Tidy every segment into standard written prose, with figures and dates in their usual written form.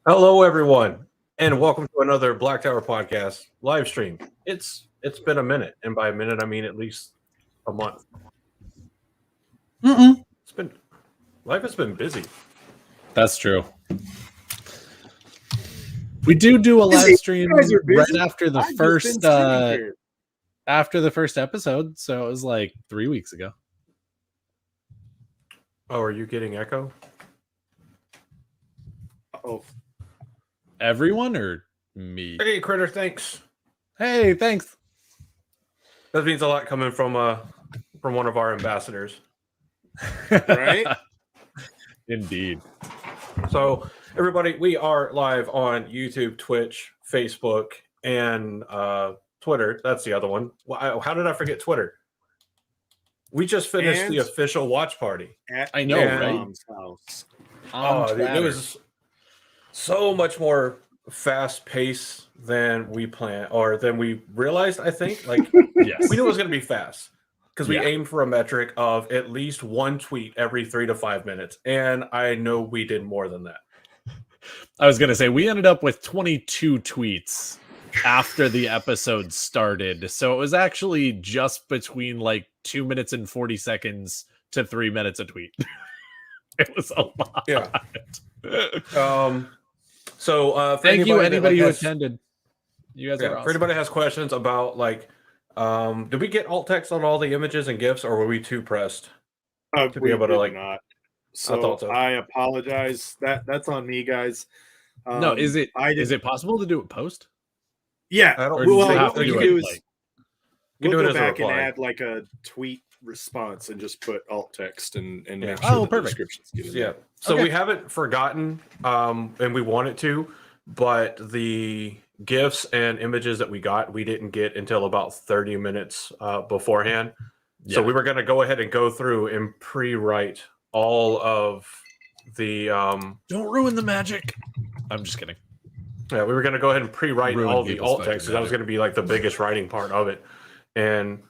Hello, everyone, and welcome to another Black Tower Podcast live stream. It's been a minute, and by a minute I mean at least a month. Life has been busy. That's true. We do a live stream right after the first episode, so it was like 3 weeks ago. Oh, are you getting echo? Oh, Everyone or me? Hey, Critter, thanks. Hey, thanks. That means a lot coming from one of our ambassadors. right. Indeed. So, everybody, we are live on YouTube, Twitch, Facebook, and Twitter. That's the other one. How did I forget Twitter? We just finished the And official watch party. I know, And- right? Mom's house. On Dude, it Twitter. was so much more fast paced than we planned or than we realized. I think Yes. we knew it was going to be fast because we Yeah. aimed for a metric of at least one tweet every 3 to 5 minutes, and I know we did more than that. I was gonna say we ended up with 22 tweets after the episode started, so it was actually just between like 2 minutes and 40 seconds to 3 minutes a tweet. It was a lot. Yeah. So for Thank you, anybody who has, attended. You guys are for awesome. anybody has questions about did we get alt text on all the images and GIFs, or were we too pressed? To be We able to, did like- not. I thought so. I apologize. That's on me, guys. No, is it I is it possible to do it post? Yeah. I don't Or do you Well, have what to we do can do it is like You can we'll do it go as a back and reply. add like a tweet response and just put alt text and Yeah. make Oh, sure that the perfect. descriptions get in Yeah. there. So Okay. we haven't forgotten, and we wanted to, but the GIFs and images that we got, we didn't get until about 30 minutes beforehand. So Yeah. we were going to go ahead and go through and pre-write all of the. Don't ruin the magic. I'm just kidding. Yeah, we were going to go ahead and pre-write Ruin all the people's alt fucking text. 'Cause that was magic. going to be like the biggest writing part of it, and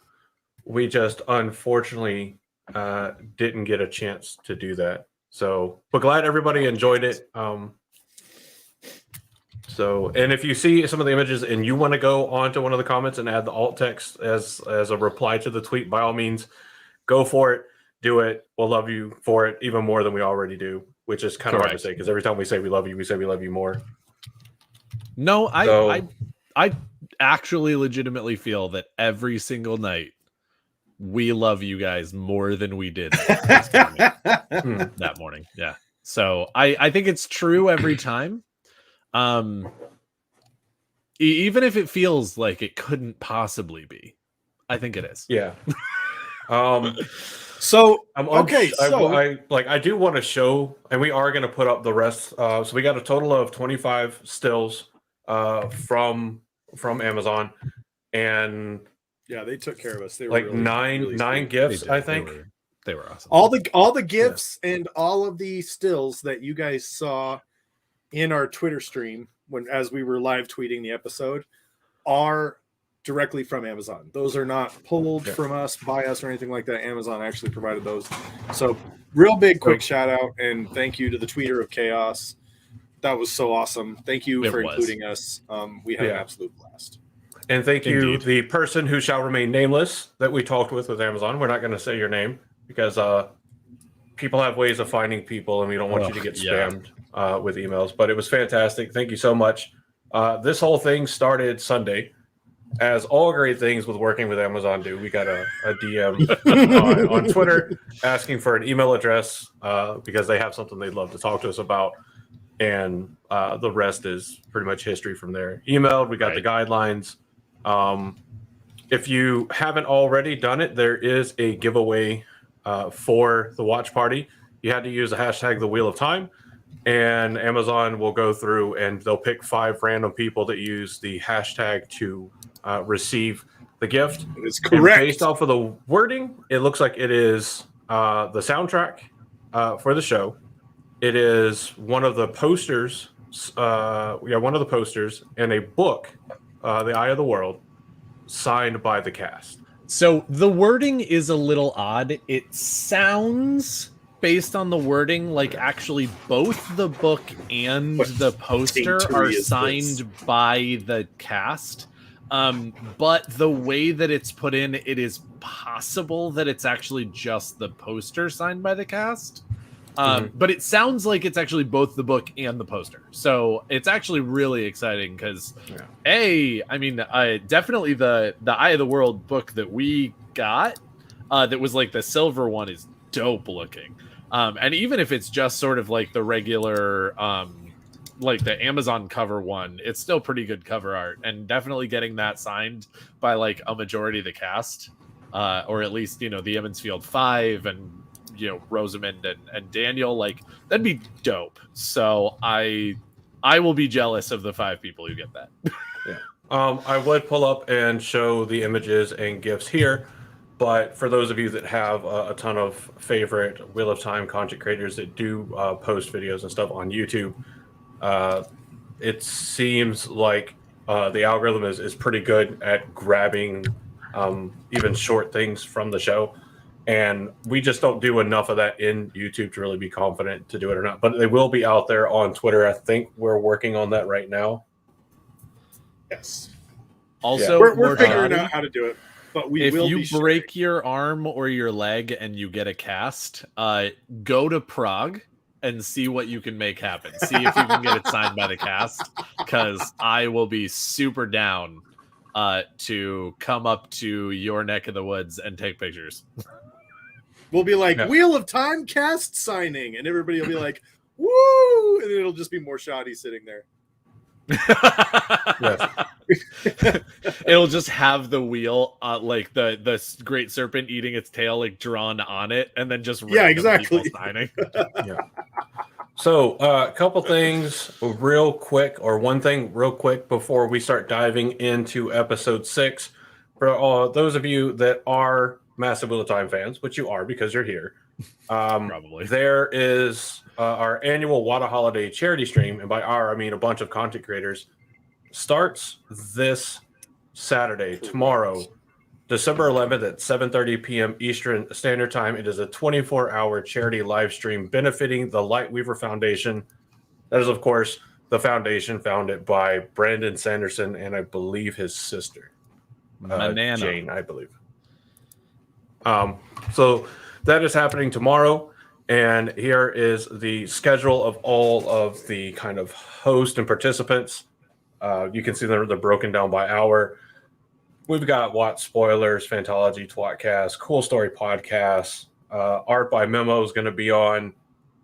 we just unfortunately didn't get a chance to do that. So, but glad everybody enjoyed it. So, and if you see some of the images and you want to go onto one of the comments and add the alt text as a reply to the tweet, by all means, go for it. Do it. We'll love you for it even more than we already do, which is kind of hard to Correct. say because every time we say we love you, we say we love you more. No, So- I actually legitimately feel that every single night we love you guys more than we did that morning. Yeah. So I think it's true every time. Even if it feels like it couldn't possibly be, I think it is. Yeah. So I'm okay, so I do want to show, and we are going to put up the rest. So we got a total of 25 stills from Amazon, and yeah, they took care of us. They were like really, nine really nine sweet. gifts, They I did. think. They were awesome. All the gifts and all of the stills that you guys saw in our Twitter stream as we were live tweeting the episode are directly from Amazon. Those are not pulled Yeah. from us, by us, or anything like that. Amazon actually provided those. So real big quick shout out and thank you to the Tweeter of Chaos. That was so awesome. Thank you It for was. including us. We had an Yeah. absolute blast. And thank you, Indeed. the person who shall remain nameless that we talked with Amazon. We're not going to say your name because people have ways of finding people, and we don't want you to get yeah. spammed with emails. But it was fantastic. Thank you so much. This whole thing started Sunday, as all great things with working with Amazon do. We got a DM on Twitter asking for an email address because they have something they'd love to talk to us about. And the rest is pretty much history from there. Emailed, we got the guidelines. If you haven't already done it, there is a giveaway for the watch party. You had to use the hashtag the Wheel of Time, and Amazon will go through and they'll pick 5 random people that use the hashtag to receive the gift. It's And correct. based off of the wording, it looks like it is the soundtrack for the show. It is one of the posters, one of the posters, and a book, The Eye of the World, signed by the cast. So the wording is a little odd. It sounds, based on the wording, like actually both the book and What the poster sanctuary are is signed this? by the cast. But the way that it's put in, it is possible that it's actually just the poster signed by the cast. But it sounds like it's actually both the book and the poster. So it's actually really exciting because, definitely the Eye of the World book that we got, that was like the silver one, is dope looking. And even if it's just sort of like the regular like the Amazon cover one, it's still pretty good cover art, and definitely getting that signed by like a majority of the cast, or at least, you know, the Emmonsfield Five and, you know, Rosamund and Daniel, like that'd be dope. So I will be jealous of the 5 people who get that. Yeah. I would pull up and show the images and GIFs here, but for those of you that have a ton of favorite Wheel of Time content creators that do post videos and stuff on YouTube, it seems like the algorithm is pretty good at grabbing even short things from the show. And we just don't do enough of that in YouTube to really be confident to do it or not. But they will be out there on Twitter. I think we're working on that right now. Yes. Also, we're figuring out how to do it. But if you break your arm or your leg and you get a cast, go to Prague and see what you can make happen. See if you can get it signed by the cast, because I will be super down to come up to your neck of the woods and take pictures. We'll be like, Wheel of Time cast signing, and everybody will be like, woo! And it'll just be more shoddy sitting there. It'll just have the wheel, like the great serpent eating its tail, like drawn on it, and then just exactly people signing. Yeah. So a couple things real quick, or one thing real quick before we start diving into episode 6. For those of you that are massive Wheel of Time fans, which you are because you're here, probably there is our annual WoT holiday charity stream, and by our I mean a bunch of content creators, starts this Saturday, tomorrow, December 11th at 7:30 p.m. Eastern Standard Time. It is a 24-hour charity live stream benefiting the Lightweaver Foundation. That is, of course, the foundation founded by Brandon Sanderson and I believe his sister, Jane, I believe. So that is happening tomorrow. And here is the schedule of all of the kind of hosts and participants. You can see they're broken down by hour. We've got WoT Spoilers, Fantology, Twatcast, Cool Story Podcast, Art by Memo is going to be on,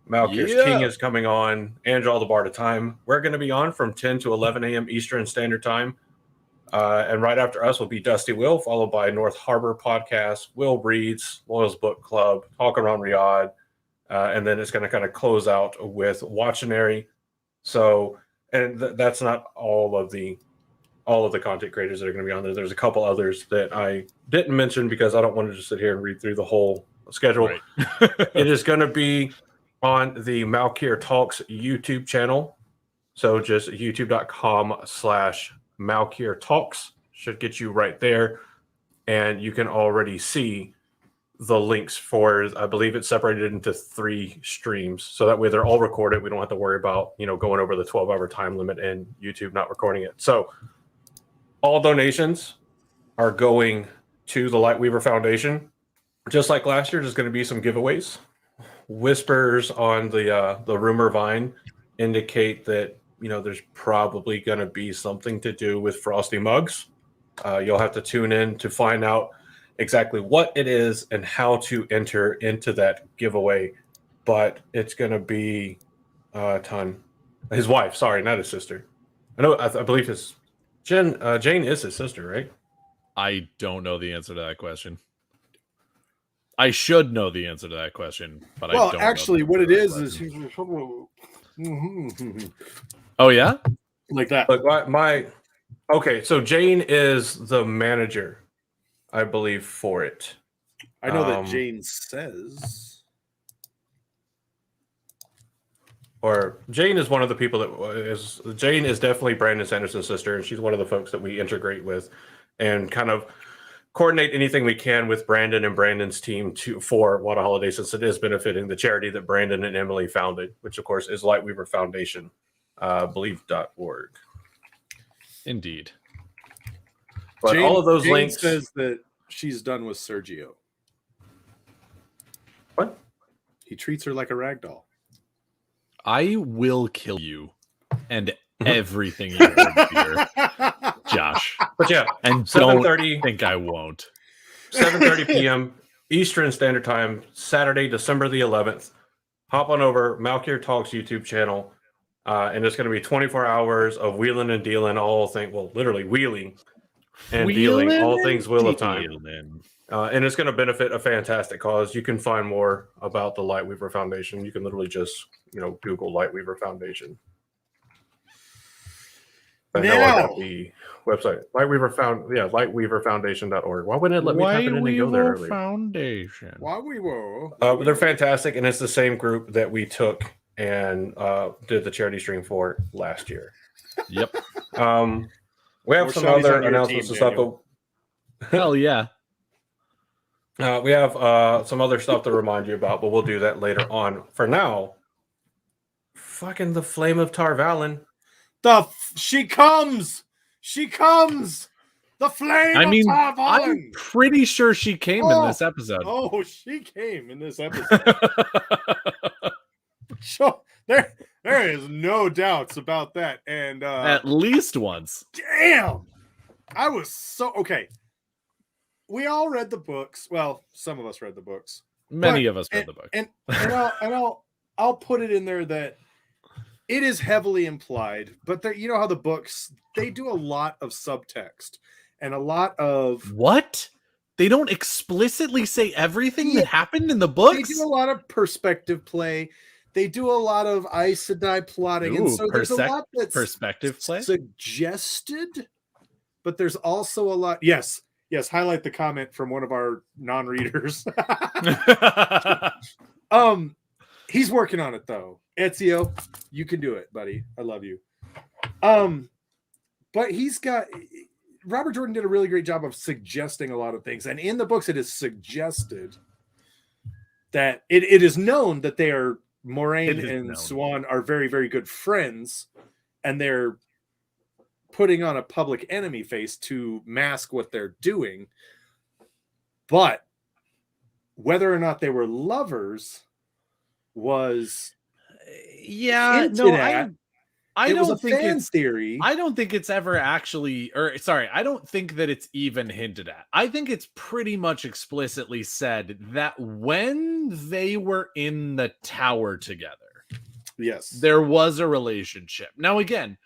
Malkir's King is coming on, Angel the Bard of Time. We're going to be on from 10 to 11 a.m. Eastern Standard Time. And right after us will be Dusty Will, followed by North Harbor Podcast, Will Reads, Loyal's Book Club, Talk Around Riyadh, and then it's going to kind of close out with Watchinary. So, and that's not all of the content creators that are going to be on there. There's a couple others that I didn't mention because I don't want to just sit here and read through the whole schedule. Right. It is going to be on the Malkir Talks YouTube channel. So just youtube.com/Malkir Talks should get you right there. And you can already see the links for, I believe it's separated into 3 streams. So that way they're all recorded. We don't have to worry about, going over the 12-hour time limit and YouTube not recording it. So all donations are going to the Lightweaver Foundation. Just like last year, there's going to be some giveaways. Whispers on the rumor vine indicate that there's probably going to be something to do with Frosty Mugs. You'll have to tune in to find out exactly what it is and how to enter into that giveaway. But it's going to be a ton. His wife, sorry, not his sister. I believe his Jane is his sister, right? I don't know the answer to that question. I should know the answer to that question, but I don't. Well, actually, what it is oh yeah, like that. Look, okay. So Jane is the manager, I believe, for it. I know that Jane says, or Jane is one of the people that is. Jane is definitely Brandon Sanderson's sister, and she's one of the folks that we integrate with, and kind of coordinate anything we can with Brandon and Brandon's team for WoT Holiday, since it is benefiting the charity that Brandon and Emily founded, which of course is Lightweaver Foundation, believe.org. Indeed. But Jane, all of those Jane links says that she's done with Sergio. What? He treats her like a rag doll. I will kill you and everything you heard here, Josh. But yeah, and 7:30. Think I won't. 7:30 p.m. Eastern Standard Time, Saturday, December the 11th. hop on over Malkier Talks YouTube channel, and it's going to be 24 hours of wheeling and dealing literally wheeling and dealing all things Wheel of Time. And it's going to benefit a fantastic cause. You can find more about the Lightweaver Foundation. You can literally just, Google Lightweaver Foundation. The hell I got the website. Lightweaverfoundation.org. Why wouldn't it let me type it in and go there earlier? Foundation. But they're fantastic, and it's the same group that we took and did the charity stream for last year. Yep. We have some other announcements and stuff. Hell yeah. We have some other stuff to remind you about, but we'll do that later on. For now, fucking the Flame of Tarvalin. She comes. The Flame of Tarvalin. I'm pretty sure she came in this episode. Oh, she came in this episode. So there is no doubts about that. And at least once. Damn. I was so okay. We all read the books. Well, some of us read the books. Many of us read the book. And I'll put it in there that it is heavily implied, but you know how the books, they do a lot of subtext and a lot of what? They don't explicitly say everything that happened in the books? They do a lot of perspective play. They do a lot of Aes Sedai plotting. And so there's a lot that's perspective play suggested, but there's also a lot. Yes, highlight the comment from one of our non-readers. He's working on it though. Ezio, you can do it, buddy. I love you. But Robert Jordan did a really great job of suggesting a lot of things. And in the books, it is suggested that it is known that they are Moraine and Swan are very, very good friends, and they're putting on a public enemy face to mask what they're doing. But whether or not they were lovers was I don't think it's theory. I don't think it's ever actually, I don't think that it's even hinted at. I think it's pretty much explicitly said that when they were in the tower together, yes, there was a relationship. Now, again,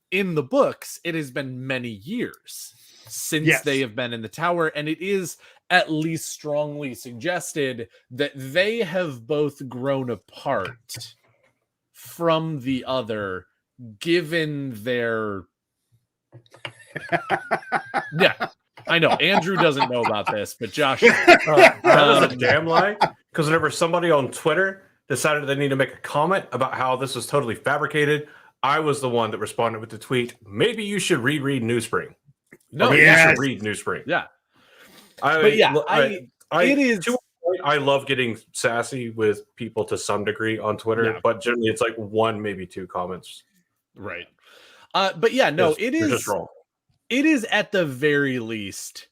in the books, it has been many years since they have been in the tower, and it is at least strongly suggested that they have both grown apart from the other, given their I know Andrew doesn't know about this, but Josh that was a damn lie, because whenever somebody on Twitter decided they need to make a comment about how this was totally fabricated, I was the one that responded with the tweet, maybe you should reread Newspring. You should read Newspring. I love getting sassy with people to some degree on Twitter, but generally it's like one, maybe two comments. Right. But yeah, no, it is just wrong. It is at the very least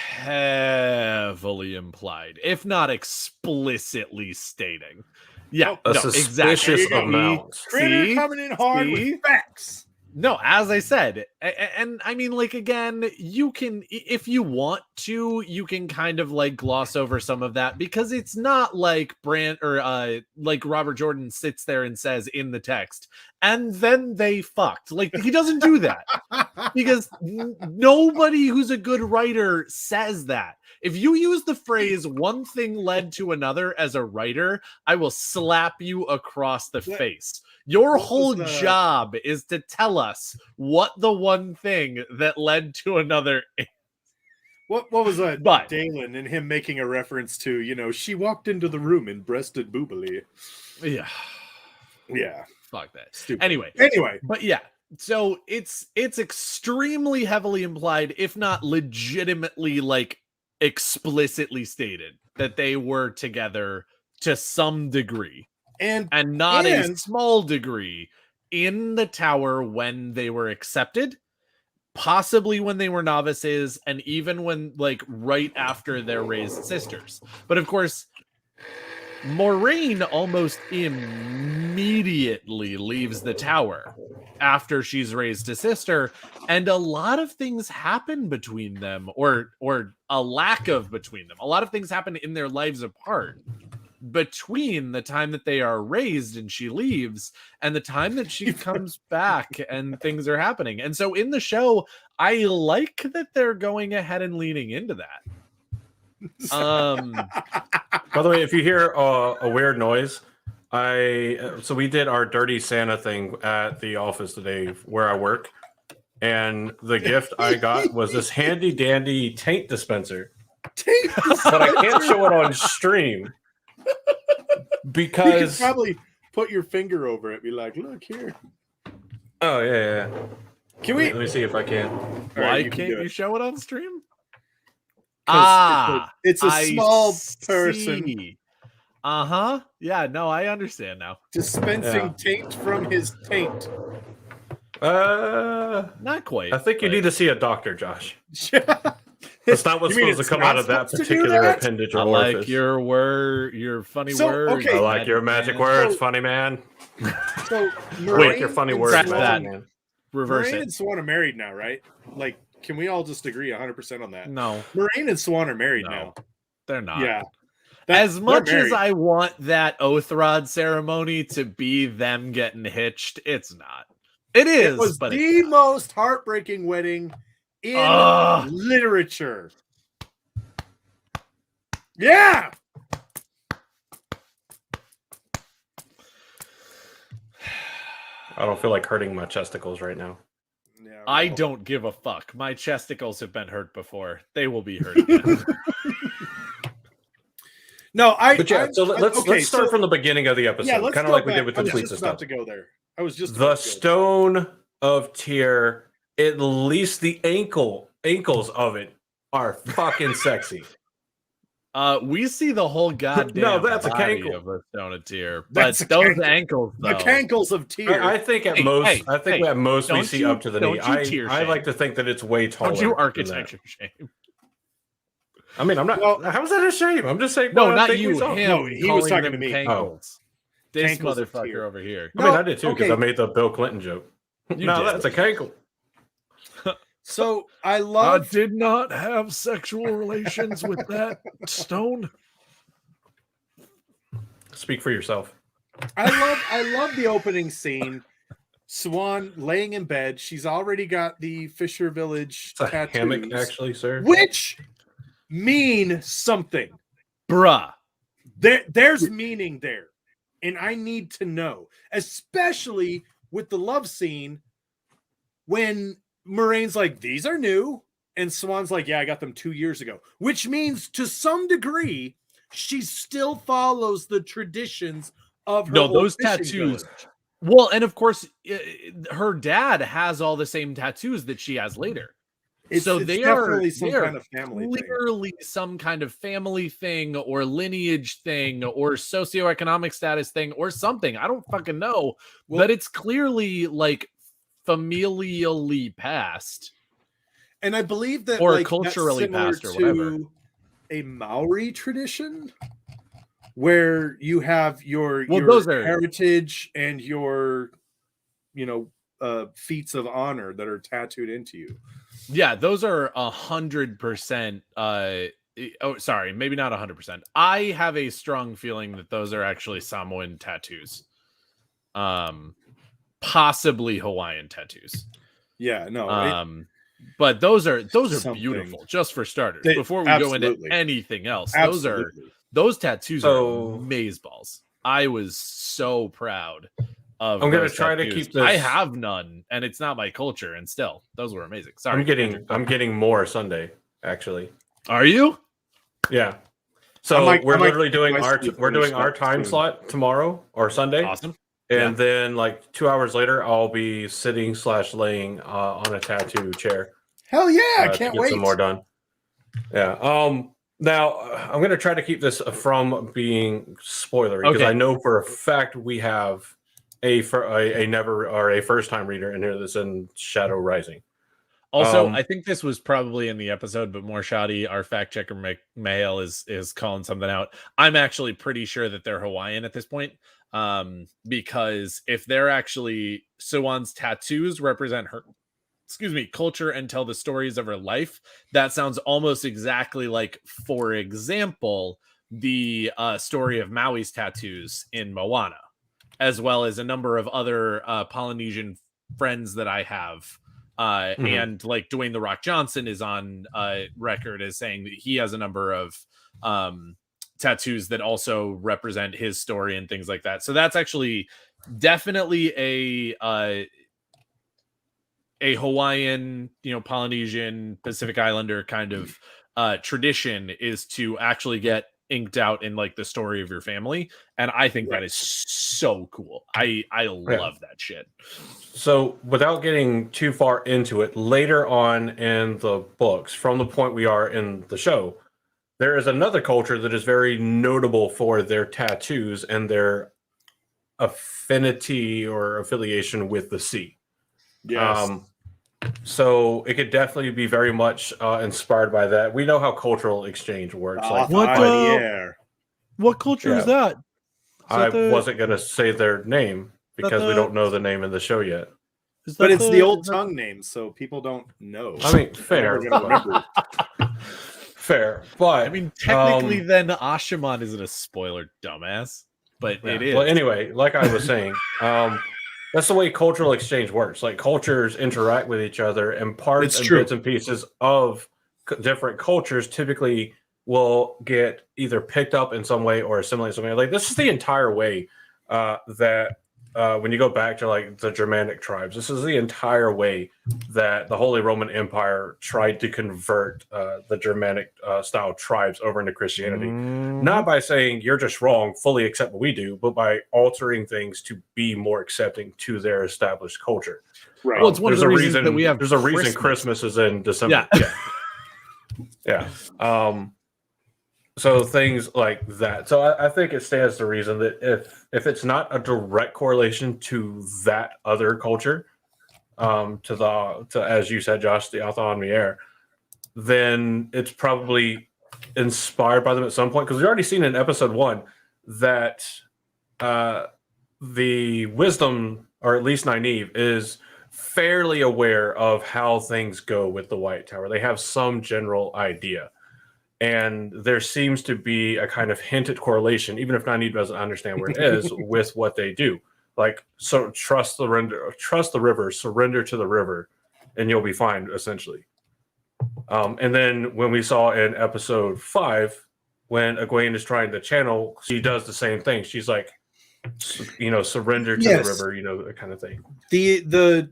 heavily implied, if not explicitly stating. Yeah, suspicious amount. Critter coming in hard with facts. No, as I said, and I mean, like, again, you can, if you want to, you can kind of like gloss over some of that, because it's not like like Robert Jordan sits there and says in the text, and then they fucked. Like, he doesn't do that because nobody who's a good writer says that. If you use the phrase one thing led to another as a writer, I will slap you across the face. Your whole job is to tell us what the one thing that led to another is. What was that? Dalen and him making a reference to, she walked into the room and breasted boobily. Yeah. Yeah. Fuck that. Stupid. Anyway. But yeah. So it's extremely heavily implied, if not legitimately like explicitly stated, that they were together to some degree. And not a small degree in the tower when they were accepted, possibly when they were novices, and even when, like, right after their raised sisters. But of course, Moraine almost immediately leaves the tower after she's raised a sister, and a lot of things happen between them, or a lack of between them. A lot of things happen in their lives apart between the time that they are raised and she leaves and the time that she comes back and things are happening. And so in the show, I like that they're going ahead and leaning into that. By the way, if you hear a weird noise, so we did our dirty Santa thing at the office today where I work, and the gift I got was this handy dandy taint dispenser. But I can't show it on stream because you could probably put your finger over it, be like, "Look here." Oh yeah. Can we? Let me see if I can. Why can't you show it on stream? It's a small person. Yeah, no, I understand now. Dispensing taint from his taint. Not quite. I think you need to see a doctor, Josh. That's not what's supposed to come out of that particular appendage or orifice. I like your funny words. I like your magic words, funny man. So Wait, your funny words, magic man. Reverse Moraine it. and Swan are married now, right? Like, can we all just agree 100% on that? No. Moraine and Swan are married now. They're not. Yeah. As much as I want that oath rod ceremony to be them getting hitched, it's not. It is. It was but the most heartbreaking wedding in literature. Yeah. I don't feel like hurting my chesticles right now. Yeah, I don't give a fuck. My chesticles have been hurt before. They will be hurt again. No, let's start from the beginning of the episode, kind of like we did with the tweets and stuff. To go there. I was just the stone of Tyr. At least the ankles of it are fucking sexy. We see the whole goddamn that's a body cankle of a stone of Tyr, but those ankles, though. The cankles of Tyr. I think at most we see up to the knee. I like to think that it's way taller. Don't you architecture shame? I mean, I'm not. Well, how is that a shame? I'm just saying. No, not you. Him. No, he was talking to me. Cankles. This Cankles motherfucker over here. I mean, I did too because I made the Bill Clinton joke. That's a cankle. So I did not have sexual relations with that stone. Speak for yourself. I love the opening scene. Swan laying in bed. She's already got the Fisher Village tattoos, hammock, actually, sir. Which mean something, bruh. There's meaning there, and I need to know, especially with the love scene when Moraine's like, "These are new," and Swan's like, "Yeah, I got them 2 years ago," which means to some degree she still follows the traditions of her those tattoos. Village. Well, and of course, her dad has all the same tattoos that she has later. So they are some kind of family clearly thing. Some kind of family thing or lineage thing or socioeconomic status thing or something. I don't fucking know, but it's clearly like familially passed, and I believe that or culturally passed or whatever. A Maori tradition where you have your heritage and your feats of honor that are tattooed into you. Yeah, those are 100%. Sorry, maybe not 100%. I have a strong feeling that those are actually Samoan tattoos, possibly Hawaiian tattoos. Yeah, no. But those are beautiful. Just for starters, before we go into anything else, those tattoos are amazeballs. I was so proud. I'm going to try to keep this. I have none, and it's not my culture, and still, those were amazing. Sorry, I'm getting more Sunday. Actually, are you? Yeah. So we're literally doing our time slot tomorrow or Sunday. Awesome. And then like 2 hours later, I'll be sitting / laying on a tattoo chair. Hell yeah! I can't wait. Some more done. Yeah. Now I'm going to try to keep this from being spoilery because I know for a fact we have a first time reader in here that's in Shadow Rising. Also, I think this was probably in the episode, but more shoddy. Our fact checker Mail is calling something out. I'm actually pretty sure that they're Hawaiian at this point, because if they're actually Swan's tattoos represent her, culture and tell the stories of her life. That sounds almost exactly like, for example, the story of Maui's tattoos in Moana, as well as a number of other Polynesian friends that I have. And like Dwayne The Rock Johnson is on record as saying that he has a number of tattoos that also represent his story and things like that. So that's actually definitely a Hawaiian, Polynesian, Pacific Islander kind of tradition, is to actually get inked out in like the story of your family, and I think that is so cool. I love that shit. So without getting too far into it, later on in the books, from the point we are in the show, there is another culture that is very notable for their tattoos and their affinity or affiliation with the sea. Yes. So it could definitely be very much inspired by that. We know how cultural exchange works. Like what culture is that? I wasn't going to say their name because we don't know the name in the show yet. But it's the old tongue name, so people don't know. I mean, fair. Fair. But I mean, technically, then Ashaman isn't a spoiler, dumbass. But it is. Well, anyway, like I was saying, that's the way cultural exchange works. Like cultures interact with each other, and parts and bits and pieces of different cultures typically will get either picked up in some way or assimilated in some way. Like this is the entire way that when you go back to like the Germanic tribes, this is the entire way that the Holy Roman Empire tried to convert the Germanic style tribes over into Christianity. Not by saying you're just wrong, fully accept what we do, but by altering things to be more accepting to their established culture. Right. Well, it's one of the reasons that we have. There's a reason Christmas is in December. Yeah. So things like that. So I think it stands to reason that if it's not a direct correlation to that other culture, to as you said, Josh, the Athon-Mier, then it's probably inspired by them at some point. Because we've already seen in episode 1 that the wisdom, or at least Nynaeve, is fairly aware of how things go with the White Tower. They have some general idea. And there seems to be a kind of hinted correlation, even if Nynaeve doesn't understand where it is, with what they do. Like, so trust the river, surrender to the river, and you'll be fine, essentially. And then when we saw in episode 5, when Egwene is trying to channel, she does the same thing. She's like, surrender to the river, that kind of thing. The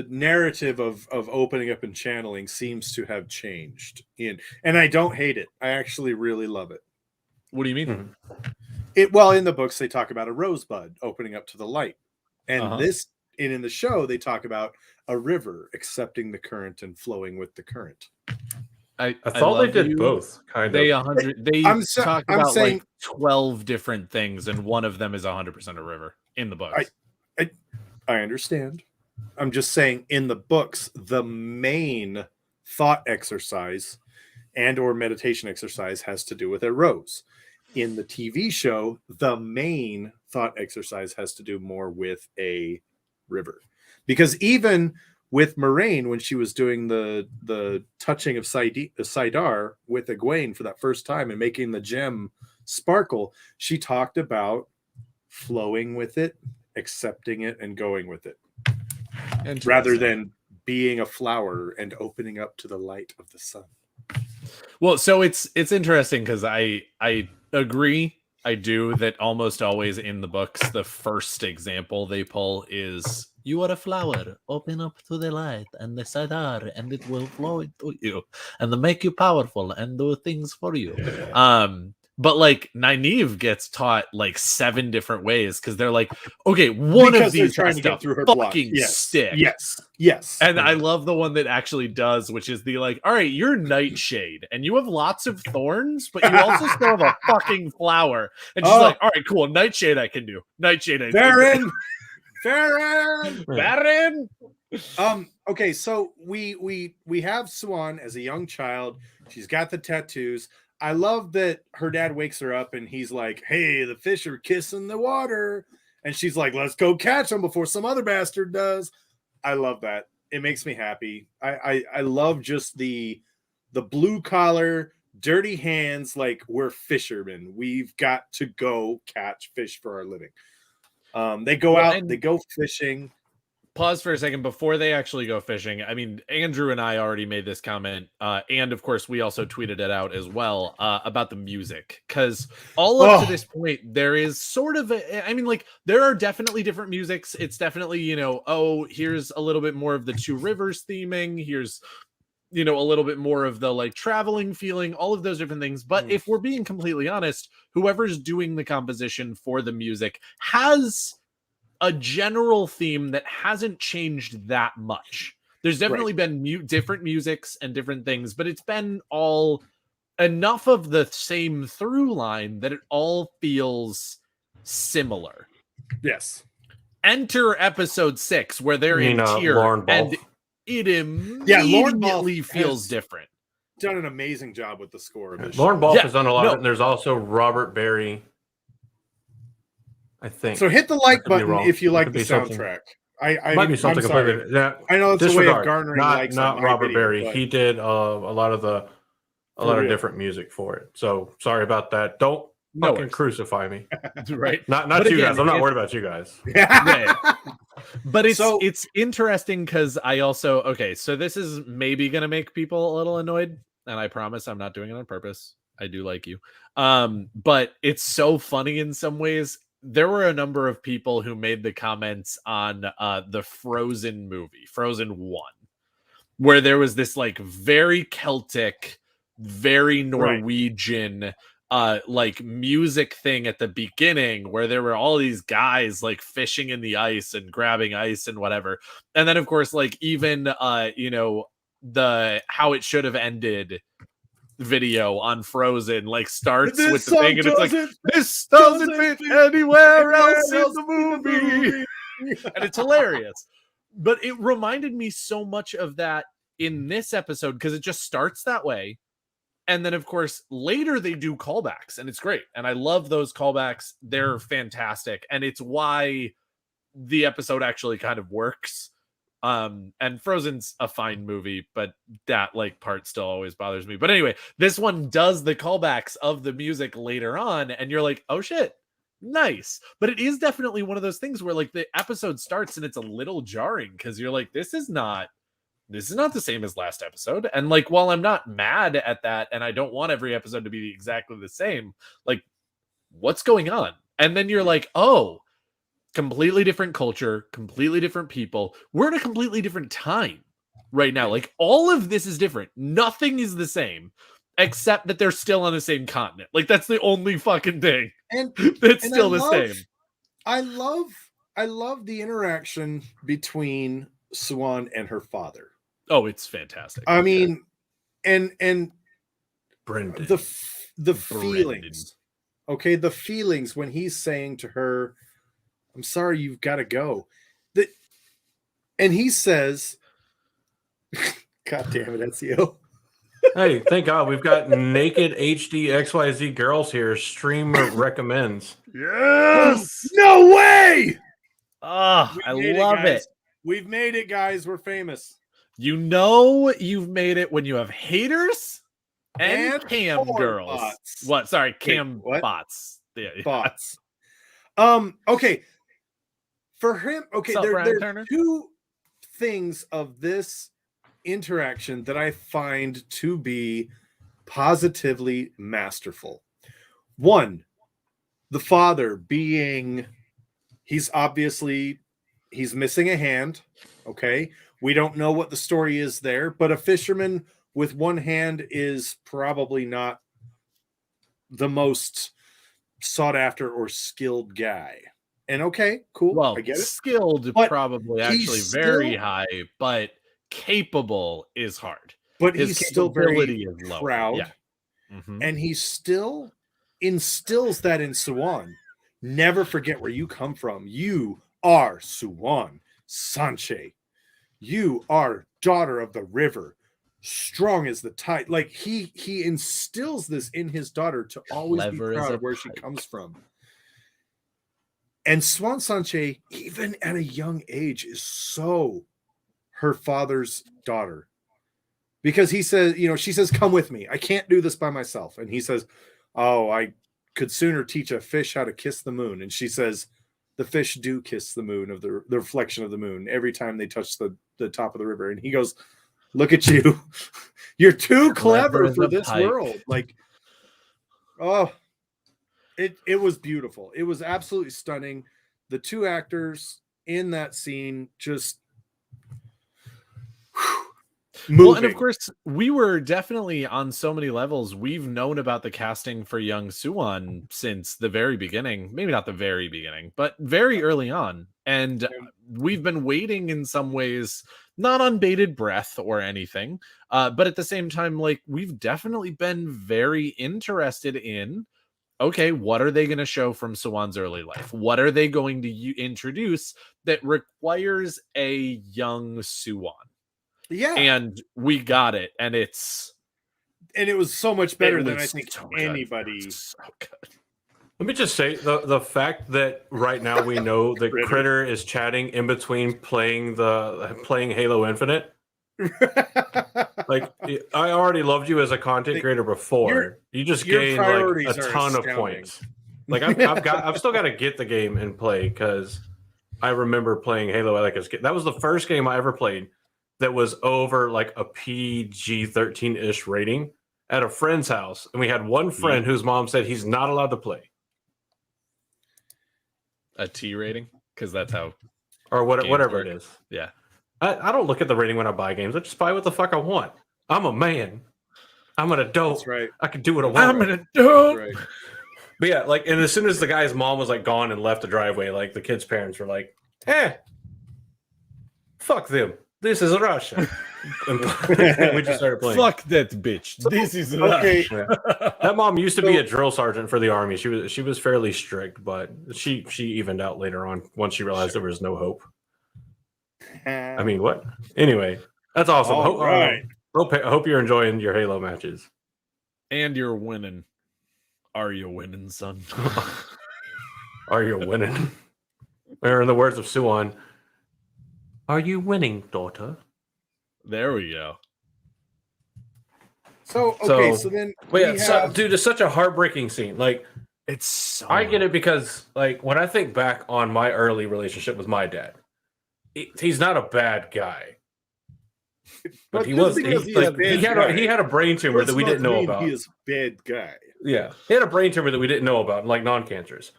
narrative of opening up and channeling seems to have changed, and I don't hate it. I actually really love it. What do you mean? In the books they talk about a rosebud opening up to the light, and in the show they talk about a river accepting the current and flowing with the current. I thought they did both. Kind of. They talk about like 12 different things, and one of them is 100% a river in the books. I understand. I'm just saying, in the books, the main thought exercise and or meditation exercise has to do with a rose. In the TV show, the main thought exercise has to do more with a river, because even with Moraine, when she was doing the touching of Saidar with Egwene for that first time and making the gem sparkle, she talked about flowing with it, accepting it, and going with it, rather than being a flower and opening up to the light of the sun. Well, so it's interesting because I agree. I do that almost always in the books, the first example they pull is, you are a flower, open up to the light and the Saidar, and it will flow into you and make you powerful and do things for you. But like Nynaeve gets taught like 7 different ways, because they're like, okay, one of these trying to get through her fucking stick. Yes. And I love the one that actually does, which is the like, all right, you're Nightshade and you have lots of thorns, but you also still have a fucking flower. And she's like, all right, cool, Nightshade I can do. Nightshade I can do. Baron. Okay, so we have Swan as a young child. She's got the tattoos. I love that her dad wakes her up and he's like, hey, the fish are kissing the water. And she's like, let's go catch them before some other bastard does. I love that. It makes me happy. I love just the blue collar, dirty hands, like we're fishermen. We've got to go catch fish for our living. They go out, they go fishing. Pause for a second before they actually go fishing. I mean, Andrew and I already made this comment, and of course, we also tweeted it out as well about the music, because all up to this point, there is sort of I mean, like, there are definitely different musics. It's definitely, you know, oh, here's a little bit more of the Two Rivers theming. Here's, you know, a little bit more of the like traveling feeling, all of those different things. But if we're being completely honest, whoever's doing the composition for the music has a general theme that hasn't changed that much. There's definitely been different musics and different things, but it's been all enough of the same through line that it all feels similar. Yes. Enter episode 6, where they're in tier, and it immediately feels different. Done an amazing job with the score of this. Lauren Balfe has done a lot of it, and there's also Robert Berry, I think. So hit the like button if you like the soundtrack. I might be something completely. Yeah, I know it's a way of garnering likes. Not Robert Berry. But... he did a lot of different music for it. So sorry about that. Don't fucking crucify me. Right? Not you again, guys. I'm not worried about you guys. Right. But it's interesting because I also so this is maybe gonna make people a little annoyed, and I promise I'm not doing it on purpose. I do like you. But it's so funny in some ways. There were a number of people who made the comments on the Frozen movie, Frozen 1, where there was this like very Celtic, very Norwegian like music thing at the beginning, where there were all these guys like fishing in the ice and grabbing ice and whatever. And then of course, like even you know, the How It Should Have Ended video on Frozen like starts with the thing, and it's like, this doesn't fit anywhere else in the movie. And it's hilarious. But it reminded me so much of that in this episode, because it just starts that way, and then of course later they do callbacks, and it's great, and I love those callbacks. They're fantastic, and it's why the episode actually kind of works. And Frozen's a fine movie, but that like part still always bothers me. But anyway, this one does the callbacks of the music later on, and you're like, oh shit, nice. But it is definitely one of those things where like the episode starts and it's a little jarring, because you're like, this is not the same as last episode. And like, while I'm not mad at that, and I don't want every episode to be exactly the same, like, what's going on? And then you're like, oh, completely different culture, completely different people. We're in a completely different time right now. Like, all of this is different. Nothing is the same, except that they're still on the same continent. Like, that's the only fucking thing. And it's still the same. I love the interaction between Swan and her father. Oh, it's fantastic. I mean, and Brendan. The feelings. Okay, the feelings when he's saying to her, I'm sorry, you've got to go. And he says, God damn it, SEO. Hey, thank God we've got naked HD XYZ girls here. Streamer recommends. Yes. No way. Oh, I love it. We've made it, guys. We're famous. You know you've made it when you have haters and cam girls. Bots. What? Sorry, cam bots. Yeah. Bots. Okay. For him, okay, there are two things of this interaction that I find to be positively masterful. One, the father he's missing a hand. Okay. We don't know what the story is there, but a fisherman with one hand is probably not the most sought after or skilled guy. And okay, cool. Well, I get it. Skilled, but probably actually very high, but capable is hard. But his capability is low. Proud. Yeah. Mm-hmm. And he still instills that in Swan. Never forget where you come from. You are Swan Sanche. You are daughter of the river, strong as the tide. Like he instills this in his daughter to always be proud of where she comes from. And Swan Sanche, even at a young age, is so her father's daughter, because he says, she says, come with me. I can't do this by myself. And he says, oh, I could sooner teach a fish how to kiss the moon. And she says, the fish do kiss the moon of the reflection of the moon every time they touch the top of the river. And he goes, look at you. You're too clever for this world. Like, oh, it was beautiful. It was absolutely stunning. The two actors in that scene just moving. Well, and of course, we were definitely on so many levels. We've known about the casting for young Suwon since the very beginning. Maybe not the very beginning, but very early on. And we've been waiting in some ways, not on bated breath or anything, but at the same time, like, we've definitely been very interested in, okay, what are they going to show from Suwon's early life? What are they going to introduce that requires a young Suwon? Yeah. And we got it. And it was so much better than I think anybody. So good. Let me just say the fact that right now we know that Critter is chatting in between playing Halo Infinite. Like, I already loved you as a content creator before. You just gained like a ton of points. Like, I've still got to get the game and play, because I remember playing Halo like as a kid. That was the first game I ever played that was over like a PG-13-ish rating at a friend's house, and we had one friend whose mom said he's not allowed to play. A T rating, because that's how, or whatever it is. Yeah, I don't look at the rating when I buy games. I just buy what the fuck I want. I'm a man. I'm an adult. That's right. I can do what I want. I'm an adult. Right. But yeah, like, and as soon as the guy's mom was like gone and left the driveway, like, the kid's parents were like, fuck them. This is Russia. And we just started playing. Fuck that bitch. This is okay. Yeah. That mom used to be a drill sergeant for the army. She was fairly strict, but she evened out later on once she realized there was no hope. I mean, what? Anyway, that's awesome. I hope you're enjoying your Halo matches. And you're winning. Are you winning, son? Are you winning? Or in the words of Suwon, are you winning, daughter? There we go. So then dude, it's such a heartbreaking scene. Like, it's so, I get it, because like when I think back on my early relationship with my dad, he's not a bad guy. But he had a brain tumor that we didn't know about. He is a bad guy. Yeah. He had a brain tumor that we didn't know about, like non-cancerous.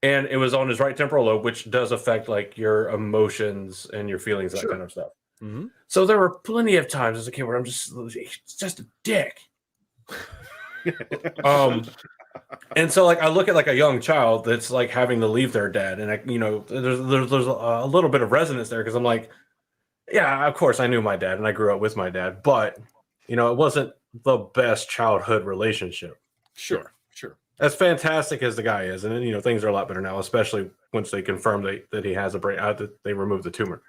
And it was on his right temporal lobe, which does affect like your emotions and your feelings, that kind of stuff. Mm-hmm. So there were plenty of times as a kid where I'm just a dick. And so like I look at like a young child that's like having to leave their dad, and there's a little bit of resonance there, because I'm like, yeah, of course I knew my dad and I grew up with my dad, but it wasn't the best childhood relationship. Sure. As fantastic as the guy is, and things are a lot better now, especially once they confirm that he has a brain, that they removed the tumor.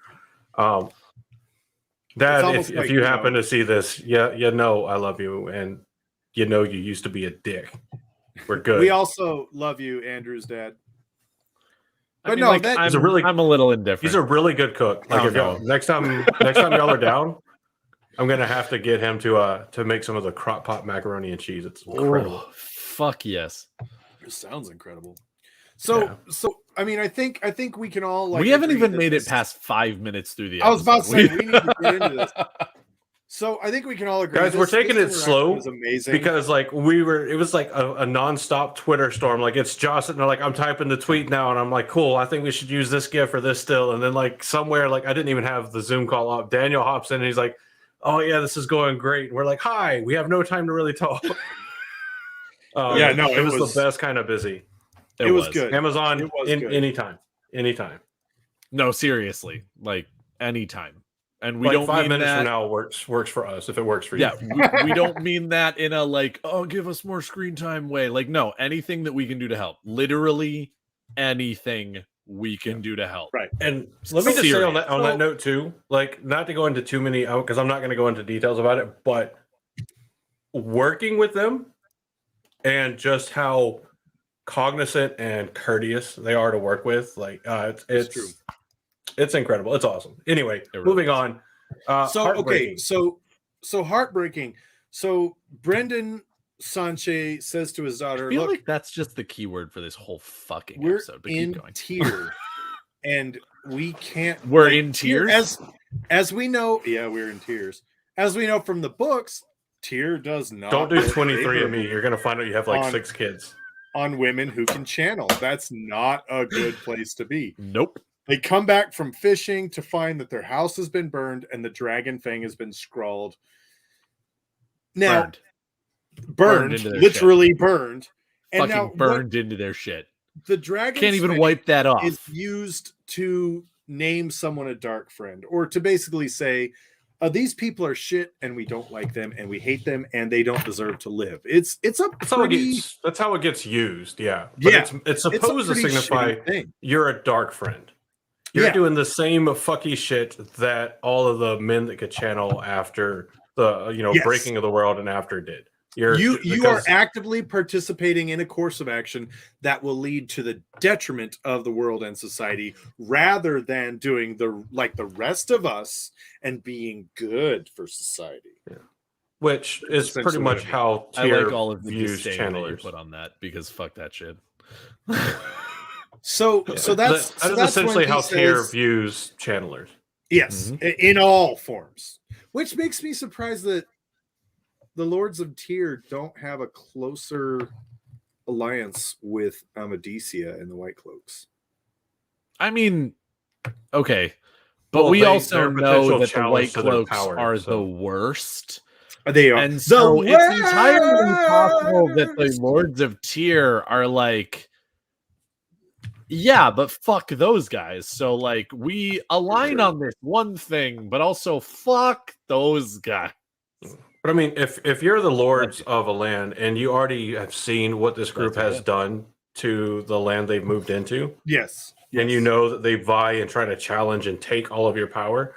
Dad, if you happen to see this, I love you, and you used to be a dick. We're good. We also love you, Andrew's dad. But I'm a little indifferent. He's a really good cook. Like, next time y'all are down, I'm gonna have to get him to make some of the crock pot macaroni and cheese. It's incredible. Oh, fuck yes. It sounds incredible. So I mean, I think we can all we haven't even made it past 5 minutes through the episode. I was about to say we need to get into this. So I think we can all agree, guys, we're taking it slow, amazing, because like it was like a nonstop Twitter storm. Like, it's Joss and they're like, I'm typing the tweet now, and I'm like, cool, I think we should use this GIF or this still. And then like somewhere, like I didn't even have the Zoom call up, Daniel hops in and he's like, oh yeah, this is going great. And we're like, hi, we have no time to really talk. It was the best kind of busy. It was good. Amazon, anytime. No, seriously, like anytime. And we like don't 5 mean minutes that, from now works for us if it works for you. Yeah, we don't mean that in a like, oh, give us more screen time way. Like, no, anything that we can do to help. Literally anything we can do to help. Right. And let me just say on that note too, like, not to go into too many, because I'm not going to go into details about it, but working with them and just how cognizant and courteous they are to work with, like, it's true. It's incredible. It's awesome. Anyway, moving on. So so heartbreaking. So Brendan Sanche says to his daughter, I feel "Look, like that's just the key word for this whole fucking we're episode. But in keep going. tear, and we can't. We're in tears? as we know. Yeah, we're in tears. As we know from the books, tear does not. Don't do look 23 and me. favorable You're gonna find out you have like on- 6 kids. on women who can channel. That's not a good place to be. Nope. They come back from fishing to find that their house has been burned and the dragon fang has been scrawled. Now, burned into their literally burned. And Fucking now burned into their shit. the dragon Can't even wipe that off. is used to name someone a dark friend, or to basically say, these people are shit and we don't like them and we hate them and they don't deserve to live. It's a pretty, that's how it gets used. Yeah. But Yeah. it's supposed to pretty signify shitty thing. you're a dark friend. You're Yeah. doing the same fucky shit that all of the men that could channel after the Yes. breaking of the world and after did. You are because- actively participating in a course of action that will lead to the detriment of the world and society, rather than doing the rest of us and being good for society. which is pretty essentially much what I mean. how I tier like all of the views disdain that you channelers. put on that because fuck that shit. So that's essentially when how he tier says- views channelers. Yes, in all forms, which makes me surprised that the Lords of Tyr don't have a closer alliance with Amadisia and the White Cloaks. I mean, okay. But Well, we they're also a know potential that the challenge White to their Cloaks power, are so- the worst. They are, And so The it's entirely possible that the worst! Lords of Tyr are like, yeah, but fuck those guys. So like we align on this one thing, but also fuck those guys. But I mean, if you're the lords of a land and you already have seen what this group That's has it. done to the land they've moved into, Yes, and you know that they vie and try to challenge and take all of your power,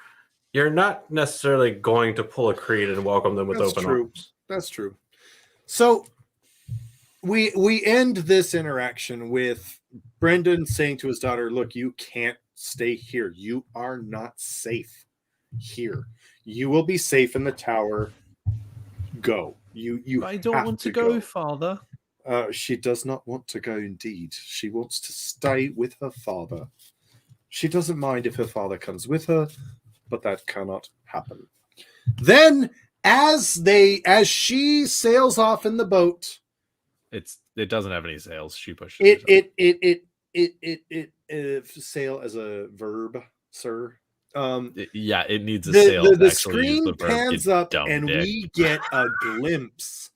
you're not necessarily going to pull a creed and welcome them with That's open true. arms. That's true. So we end this interaction with Brendan saying to his daughter, "Look, you can't stay here. You are not safe here. You will be safe in the tower. Go. You I don't have want to go, father. She does not want to go, indeed. She wants to stay with her father. She doesn't mind if her father comes with her, but that cannot happen." Then, as she sails off in the boat, It doesn't have any sails. She pushes it. Sail as a verb, sir. Yeah, it needs a sail. The to actually use screen the verb, pans you up, dumb and dick. we get a glimpse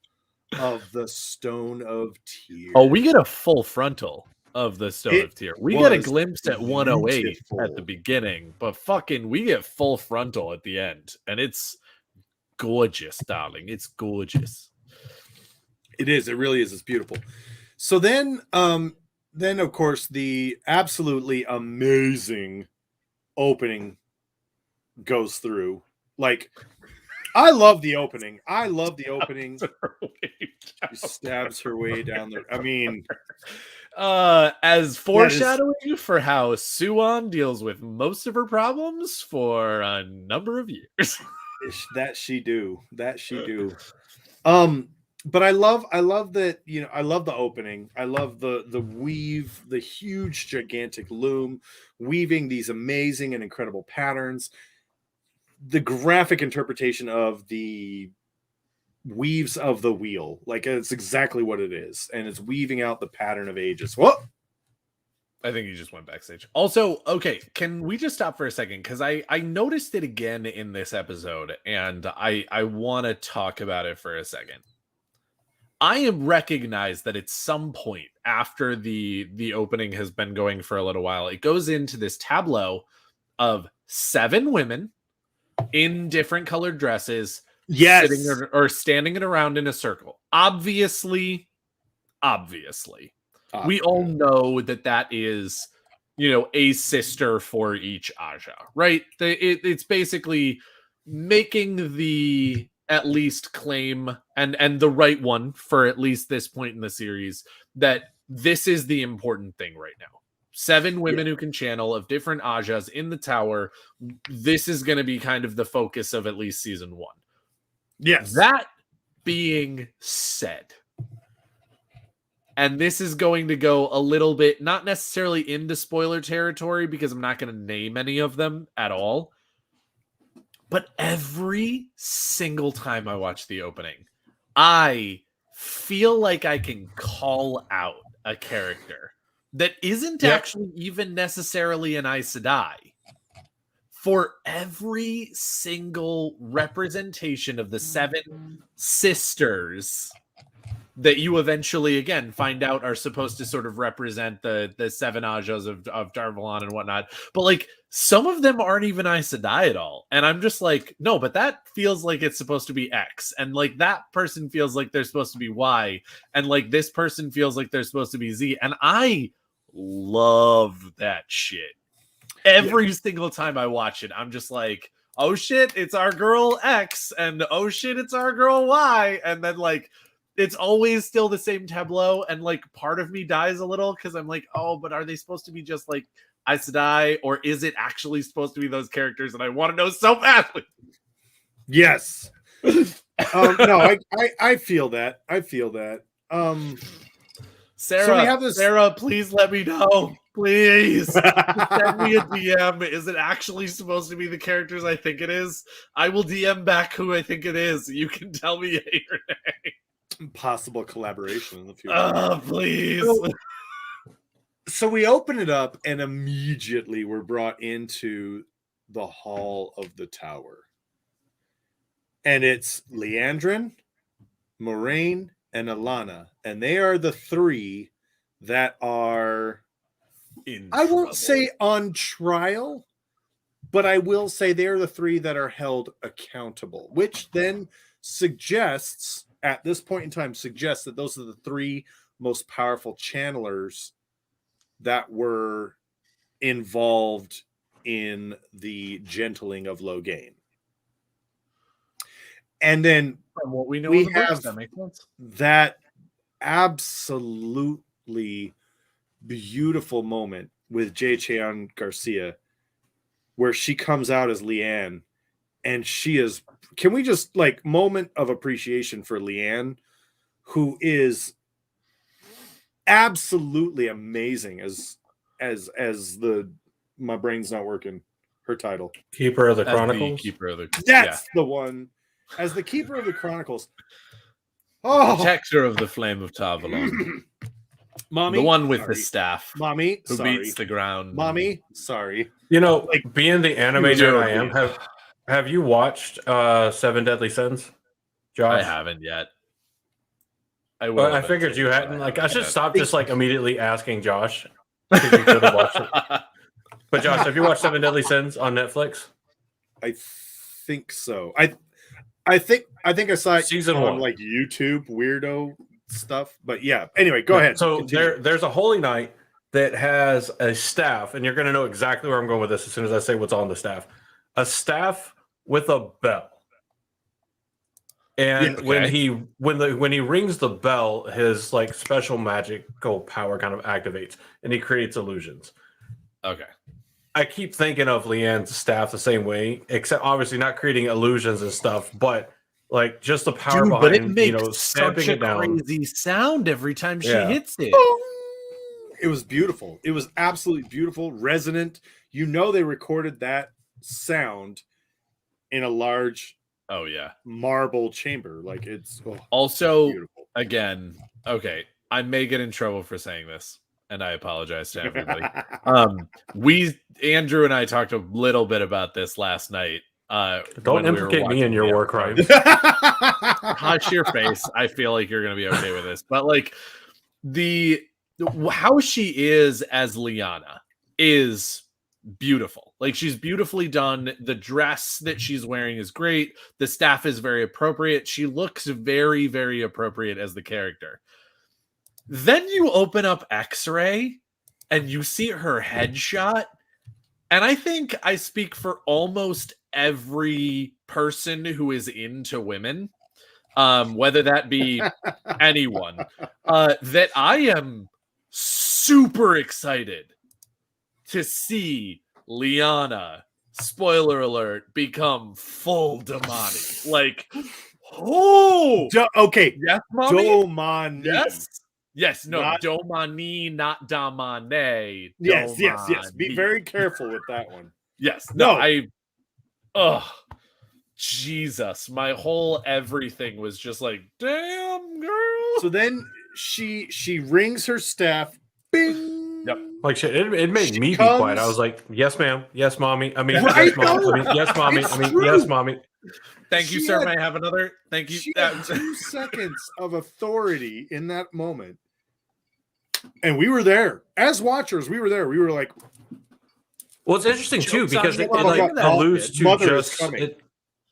of the Stone of Tyr. Oh, we get a full frontal of the Stone It of Tyr. We get a was glimpse at 108 beautiful. at the beginning, but fucking we get full frontal at the end, and it's gorgeous, darling. It's gorgeous. It is. It really is. It's beautiful. So then of course the absolutely amazing opening goes through. Like, I love the opening. She stabs her way down there. I mean, As foreshadowing for how Suan deals with most of her problems for a number of years. that she do. But I love that, I love the opening. I love the weave, the huge gigantic loom weaving these amazing and incredible patterns. The graphic interpretation of the weaves of the wheel, like it's exactly what it is, and it's weaving out the pattern of ages. What? I think you just went backstage. Also, okay, can we just stop for a second? Because I noticed it again in this episode, and I want to talk about it for a second. I recognize that at some point after the opening has been going for a little while, it goes into this tableau of 7 women in different colored dresses, Yes. sitting or standing around in a circle. Obviously, we all know that is, a sister for each Aja, right? It's basically making the at least claim and the right one for at least this point in the series that this is the important thing right now. 7 women who can channel of different Ajas in the tower. This is going to be kind of the focus of at least season 1. Yes. That being said, and this is going to go a little bit, not necessarily into spoiler territory because I'm not going to name any of them at all. But every single time I watch the opening, I feel like I can call out a character that isn't actually even necessarily an Aes Sedai. For every single representation of the 7 sisters that you eventually, again, find out are supposed to sort of represent the 7 Ajahs of Darvalon and whatnot. But, like, some of them aren't even Aes Sedai at all. And I'm just like, no, but that feels like it's supposed to be X. And, like, that person feels like they're supposed to be Y. And, like, this person feels like they're supposed to be Z. And I love that shit. Every single time I watch it, I'm just like, oh shit, it's our girl X. And oh shit, it's our girl Y. And then, like, it's always still the same tableau, and like part of me dies a little because I'm like, oh, but are they supposed to be just like Aes Sedai, or is it actually supposed to be those characters? And I want to know so badly. Yes. No, I feel that. I feel that. Sarah, so we have this... Sarah, please let me know. Please send me a DM. Is it actually supposed to be the characters I think it is? I will DM back who I think it is. You can tell me yay or nay. Possible collaboration in the future. Please. So we open it up and immediately we're brought into the Hall of the Tower. And it's Leandrin, Moraine, and Alana. And they are the 3 that are, I won't say on trial, but I will say they're the 3 that are held accountable, which then suggests, at this point in time, suggests that those are the 3 most powerful channelers that were involved in the gentling of Loghain. And then from what we know, we of the books, have that makes sense. That absolutely beautiful moment with Jay Cheon Garcia, where she comes out as Leanne, and she is. Can we just like moment of appreciation for Leanne, who is absolutely amazing as the my brain's not working. Her title, Keeper of the Chronicles. That's the one. As the Keeper of the Chronicles. Oh, Protector of the Flame of Tarvalon. Mommy, the one with the staff. Mommy, who beats the ground. Mommy, sorry. You know, like being the animator I am, have you watched 7 Deadly Sins, Josh? I haven't yet. I will. I figured you hadn't. Like, I should stop just like immediately asking Josh because you could have watched it. But Josh, have you watched 7 Deadly Sins on Netflix? I think so. I think I saw it Season on 1, like YouTube weirdo stuff. But yeah, anyway, go ahead. So there's a holy knight that has a staff, and you're going to know exactly where I'm going with this as soon as I say what's on the staff. A staff with a bell. And when he rings the bell, his like special magical power kind of activates, and he creates illusions. Okay. I keep thinking of Leanne's staff the same way, except obviously not creating illusions and stuff, but like just the power behind, but it makes stamping it down. Crazy sound every time she hits it. It was beautiful. It was absolutely beautiful, resonant. You know, they recorded that sound in a large, marble chamber. Like it's also beautiful. Again. Okay, I may get in trouble for saying this, and I apologize to everybody. Andrew and I talked a little bit about this last night. Don't implicate me in your war crimes. Hush your face. I feel like you're going to be okay with this. But like how she is as Lyanna is beautiful. Like she's beautifully done. The dress that she's wearing is great. The staff is very appropriate. She looks very, very appropriate as the character. Then you open up X-Ray and you see her headshot. And I think I speak for almost every person who is into women, whether that be anyone, that I am super excited to see Lyanna, spoiler alert, become full Damani. Like, Oh, Okay. yes, mommy. Domani. Yes. No, Not- Domani, not Damane. Yes. Be Domani. very careful with that one. Yes. No. Oh, Jesus. My whole everything was just like, damn, girl. So then she rings her staff. Bing. Yep. Like it made She me be quiet. I was like, "Yes, ma'am. Yes, mommy. I mean, Right? yes, mom. I mean, yes, mommy. It's I mean, true. yes, mommy." Thank you, She sir. had- May I have another? Thank you. She had 2 seconds of authority in that moment. And we were there. As watchers, we were there. We were like, Well, it's interesting too Joke's on because you, it Mom. like Look at that alludes kid. to Mother is just coming.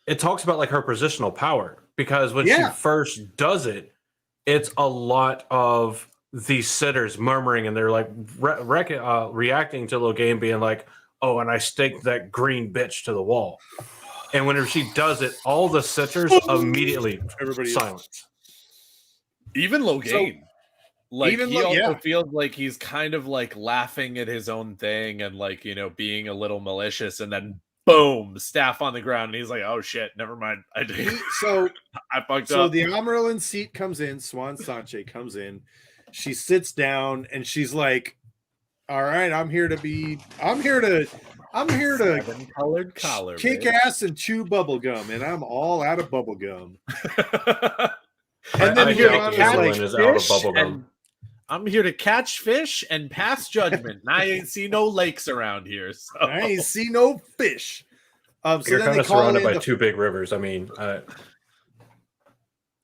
it talks about like her positional power because when Yeah. she first does it, it's a lot of these sitters murmuring and they're like reacting to Logain being like, "Oh, and I staked that green bitch to the wall." And whenever she does it, all the sitters immediately everybody silence. Even Logain. Like even he also yeah. feels like he's kind of like laughing at his own thing and like, you know, being a little malicious, and then boom, staff on the ground, and he's like, "Oh shit, never mind. I fucked So up." the Amarylline seat comes in, Swan Sanche comes in, she sits down and she's like, "All right, I'm here to Colored collar, kick bitch. ass and chew bubble gum, and I'm all out of bubble gum." I And then hate Rihanna's that like, Evelyn is out of Fish bubblegum. and- I'm here to catch fish and pass judgment. And I ain't see no lakes around here. So. "I ain't see no fish." So You're then kind they of call surrounded in by the 2 big rivers. I mean,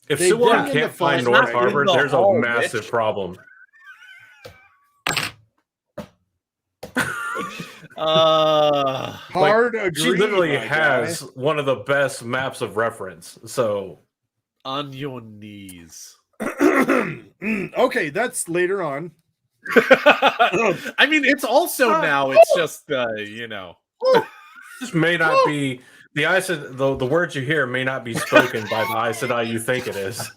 if They Siwan bring in can't the find false North dragon. Harbor, In the there's hall, a massive bitch. problem. hard agree. She literally my has guy. one of the best maps of reference. So On your knees. Okay, that's later on. I mean, it's also now. It's just, you know. this may not be the Aes Sedai, the words you hear may not be spoken by the Aes Sedai you think it is.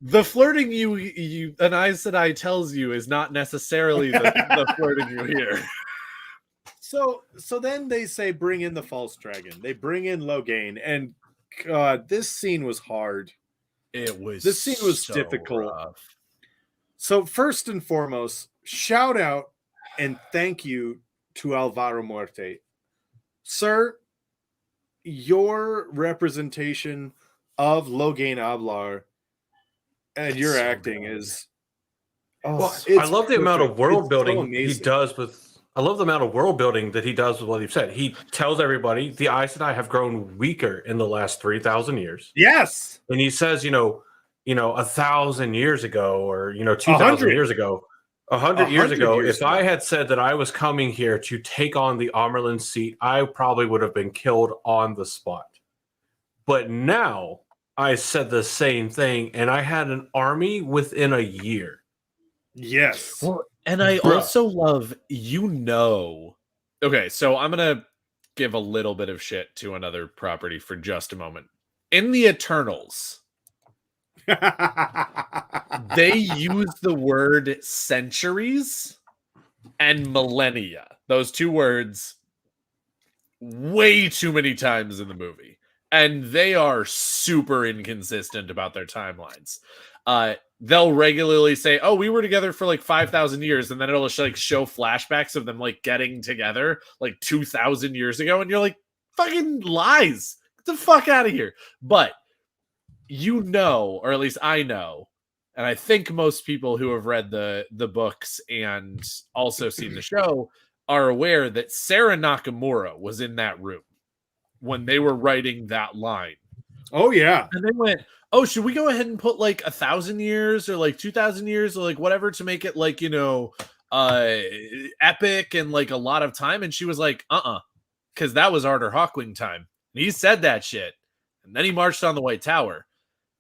The flirting an Aes Sedai tells you is not necessarily the flirting you hear. So then they say bring in the false dragon. They bring in Logain, and God, this scene was hard. This scene was so difficult. rough. So first and foremost, shout out and thank you to Alvaro Muerte. Sir, your representation of Logain Ablar and your so acting good. is Well, it's I love the amount of perfect. world It's building so he amazing. does with. I love the amount of world building that he does with what he said. He tells everybody the Aes Sedai have grown weaker in the last 3,000 years, Yes. and he says, 1,000 years ago, or 2,000 100. years ago, 100 years 100 ago, years if ago. I had said that I was coming here to take on the Amarylline seat, I probably would have been killed on the spot. But now I said the same thing, and I had an army within a year. Yes. Well, and I also love, okay, so I'm going to give a little bit of shit to another property for just a moment. In the Eternals, they use the word centuries and millennia, those 2 words, way too many times in the movie. And they are super inconsistent about their timelines. They'll regularly say, "Oh, we were together for like 5,000 years," and then it'll like show flashbacks of them like getting together like 2,000 years ago, and you're like, "Fucking lies! Get the fuck out of here!" But or at least I know, and I think most people who have read the books and also seen the show are aware that Sarah Nakamura was in that room when they were writing that line. Oh yeah. And they went, "Oh, should we go ahead and put like 1,000 years or like 2,000 years or like whatever to make it like, epic and like a lot of time?" And she was like, because that was Arthur Hawkwing time. And he said that shit. And then he marched on the White Tower.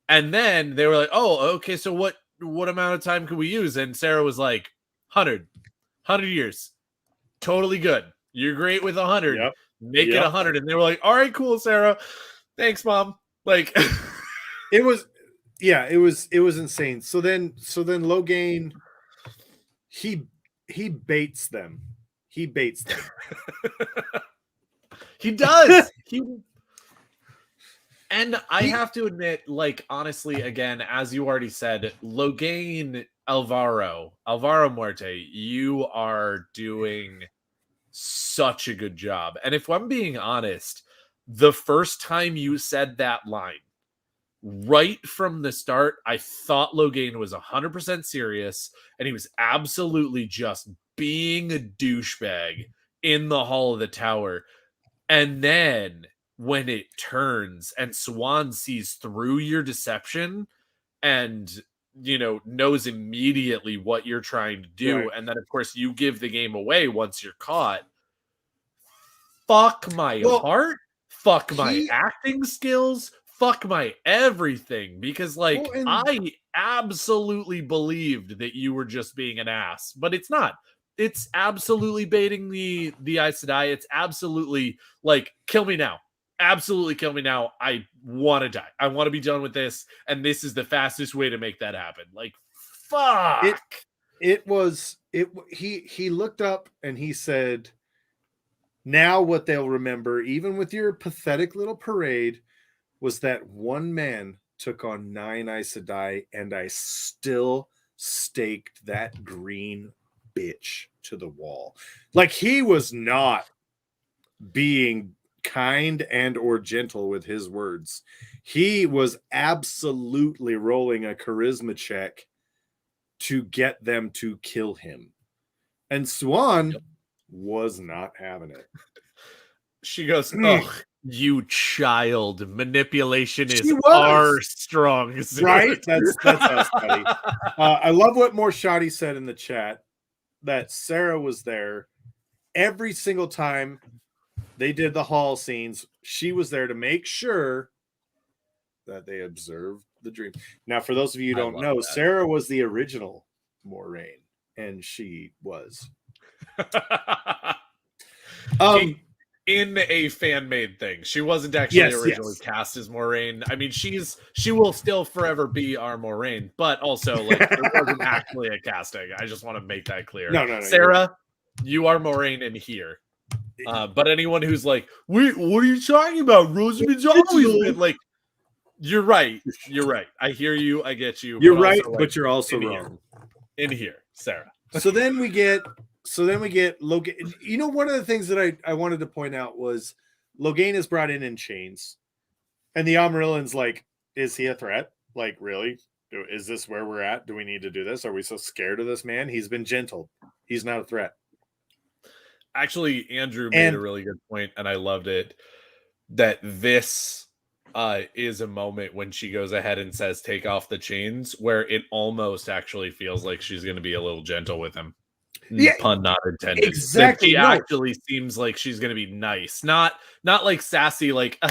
And then they were like, "Oh, okay, so what amount of time could we use?" And Sarah was like, 100 years. Totally good. You're great with 100. Yep. Make it 100. And they were like, "All right, cool, Sarah. Thanks, Mom." Like It was insane. So then Logain he baits them. He baits them. he does. And I have to admit, like, honestly, again, as you already said, Logain, Alvaro Muerte, you are doing such a good job. And if I'm being honest, the first time you said that line, right from the start, I thought Logain was 100% serious, and he was absolutely just being a douchebag in the Hall of the Tower. And then when it turns and Swan sees through your deception and, you know, knows immediately what you're trying to do, Right. and then of course you give the game away once you're caught, fuck my heart, fuck my acting skills, fuck my everything, because like I absolutely believed that you were just being an ass, but it's not. It's absolutely baiting the Aes Sedai. It's absolutely like, kill me now. Absolutely kill me now. I want to die. I want to be done with this, and this is the fastest way to make that happen. Like, fuck. He looked up and he said, now what they'll remember, even with your pathetic little parade, was that one man took on 9 Aes Sedai, and I still staked that green bitch to the wall. Like, he was not being kind and or gentle with his words. He was absolutely rolling a charisma check to get them to kill him. And Swan was not having it. She goes, "Ugh, you child. Manipulation is our strong suit." Right? That's us, buddy. I love what Morshadi said in the chat, that Sarah was there every single time they did the hall scenes. She was there to make sure that they observed the dream. Now, for those of you who don't know, Sarah was the original Moraine, and she was in a fan-made thing. She wasn't actually originally cast as Moraine. I mean, she will still forever be our Moraine, but also like it wasn't actually a casting. I just want to make that clear. No, Sarah, you are Moraine in here. But anyone who's like, wait, what are you talking about? Rosamund's always been like, you're right. You're right. I hear you. I get you. You're right, but you're also wrong. In here, Sarah. So then we get Logain. You know, one of the things that I wanted to point out was Logain is brought in chains, and the Amarillan's like, is he a threat? Like, really? Is this where we're at? Do we need to do this? Are we so scared of this man? He's been gentle. He's not a threat. Actually, Andrew made a really good point, and I loved it, that this is a moment when she goes ahead and says, take off the chains, where it almost actually feels like she's going to be a little gentle with him. Yeah, pun not intended. Exactly. She actually seems like she's going to be nice. Not like sassy, like,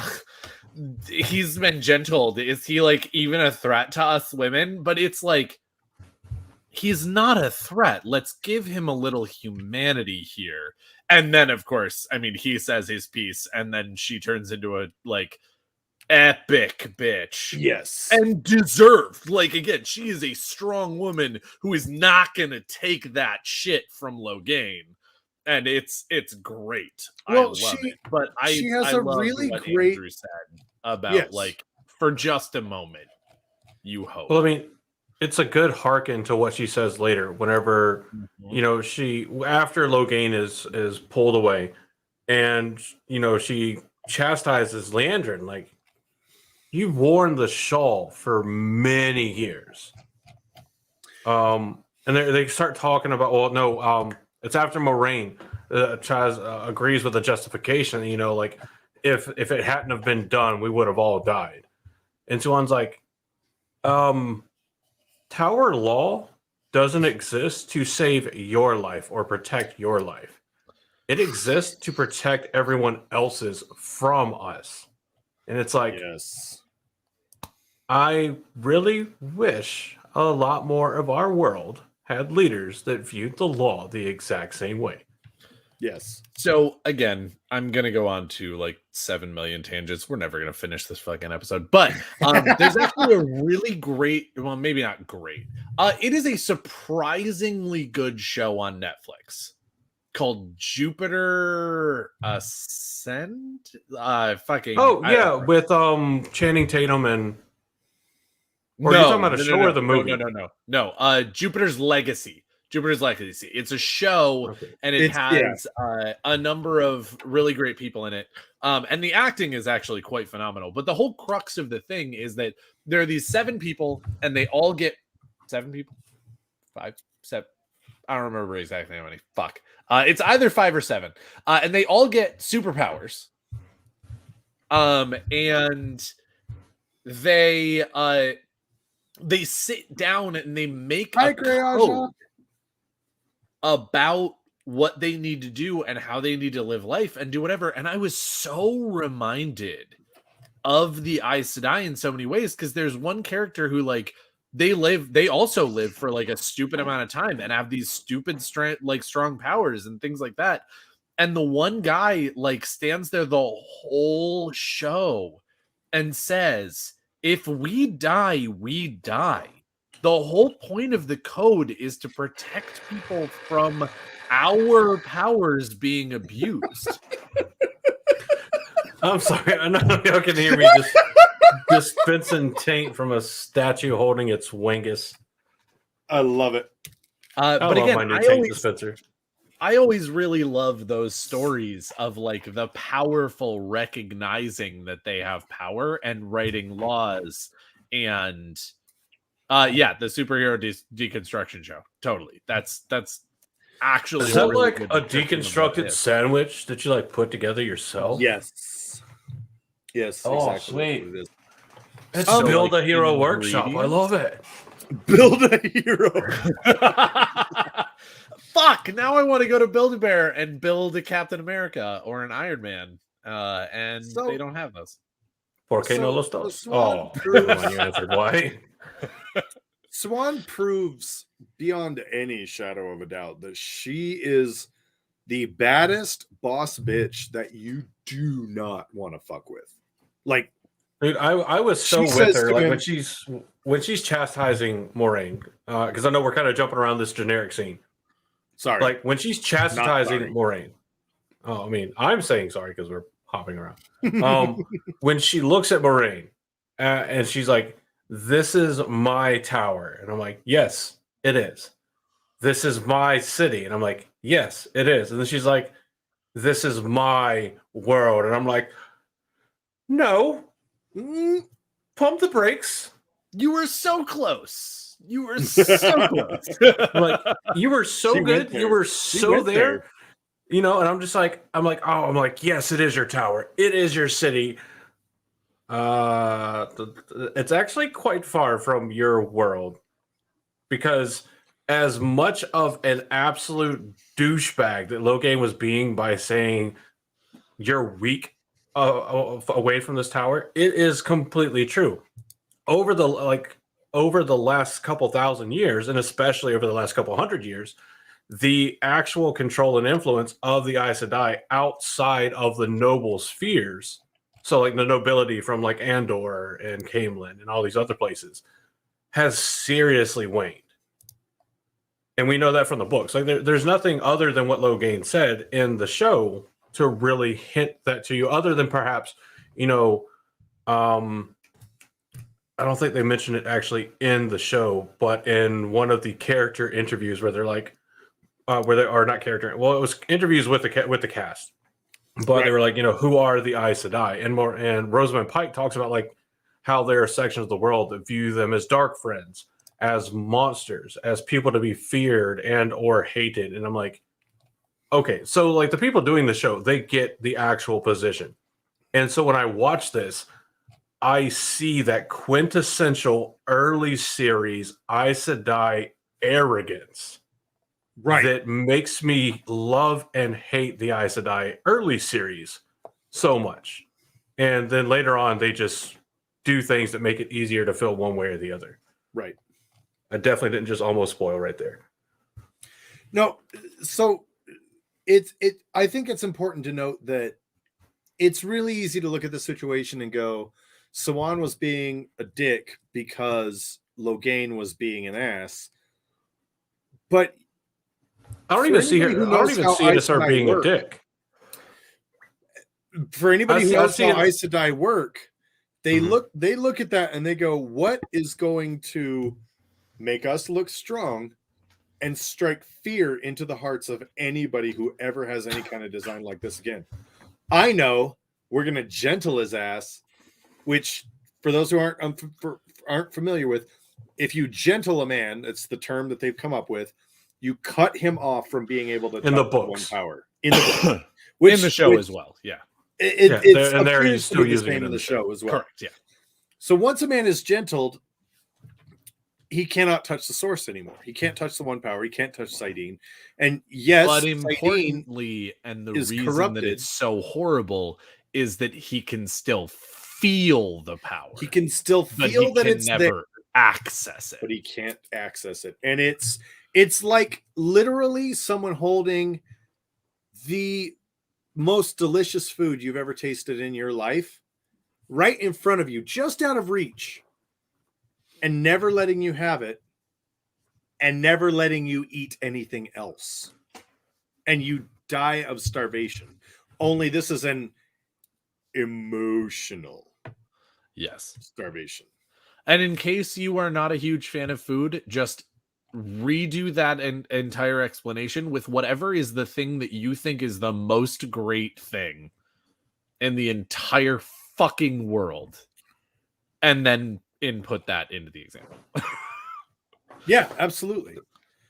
he's been gentled. Is he like even a threat to us women? But it's like, he's not a threat. Let's give him a little humanity here. And then, of course, I mean, he says his piece, and then she turns into a like epic bitch. Yes. And deserved. Like, again, she is a strong woman who is not going to take that shit from Logain. And it's great. Well, I love it. But she has a really great Andrew said about like, for just a moment, you hope. Well, I mean, it's a good hearken to what she says later. Whenever you know, she after Logain is pulled away, and you know, she chastises Leandrin, like, you've worn the shawl for many years. And they start talking about, well, no, it's after Moraine. Chaz agrees with the justification. You know, like, if it hadn't have been done, we would have all died. And Swan's like, Tower law doesn't exist to save your life or protect your life. It exists to protect everyone else's from us. And it's like, yes, I really wish a lot more of our world had leaders that viewed the law the exact same way. Yes. So again, I'm gonna go on to like 7 million tangents. We're never gonna finish this fucking episode, but there's actually a really great, well, maybe not great. It is a surprisingly good show on Netflix. called Jupiter Ascend. Fucking. Oh yeah, with Channing Tatum and. Or are you talking about a show or the movie? No. Jupiter's Legacy. Jupiter's Legacy. It's a show, Okay. and it has a number of really great people in it. And the acting is actually quite phenomenal. But the whole crux of the thing is that there are these 7 people, and they all get 7 people, 5, 7. I don't remember exactly how many. Fuck. It's either 5 or 7, and they all get superpowers. And they sit down and they make a code about what they need to do and how they need to live life and do whatever. And I was so reminded of the Aes Sedai in so many ways, because there's one character who, like, they also live for like a stupid amount of time and have these stupid strong powers and things like that. And the one guy, like, stands there the whole show and says, if we die, we die. The whole point of the code is to protect people from our powers being abused. I'm sorry. I know y'all can hear me just dispensing taint from a statue holding its wingus. I love it. But love again, my new taint dispenser. I always really love those stories of, like, the powerful recognizing that they have power and writing laws. And the superhero deconstruction show. Totally. That's actually. Is that really like a deconstructed sandwich that you like put together yourself? Yes. Oh, exactly sweet. what it is. It's Build a Hero Workshop. I love it. Build a hero. Fuck! Now I want to go to Build-A-Bear and build a Captain America or an Iron Man, and they don't have those. ¿Por qué no los dos? You answered why. Swan proves beyond any shadow of a doubt that she is the baddest boss bitch that you do not want to fuck with. Like, dude, I was so with her, like, when she's chastising Moraine, because I know we're kind of jumping around this generic scene. Sorry. Like, when she's chastising Moraine. Oh, I mean, I'm saying sorry because we're hopping around. When she looks at Moraine and she's like, this is my tower. And I'm like, yes, it is. This is my city. And I'm like, yes, it is. And then she's like, this is my world. And I'm like, no. Pump the brakes. You were so close. You were so close. Like, you were so good. You were so there. You know, and I'm like, yes, it is your tower. It is your city. It's actually quite far from your world, because as much of an absolute douchebag that Logain was being by saying you're weak away from this tower, it is completely true. Over the last couple thousand years, and especially over the last couple hundred years, the actual control and influence of the Aes Sedai outside of the noble spheres, so like the nobility from like Andor and Camelin and all these other places, has seriously waned. And we know that from the books. Like there's nothing other than what Logain said in the show to really hint that to you, other than perhaps, you know, I don't think they mentioned it actually in the show, but in one of the character interviews where they're like, where they are not character. Well, it was interviews with the cast, but they were like, you know, who are the Aes Sedai? And Rosamund Pike talks about like how there are sections of the world that view them as dark friends, as monsters, as people to be feared and or hated. And I'm like, okay, so like the people doing the show, they get the actual position. And so when I watch this, I see that quintessential early series Aes Sedai arrogance that makes me love and hate the Aes Sedai early series so much. And then later on, they just do things that make it easier to feel one way or the other. Right. I definitely didn't just almost spoil right there. No, so I think it's important to note that it's really easy to look at the situation and go, Siwan was being a dick because Logain was being an ass. But I don't For even see her. anybody I who don't knows even how see it as Aes her Sedai being a work- dick. For anybody who I knows see how it- Aes Sedai work, they Mhm. look at that and they go, what is going to make us look strong and strike fear into the hearts of anybody who ever has any kind of design like this again? I know we're going to gentle his ass, which for those who aren't familiar with, if you gentle a man, it's the term that they've come up with, you cut him off from being able to In the touch one books. power in the book. In the show as well. Yeah. It and they're appears to still be the using it same in in the the show. show as well. Correct. Yeah. So once a man is gentled, he cannot touch the source anymore. He can't touch the one power. He can't touch Saidin. And yes, But Saidin importantly, and the is reason corrupted. that it's so horrible is that he can still feel the power. he can still but feel he that can it's never there, access it. but he can't access it. And it's like literally someone holding the most delicious food you've ever tasted in your life right in front of you, just out of reach, and never letting you have it, and never letting you eat anything else. And you die of starvation. Only this is an emotional Yes. starvation. And in case you are not a huge fan of food, just redo that entire explanation with whatever is the thing that you think is the most great thing in the entire fucking world, and then input that into the example. Yeah, absolutely.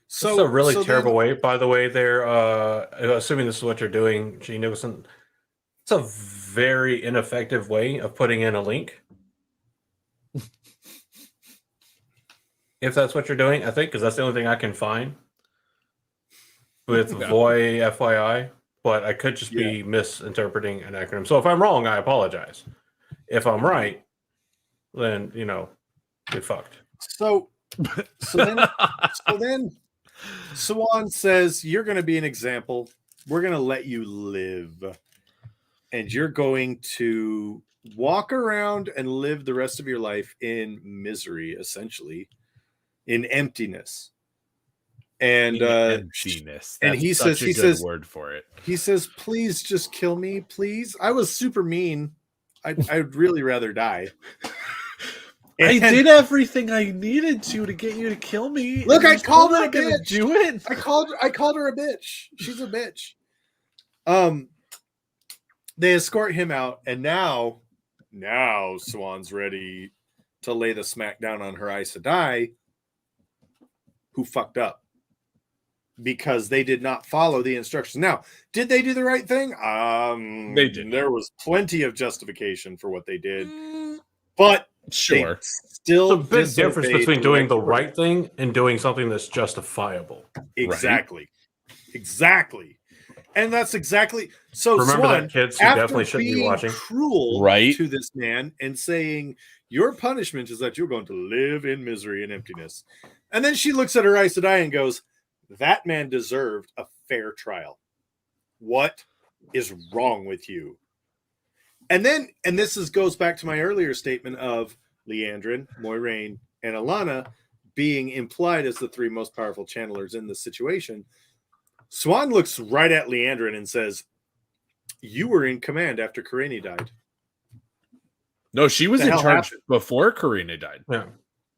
So it's a really terrible way, by the way. They're assuming this is what you're doing, Gene Nicholson. It's a very ineffective way of putting in a link. If that's what you're doing, I think, because that's the only thing I can find with VOI FYI, but I could just be misinterpreting an acronym. So if I'm wrong, I apologize. If I'm right, then, get fucked. So then Swan says, you're going to be an example. We're going to let you live. And you're going to walk around and live the rest of your life in misery, essentially, in emptiness. And emptiness. And he such says, a good word for it. He says, please just kill me, please. I was super mean. I'd really rather die. I did everything I needed to get you to kill me. Look, I called her a gonna bitch. Do it. I called her a bitch. She's a bitch. They escort him out, and now Swan's ready to lay the smack down on her Aes Sedai, who fucked up because they did not follow the instructions. Now, did they do the right thing? They did. There was plenty of justification for what they did, but sure, still It's a big difference between doing the right thing and doing something that's justifiable. Exactly. And that's exactly so. Remember Swan, that, kids who after definitely shouldn't be being watching. cruel Right. to this man and saying your punishment is that you're going to live in misery and emptiness, and then she looks at her Aes Sedai and goes, "That man deserved a fair trial. What is wrong with you?" And this goes back to my earlier statement of Liandrin, Moiraine, and Alana being implied as the three most powerful channelers in this situation. Swan looks right at Liandrin and says, "You were in command after Karine died." No, she was The in hell charge happened? before Karine died. Yeah.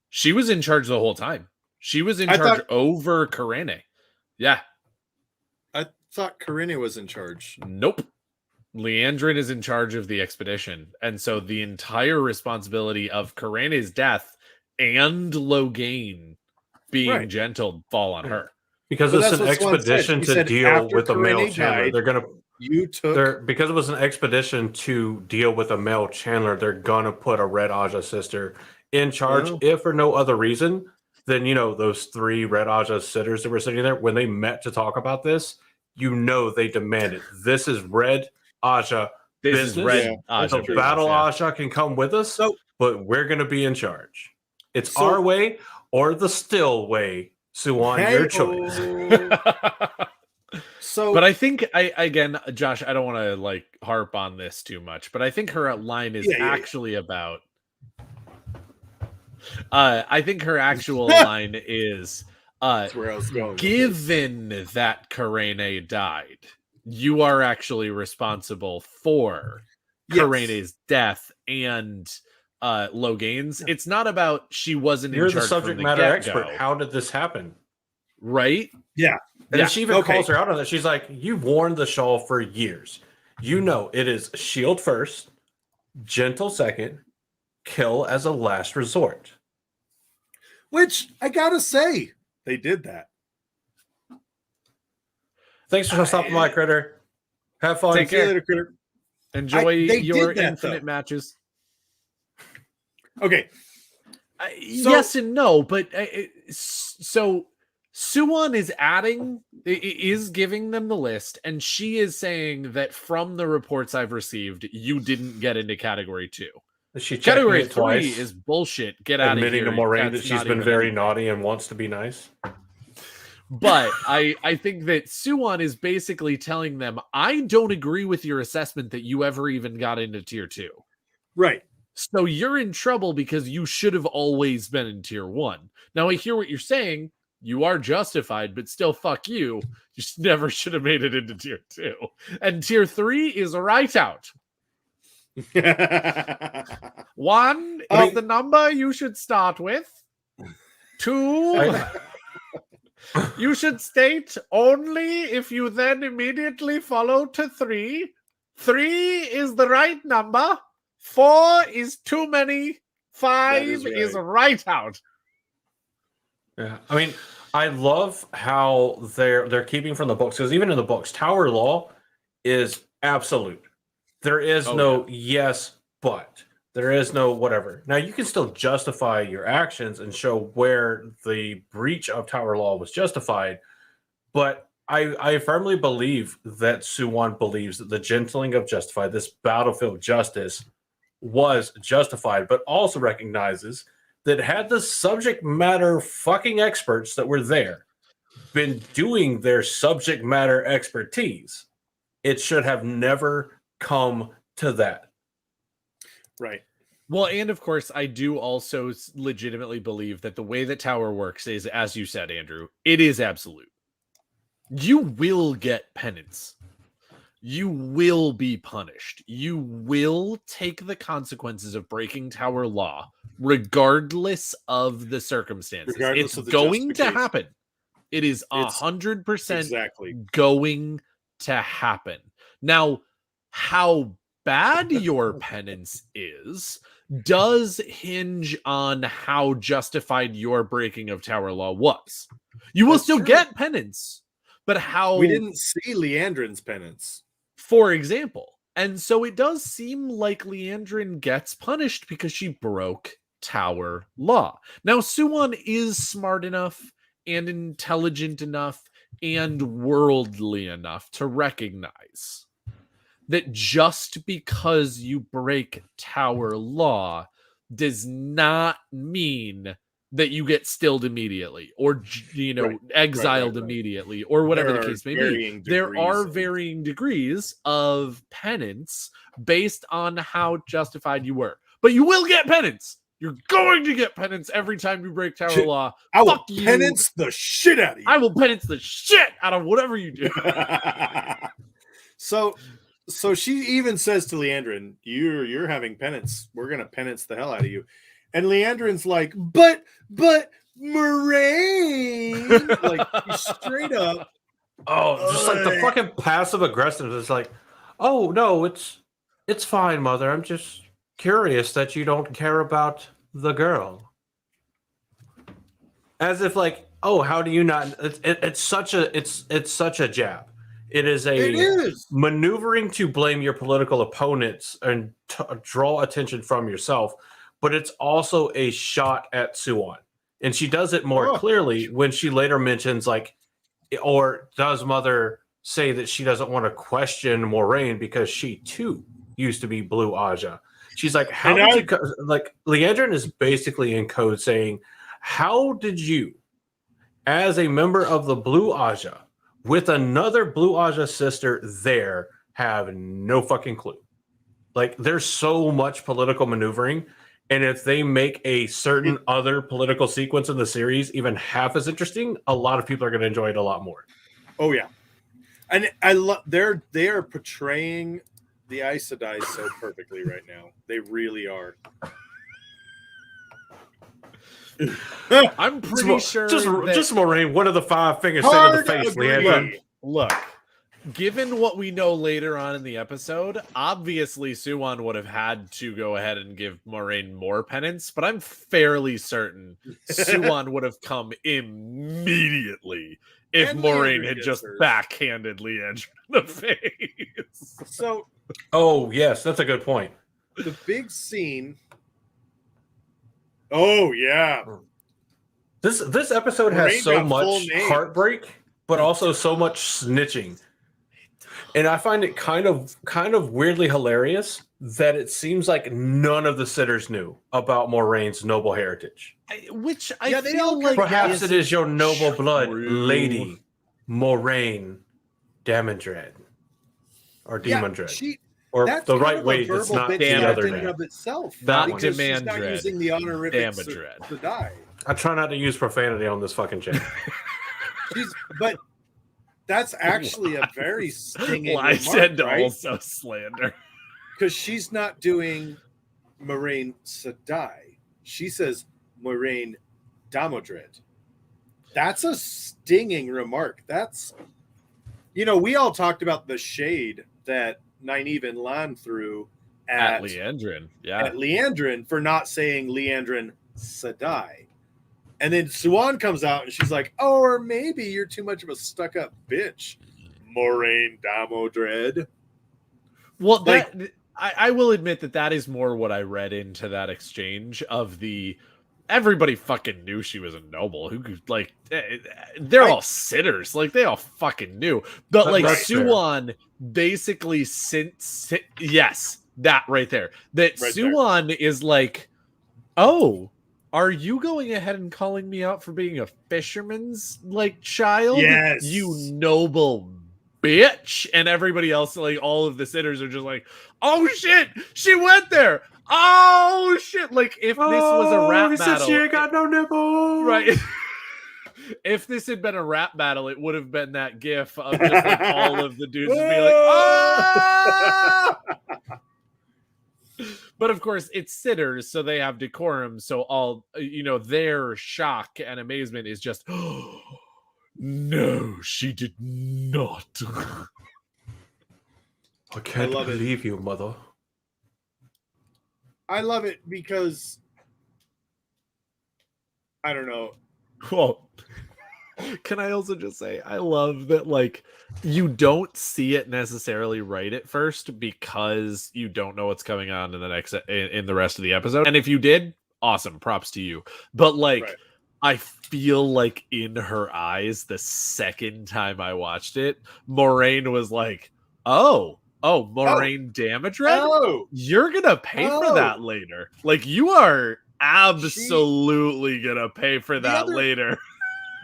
She was in charge the whole time. She was in I charge thought- over Karine. Yeah. I thought Karine was in charge. Nope. Liandrin is in charge of the expedition. And so the entire responsibility of Karine's death and Logain being Right. gentled fall on her. Because But it's that's an what Swan said. expedition He to said deal after with a male Karine chandler. died, They're gonna You took because it was an expedition to deal with a male chandler, they're gonna put a Red Aja sister in charge, Well- if for no other reason than those three Red Aja sitters that were sitting there when they met to talk about this. They demanded this is Red Aja This business. is Red Yeah. Aja So business, Battle yeah. Aja can come with us, So- but we're gonna be in charge. It's So- our way or the still way. Suwan, your choice. So, But I think again, Josh, I don't want to harp on this too much, but I think her line is actually about I think her actual line is That's where I was going. Given that Karene died, you are actually responsible for Karene's death and Logain's. It's not about she wasn't You're in the charge subject from the matter get-go, expert. How did this happen? right? Yeah. And then she even calls her out on that. She's like, "You've worn the shawl for years. You know it is shield first, gentle second, kill as a last resort." Which I gotta say, they did that. Thanks for stopping by, Critter. Have fun. Take care. Later, Critter. Enjoy they your did that, infinite though. matches. Okay. Yes and no, but so Suwon is giving them the list, and she is saying that from the reports I've received, you didn't get into category 2. She checked Category me 3 twice, is bullshit. Get out of here. admitting to Moraine that That's she's not been even very anything. naughty and wants to be nice. But I think that Suwon is basically telling them, I don't agree with your assessment that you ever even got into tier 2. Right. So you're in trouble because you should have always been in tier 1. Now I hear what you're saying. You are justified, but still fuck you. You never should have made it into tier 2. And tier 3 is right out. 1 is the number you should start with. 2, you should state only if you then immediately follow to 3. 3 is the right number. 4 is too many. 5 is right out. Yeah, I mean, I love how they're keeping from the books, because even in the books, Tower Law is absolute. There is no yes, but there is no whatever. Now you can still justify your actions and show where the breach of Tower Law was justified, but I firmly believe that Suwon believes that the gentling of Justified, this battlefield justice, was justified, but also recognizes that had the subject matter fucking experts that were there been doing their subject matter expertise, it should have never come to that. Right. Well, and of course, I do also legitimately believe that the way that Tower works is, as you said, Andrew, it is absolute. You will get penance. You will be punished. You will take the consequences of breaking Tower Law, regardless of the circumstances. It's going to happen. It is 100% going to happen. Now, how bad your penance is does hinge on how justified your breaking of Tower Law was. You will still get penance, but how... We didn't see Leandrin's penance, for example. And so it does seem like Leandrin gets punished because she broke Tower Law. Now, Suwon is smart enough and intelligent enough and worldly enough to recognize that just because you break Tower Law does not mean that you get stilled immediately or, exiled immediately or whatever the case may be. There are varying degrees of penance based on how justified you were. But you will get penance. You're going to get penance every time you break Tower Law. I will penance the shit out of you. I will penance the shit out of whatever you do. So she even says to Leandrin, you're having penance. We're going to penance the hell out of you. And Leandrin's like, but Moraine, like straight up. Oh, just like the fucking passive aggressive is like, oh no, it's fine, mother. I'm just curious that you don't care about the girl. As if like, oh, how do you not? It's such a jab. It is maneuvering to blame your political opponents and draw attention from yourself. But it's also a shot at Suwon. And she does it more clearly when she later mentions, like, or does Mother say that she doesn't want to question Moraine because she too used to be Blue Aja. She's like, how did you, like, Leandrin is basically in code saying, how did you, as a member of the Blue Aja, with another Blue Aja sister there, have no fucking clue? Like, there's so much political maneuvering. And if they make a certain other political sequence in the series even half as interesting, a lot of people are going to enjoy it a lot more. Oh yeah, and I love they are portraying the Aes Sedai so perfectly right now. They really are. I'm pretty sure just Moraine, one of the 5 fingers say to the face, Leandrin. Look, given what we know later on in the episode, obviously Suwan would have had to go ahead and give Moraine more penance, but I'm fairly certain Suwan would have come immediately if And Moraine Leandrin had gets just hers. backhanded Leandrin in the face. So Oh, yes, that's a good point. the big scene. Oh yeah, This episode Moraine has so got full much names. heartbreak, but also so much snitching. And I find it kind of weirdly hilarious that it seems like none of the sitters knew about Moraine's noble heritage. Which I Yeah, they feel all like Perhaps it is your noble blood, true. Lady Moraine Damondred. Or Demondred. Or that's the kind right of a way, it's verbal not bit the Damondred. other in and name. of itself. Not because she's not Demandred. using the honorific Damondred. Sedai. I try not to use profanity on this fucking channel. But that's actually a very stinging Well, I said remark, right? also slander. Because she's not doing Moraine Sedai. She says Moraine Damodred. That's a stinging remark. That's, we all talked about the shade that Nynaeve and Lan threw At Leandrin. Yeah. at Leandrin for not saying Leandrin Sedai. And then Suwan comes out and she's like, oh, or maybe you're too much of a stuck-up bitch, Moraine Damodred. Well, Like- I will admit that is more what I read into that exchange of the everybody fucking knew she was a noble. Who could they're all sitters, like they all fucking knew. But like That's fair. Suwan basically yes, that right there. That Right Suwan is like, oh, are you going ahead and calling me out for being a fisherman's child? Yes. You noble bitch. And everybody else, like all of the sitters are just like, oh shit, she went there. Oh shit. Like if this was a rap battle. She ain't got no nipple. Right. If this had been a rap battle, it would have been that gif of just like all of the dudes just being like, oh! But of course, it's sitters, so they have decorum. So all their shock and amazement is just, oh, no, she did not. I can't love it. believe you, mother. I love it because, I don't know. Well, can I also just say, I love that, you don't see it necessarily right at first because you don't know what's coming on in the next in the rest of the episode. And if you did, awesome, props to you. But Right. I feel like in her eyes, the second time I watched it, Moraine was like, oh, Moraine Damodred? Oh, You're gonna pay for that later. Like you are absolutely gonna pay for that later.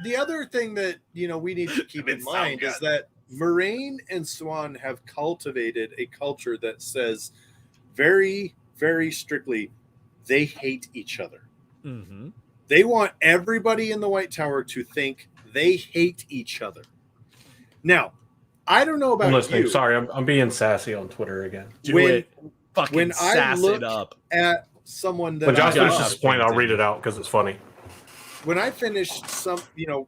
the other thing that we need to keep in It's so mind is good. that Moraine and Swan have cultivated a culture that says very, very strictly they hate each other. Mm-hmm. They want everybody in the White Tower to think they hate each other. Now, I don't know about I'm listening. you. Sorry, I'm being sassy on Twitter again. Do When- it. Fucking when I sass look it up. At someone that When Josh I- finishes his point, I'll read it out because it's funny. when I finish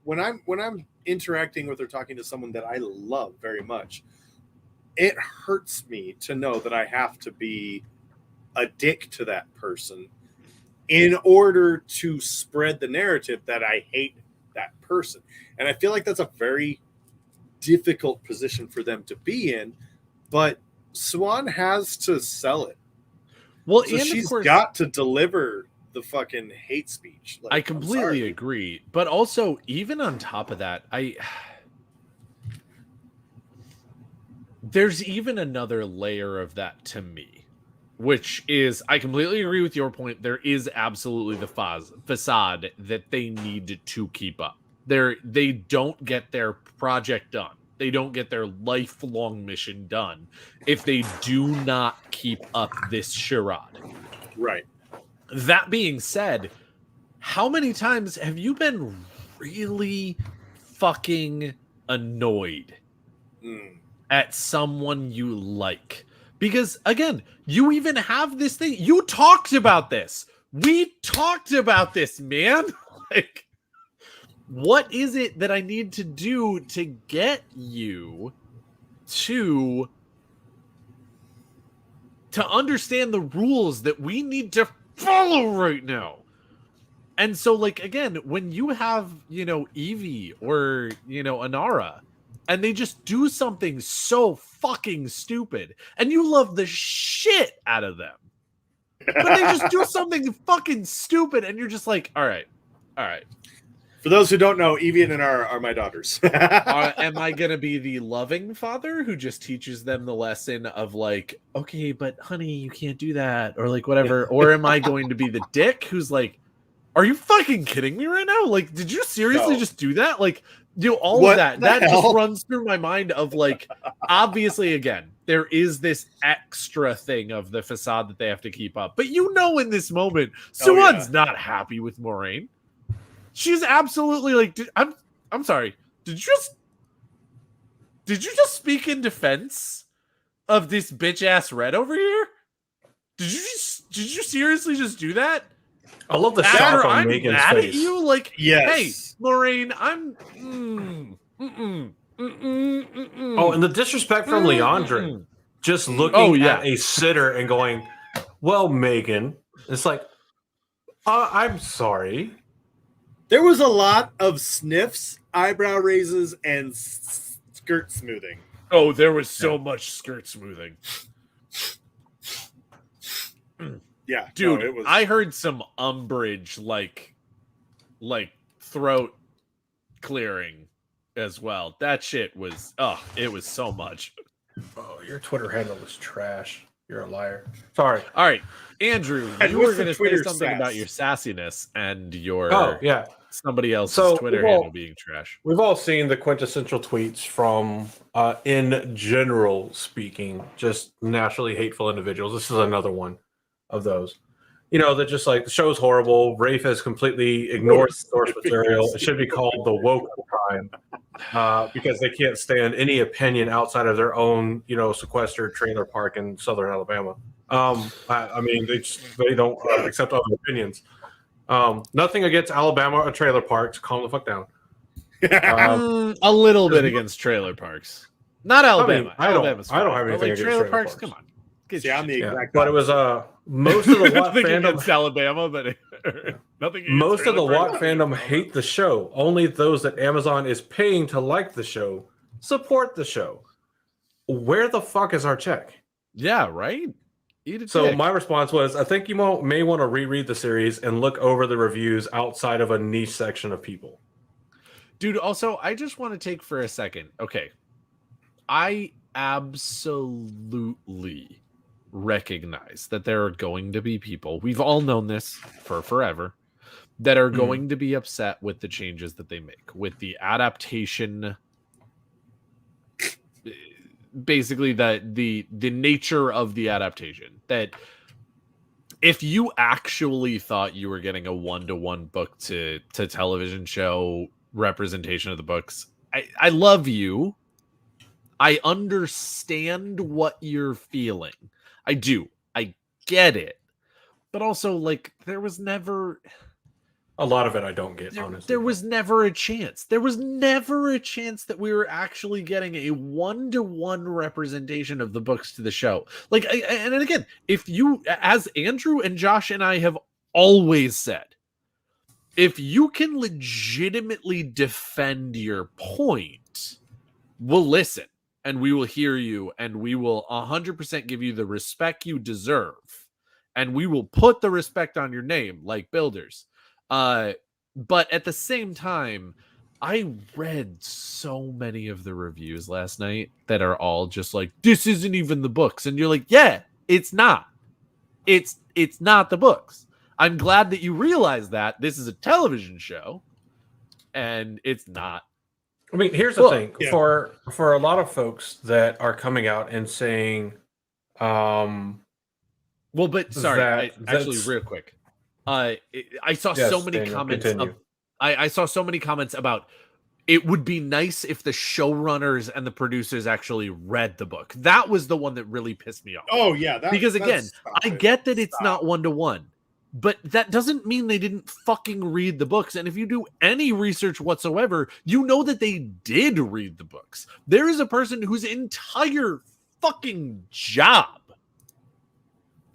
when I'm interacting with or talking to someone that I love very much, it hurts me to know that I have to be a dick to that person in order to spread the narrative that I hate that person. And I feel like that's a very difficult position for them to be in, but Swan has to sell it. Well, So and she's of course, got to deliver the fucking hate speech. Like, I I'm completely sorry. agree. But also, even on top of that, there's even another layer of that to me, which is I completely agree with your point. There is absolutely the facade that they need to keep up. They don't get their project done. They don't get their lifelong mission done if they do not keep up this charade. Right. That being said, how many times have you been really fucking annoyed at someone you like? Because again, you even have this thing. You talked about this. We talked about this, man. Like, what is it that I need to do to get you to understand the rules that we need to follow right now? And so, like, again, when you have, Evie or, Anara, and they just do something so fucking stupid, and you love the shit out of them, but they just do something fucking stupid, and you're just like, all right. For those who don't know, Evie and Anara are my daughters. Am I going to be the loving father who just teaches them the lesson of like, okay, but honey, you can't do that, or like whatever? Or am I going to be the dick who's like, are you fucking kidding me right now? Like, did you seriously just do that? Like, all What of that. the That hell? just runs through my mind of like, obviously, again, there is this extra thing of the facade that they have to keep up. But in this moment, Suwon's not happy with Moraine. She's absolutely like, I'm sorry. Did you just speak in defense of this bitch ass Red over here? Did you seriously just do that? I love the shock on I'm Megan's mad face. at you, like, Yes. hey, Moraine, I'm. Oh, and the disrespect from Leandra, just looking at a sitter and going, "Well, Megan," it's like, I'm sorry. There was a lot of sniffs, eyebrow raises, and skirt smoothing. Oh, there was so much skirt smoothing. Yeah, Dude, no, it was. I heard some umbrage like throat clearing as well. That shit was it was so much. Oh, your Twitter handle was trash. You're a liar. Sorry. All right, Andrew, And you were what's the going to say Twitter something sass? about your sassiness and your somebody else's So, Twitter well, handle being trash. We've all seen the quintessential tweets from, in general speaking, just naturally hateful individuals. This is another one of those. That just like, the show's horrible. Rafe has completely ignored the source material. It should be called the woke crime because they can't stand any opinion outside of their own, sequestered trailer park in Southern Alabama. I mean, they don't accept other opinions. Nothing against Alabama or trailer parks. Calm the fuck down. A little bit against trailer parks. Not Alabama. I don't Alabama's have fine. anything But, like, against trailer trailer parks. parks. Come on. Get See, I'm the shit. exact But it was most of the WoT Nothing fandom. against Alabama, but nothing. Against Most of the trailer WoT parks. fandom hate the show. Only those that Amazon is paying to like the show support the show. Where the fuck is our check? Yeah, right. Eat a So dick. my response was, I think you may want to reread the series and look over the reviews outside of a niche section of people. Dude, also, I just want to take for a second. Okay. I absolutely recognize that there are going to be people, we've all known this for forever, that are going to be upset with the changes that they make, with the adaptation, basically the nature of the adaptation. That if you actually thought you were getting a one-to-one book to television show representation of the books, I love you. I understand what you're feeling. I do. I get it. But also, like, there was never... A lot of it I don't get, honestly. There was never a chance. There was never a chance that we were actually getting a one-to-one representation of the books to the show. Like, and again, if you, as Andrew and Josh and I have always said, if you can legitimately defend your point, we'll listen. And we will hear you, and we will 100% give you the respect you deserve. And we will put the respect on your name, like builders. But at the same time, I read so many of the reviews last night that are all just like, this isn't even the books. And you're like, yeah, it's not. It's not the books. I'm glad that you realize that this is a television show, and it's not. I mean, here's the thing. Yeah. For a lot of folks that are coming out and saying, well, but sorry, actually, real quick. I saw Yes, so many Daniel, comments. continue. I saw so many comments about it would be nice if the showrunners and the producers actually read the book. That was the one that really pissed me off. Oh yeah, Because again, I get that it's not 1-to-1, but that doesn't mean they didn't fucking read the books. And if you do any research whatsoever, you know that they did read the books. There is a person whose entire fucking job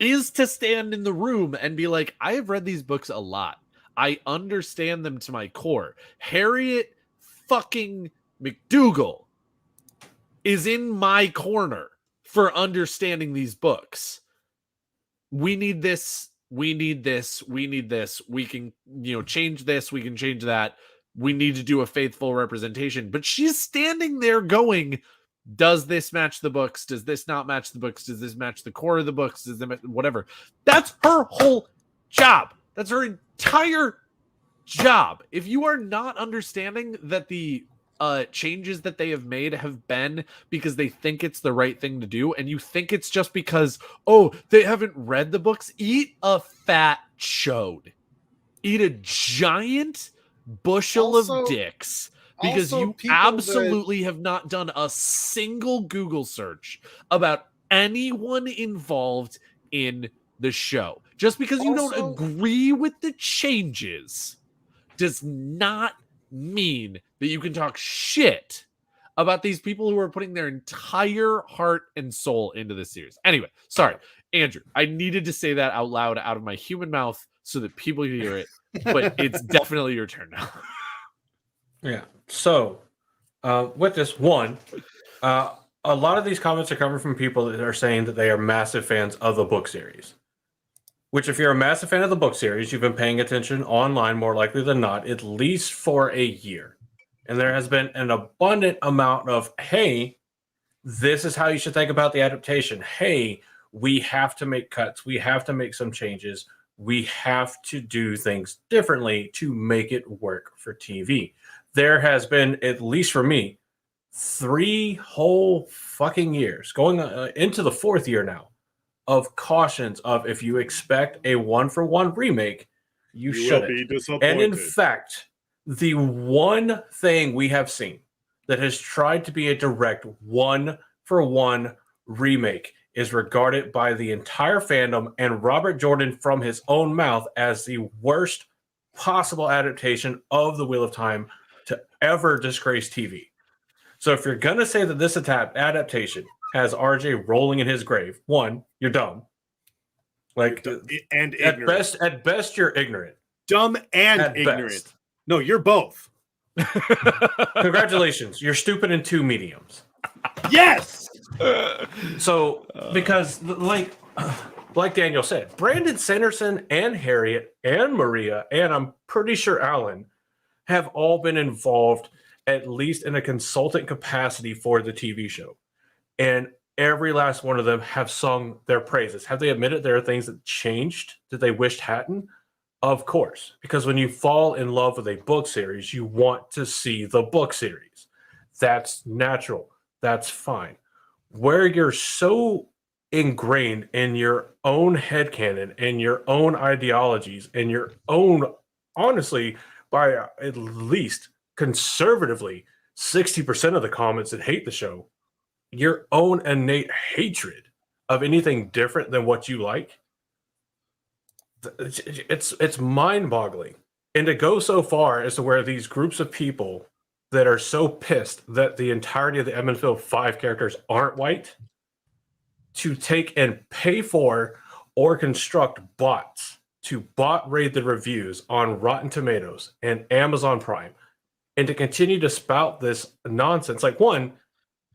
is to stand in the room and be like, I have read these books a lot. I understand them to my core. Harriet fucking McDougal is in my corner for understanding these books. We need this. We need this. We need this. We can, change this. We can change that. We need to do a faithful representation. But she's standing there going, does this match the books? Does this not match the books? Does this match the core of the books? Does it whatever? That's her whole job. That's her entire job. If you are not understanding that the changes that they have made have been because they think it's the right thing to do, and you think it's just because, they haven't read the books, eat a fat chode. Eat a giant bushel of dicks. Because you absolutely have not done a single Google search about anyone involved in the show. Just because you don't agree with the changes does not mean that you can talk shit about these people who are putting their entire heart and soul into this series. Anyway, sorry, Andrew. I needed to say that out loud out of my human mouth so that people can hear it, but it's definitely your turn now. Yeah. So, with this one, a lot of these comments are coming from people that are saying that they are massive fans of the book series. Which, if you're a massive fan of the book series, you've been paying attention online more likely than not, at least for a year. And there has been an abundant amount of, hey, this is how you should think about the adaptation. Hey, we have to make cuts. We have to make some changes. We have to do things differently to make it work for TV. There has been, at least for me, 3 whole fucking years, going into the 4th year now, of cautions of if you expect a 1-for-1 remake, you shouldn't. Will be disappointed. And in fact, the one thing we have seen that has tried to be a direct 1-for-1 remake is regarded by the entire fandom and Robert Jordan from his own mouth as the worst possible adaptation of The Wheel of Time to ever disgrace TV. So if you're going to say that this adaptation has RJ rolling in his grave, 1, you're dumb. Like, and ignorant. At best, you're ignorant. Dumb and at ignorant. Best. No, you're both. Congratulations. You're stupid in 2 mediums. Yes! So, because like Daniel said, Brandon Sanderson and Harriet and Maria, and I'm pretty sure Alan, have all been involved at least in a consultant capacity for the TV show. And every last one of them have sung their praises. Have they admitted there are things that changed that they wished hadn't? Of course, because when you fall in love with a book series, you want to see the book series. That's natural. That's fine. Where you're so ingrained in your own headcanon and your own ideologies and your own, honestly, by at least conservatively 60% of the comments that hate the show, your own innate hatred of anything different than what you like, it's mind-boggling. And to go so far as to where these groups of people that are so pissed that the entirety of the Eminfield 5 characters aren't white, to take and pay for or construct bots to bot rate the reviews on Rotten Tomatoes and Amazon Prime, and to continue to spout this nonsense. Like, one,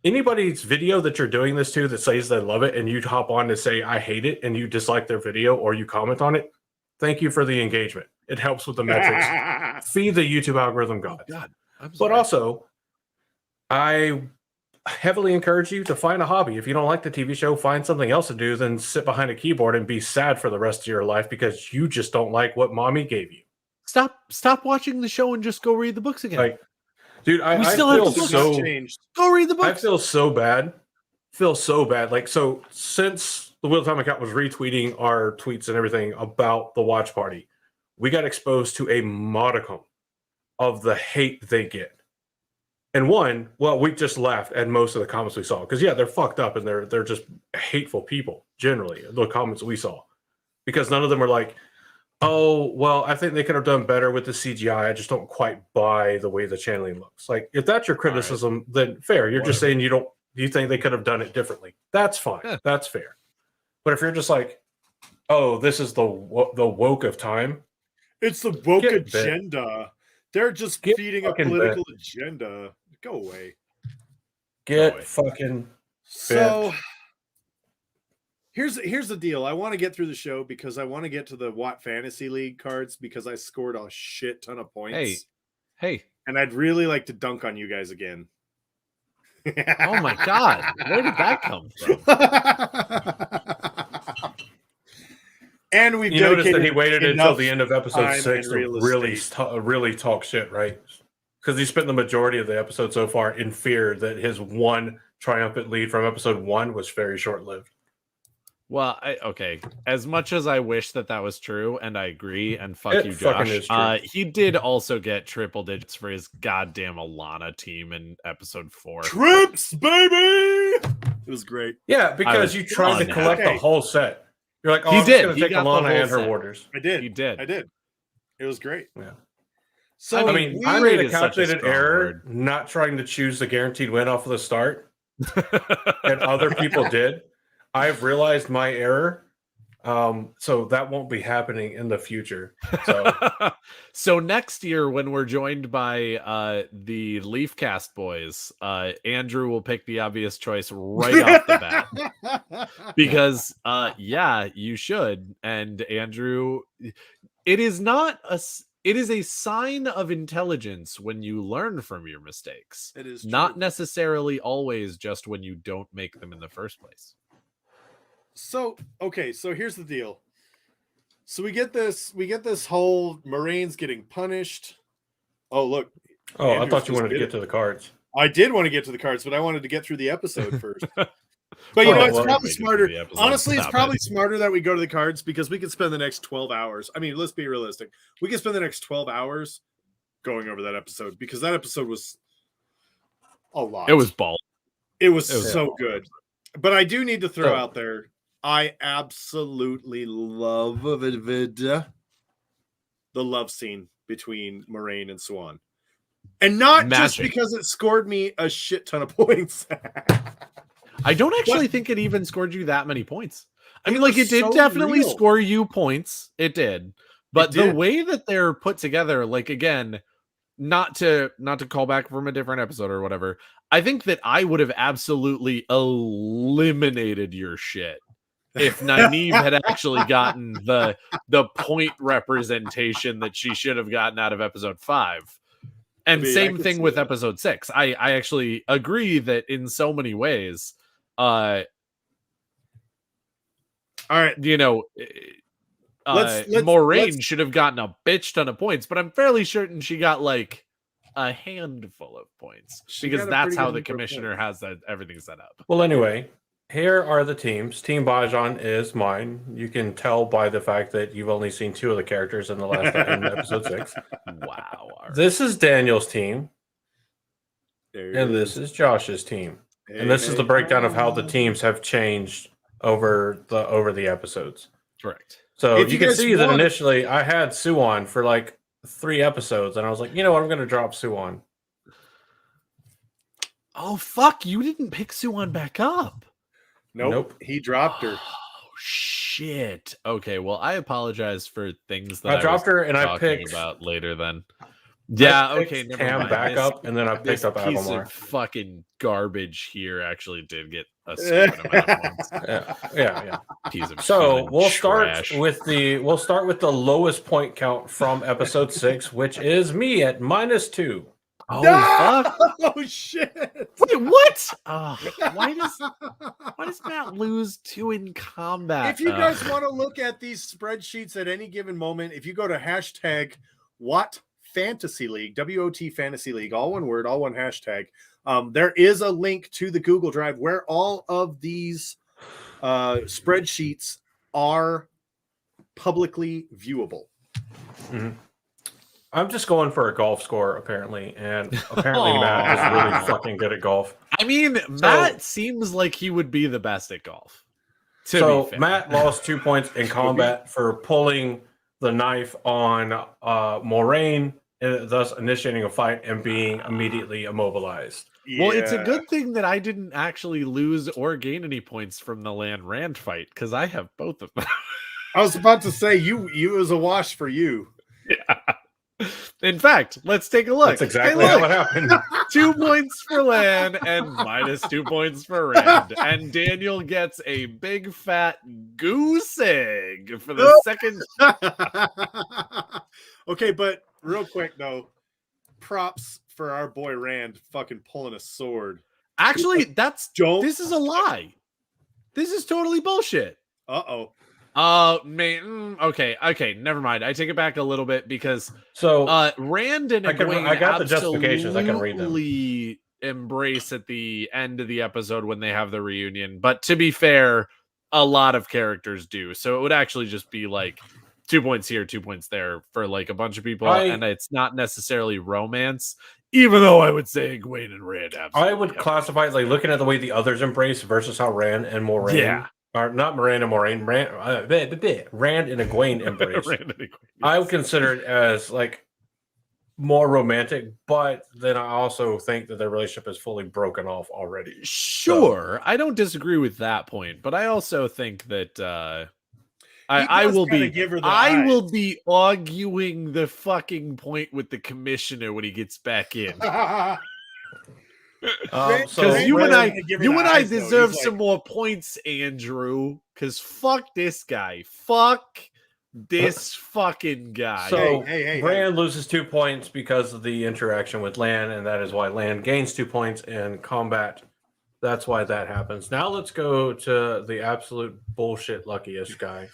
anybody's video that you're doing this to that says they love it and you hop on to say I hate it and you dislike their video or you comment on it, thank you for the engagement. It helps with the metrics. Feed the YouTube algorithm god. Oh, God. But also, I heavily encourage you to find a hobby. If you don't like the TV show, find something else to do than sit behind a keyboard and be sad for the rest of your life because you just don't like what mommy gave you. Stop watching the show and just go read the books again. Like, dude, I still feel have the books so changed. Go read the books. I feel so bad. Like, so since the Wheel of Time account was retweeting our tweets and everything about the watch party, we got exposed to a modicum of the hate they get. And we just laughed at most of the comments we saw because they're fucked up and they're just hateful people generally. The comments we saw, because none of them are like, oh well, I think they could have done better with the CGI. I just don't quite buy the way the channeling looks. Like if that's your criticism, then fair. You're just saying you think they could have done it differently. That's fine. Yeah. That's fair. But if you're just like, oh, this is the woke of time. It's the woke agenda. They're just feeding a political agenda. Go away. Fucking. So here's the deal. I want to get through the show because I want to get to the WoT Fantasy League cards because I scored a shit ton of points. Hey. And I'd really like to dunk on you guys again. Oh my god. Where did that come from? And we've noticed that he waited until the end of episode 6 to really talk shit, right? Because he spent the majority of the episode so far in fear that his one triumphant lead from episode 1 was very short-lived. Well, okay. As much as I wish that was true, and I agree, and fuck you, Josh, he did also get triple digits for his goddamn Alana team in episode 4. Trips, baby! It was great. Yeah, because you tried to collect the whole set. You're like, oh, I'm just going to take Alana and her warders. I did. It was great. Yeah. So I mean, I made a calculated error not trying to choose the guaranteed win off of the start, and other people did. I've realized my error, so that won't be happening in the future. So next year, when we're joined by the Leafcast boys, Andrew will pick the obvious choice right off the bat because, you should. And Andrew, it is a sign of intelligence when you learn from your mistakes. It is not necessarily always just when you don't make them in the first place. So here's the deal. So we get this whole Moiraine's getting punished. Oh, look. I thought you wanted to get to the cards. I did want to get to the cards, but I wanted to get through the episode first. But it's probably smarter. Honestly, it's probably smarter that we go to the cards because we could spend the next 12 hours. I mean, let's be realistic. We could spend the next 12 hours going over that episode because that episode was a lot. It was ball. It was so good. But I do need to throw out there, I absolutely love the love scene between Moiraine and Siuan. And not just because it scored me a shit ton of points. I don't actually think it even scored you that many points. I mean, like, it did definitely score you points. It did. But the way that they're put together, like, again, not to call back from a different episode or whatever, I think that I would have absolutely eliminated your shit if Nynaeve had actually gotten the point representation that she should have gotten out of episode 5. And same thing with episode 6. I actually agree that in so many ways, all right, Moiraine should have gotten a bitch ton of points, but I'm fairly certain she got like a handful of points because that's how the commissioner has everything set up. Well, anyway, here are the teams. Team Bajan is mine. You can tell by the fact that you've only seen 2 of the characters in the last in episode 6. Wow. Right. This is Daniel's team. And this is Josh's team. And this is the breakdown of how the teams have changed over the episodes. Correct. So you can see that initially I had Siuan for like 3 episodes, and I was like, you know what, I'm going to drop Siuan. Oh, fuck, you didn't pick Siuan back up. Nope. He dropped her. Oh, shit. Okay, well, I apologize for things that I dropped her, and I picked about later then. Yeah, okay, never Cam mind. back up, and then I picked up Piece Avamar. of fucking garbage here actually did get a stupid amount of points. Yeah. Piece of so we'll trash. start with the lowest point count from episode 6, which is me at -2. Oh, fuck. Oh shit! Wait, what? Why does Matt lose 2 in combat? If you guys want to look at these spreadsheets at any given moment, if you go to hashtag WoT Fantasy League, WoT Fantasy League, all one word, all one hashtag, there is a link to the Google Drive where all of these spreadsheets are publicly viewable. I'm just going for a golf score, apparently, and apparently Matt is really fucking good at golf. I mean, Matt seems like he would be the best at golf. To be fair. Matt lost 2 points in combat for pulling the knife on Moraine, and thus initiating a fight and being immediately immobilized. Well, it's a good thing that I didn't actually lose or gain any points from the Land Rand fight, because I have both of them. I was about to say you was a wash for you. Yeah. In fact, let's take a look. That's exactly how it happened. 2 points for Lan and minus 2 points for Rand. And Daniel gets a big fat goose egg for the second. Okay, but real quick though, props for our boy Rand fucking pulling a sword. Actually, this is a lie. This is totally bullshit. Uh-oh. Man, okay, never mind. I take it back a little bit because Rand and Egwene I got the justifications. I can read them. Embrace at the end of the episode when they have the reunion. But to be fair, a lot of characters do. So it would actually just be like 2 points here, 2 points there for like a bunch of people, and it's not necessarily romance. Even though I would say Egwene and Rand absolutely. I would classify it like looking at the way the others embrace versus how Rand and Moraine. Yeah. Or not Miranda Moraine, Rand and Egwene embrace. I would consider it as like more romantic, but then I also think that their relationship is fully broken off already. Sure, so. I don't disagree with that point, but I also think that I will be arguing the fucking point with the commissioner when he gets back in. Because you and I deserve some more points, Andrew. Because fuck this guy. Fuck this fucking guy. So Rand loses 2 points because of the interaction with Lan, and that is why Lan gains 2 points in combat. That's why that happens. Now let's go to the absolute bullshit luckiest guy.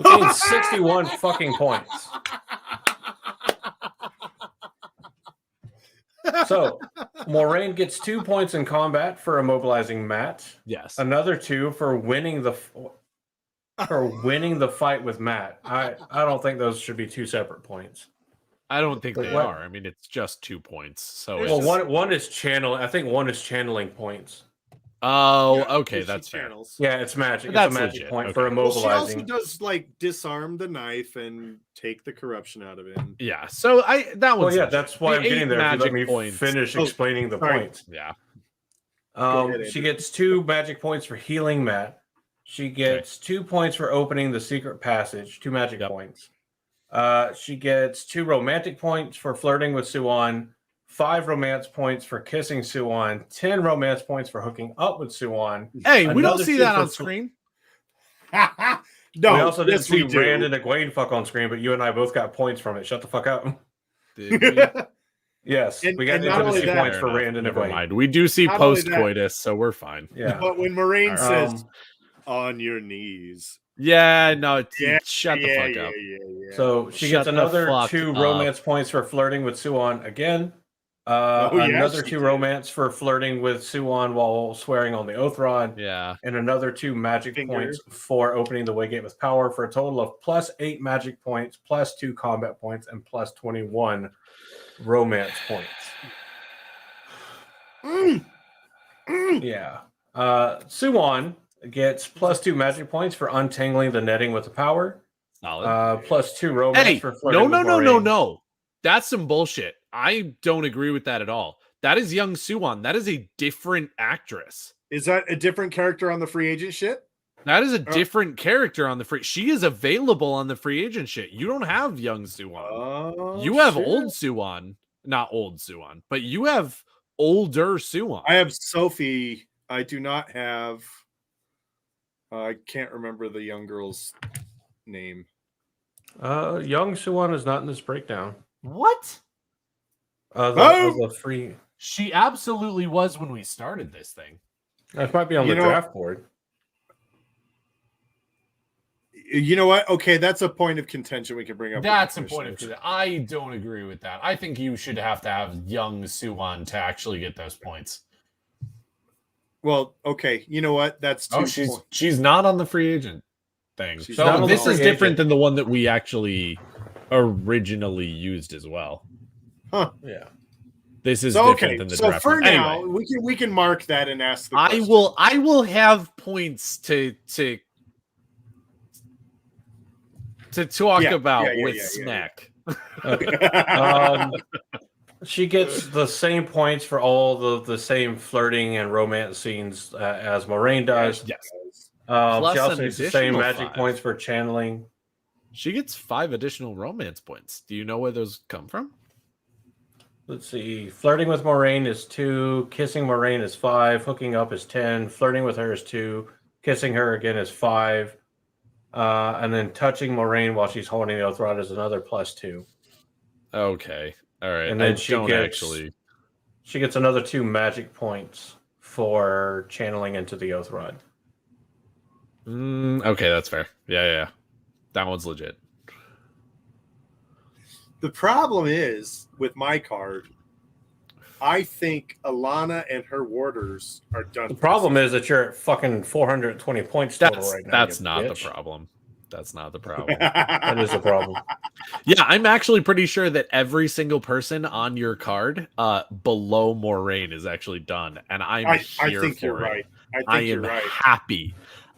Gains 61 fucking points. So, Moraine gets 2 points in combat for immobilizing Matt. Yes. Another 2 for winning the fight with Matt. I don't think those should be 2 separate points. I don't think they are. I mean, it's just 2 points. So one is channeling. I think one is channeling points. Oh, okay, that's fair. Yeah, it's magic. That's it's a magic legit. point for immobilizing. Well, she also does like disarm the knife and take the corruption out of him. Yeah, so that one's that's why I'm getting there. Let me finish explaining the points. Yeah. She gets 2 magic points for healing Matt. She gets 2 points for opening the secret passage. 2 magic points. She gets 2 romantic points for flirting with Suan. 5 romance points for kissing Suan, 10 romance points for hooking up with Suan. Hey, we don't see that on screen. No, we also didn't see Rand and Egwene fuck on screen, but you and I both got points from it. Shut the fuck up. Did we? Yes, we got intimacy points for Rand and Egwene. We do see post-coitus, so we're fine. Yeah, but when Moraine says, on your knees. Yeah, no, shut the fuck up. Yeah. So she gets another 2 romance points for flirting with Suan again. Another 2 romance for flirting with Suan while swearing on the oath rod. Yeah. And another 2 magic points for opening the Waygate with power for a total of plus 8 magic points, plus 2 combat points, and plus 21 romance points. Yeah. Suan gets plus 2 magic points for untangling the netting with the power. Solid. Plus 2 romance for flirting No. That's some bullshit. I don't agree with that at all. That is young Suan. That is a different actress. Is that a different character on the free agent shit? That is a different character on the free. She is available on the free agent shit. You don't have young Suan. You have old Suan. Not old Suan, but you have older Suan. I have Sophie. I do not have... I can't remember the young girl's name. Young Suan is not in this breakdown. What? The free. She absolutely was when we started this thing. That might be on the draft board. You know what? Okay, that's a point of contention we can bring up. That's a point of contention. I don't agree with that. I think you should have to have young Suan to actually get those points. Well, okay. You know what? That's 2 she's not on the free agent. thing. She's not So a this free is different agent. than the one that we actually originally used as well. Huh. Yeah. This is So different okay. than the So draft. for now, Anyway, we can mark that and ask the I question. will have points to talk about with Smack. Okay. She gets the same points for all the same flirting and romance scenes as Moraine does. Yes. She Plus also an gets the same additional magic 5. points for channeling. She gets 5 additional romance points. Do you know where those come from? Let's see. Flirting with Moraine is 2. Kissing Moraine is 5. Hooking up is 10. Flirting with her is 2. Kissing her again is 5. And then touching Moraine while she's holding the oath rod is another +2. Okay. All right. And then I don't actually. She gets another 2 magic points for channeling into the oath rod. Okay, that's fair. Yeah. That one's legit. The problem is with my card, I think Alana and her warders are done. The problem is that you're at fucking 420 points total right now. That's you not bitch. the problem. That's not the problem. That is the problem. Yeah, I'm actually pretty sure that every single person on your card below Moraine is actually done, and I think you're right. I am happy.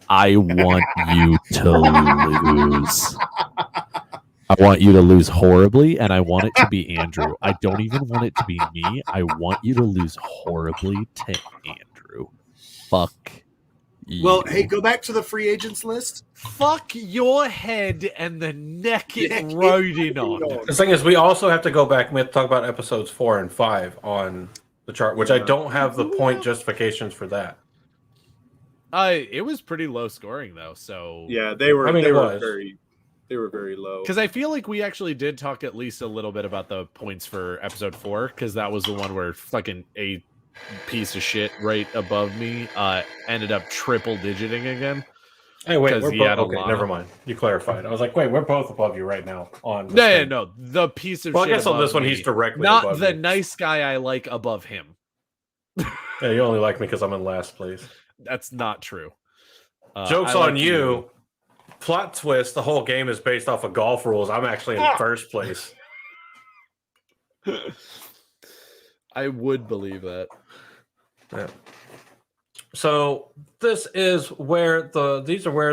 I want you to lose. I want you to lose horribly, and I want it to be Andrew. I don't even want it to be me. I want you to lose horribly to Andrew. Fuck you. Well, hey, go back to the free agents list. Fuck your head and the neck it rode in on. The thing is, we also have to go back and we have to talk about episodes 4 and 5 on the chart, which I don't have the point justifications for that. It was pretty low scoring though, so Yeah, they were. I mean, they it were was. they were very low. because I feel like we actually did talk at least a little bit about the points for episode 4, because that was the one where fucking a piece of shit right above me ended up triple digiting again. Hey, wait, we're he had both, a okay, lot. never mind. You clarified. I was like, wait, we're both above you right now on. No, the piece of Well, shit. I guess on above this one me, he's directly not above the you. nice guy I like above him. Yeah, you only like me because I'm in last place. That's not true. Joke's I on like you. Plot twist: the whole game is based off of golf rules. I'm actually in first place. I would believe that. Yeah. So these are where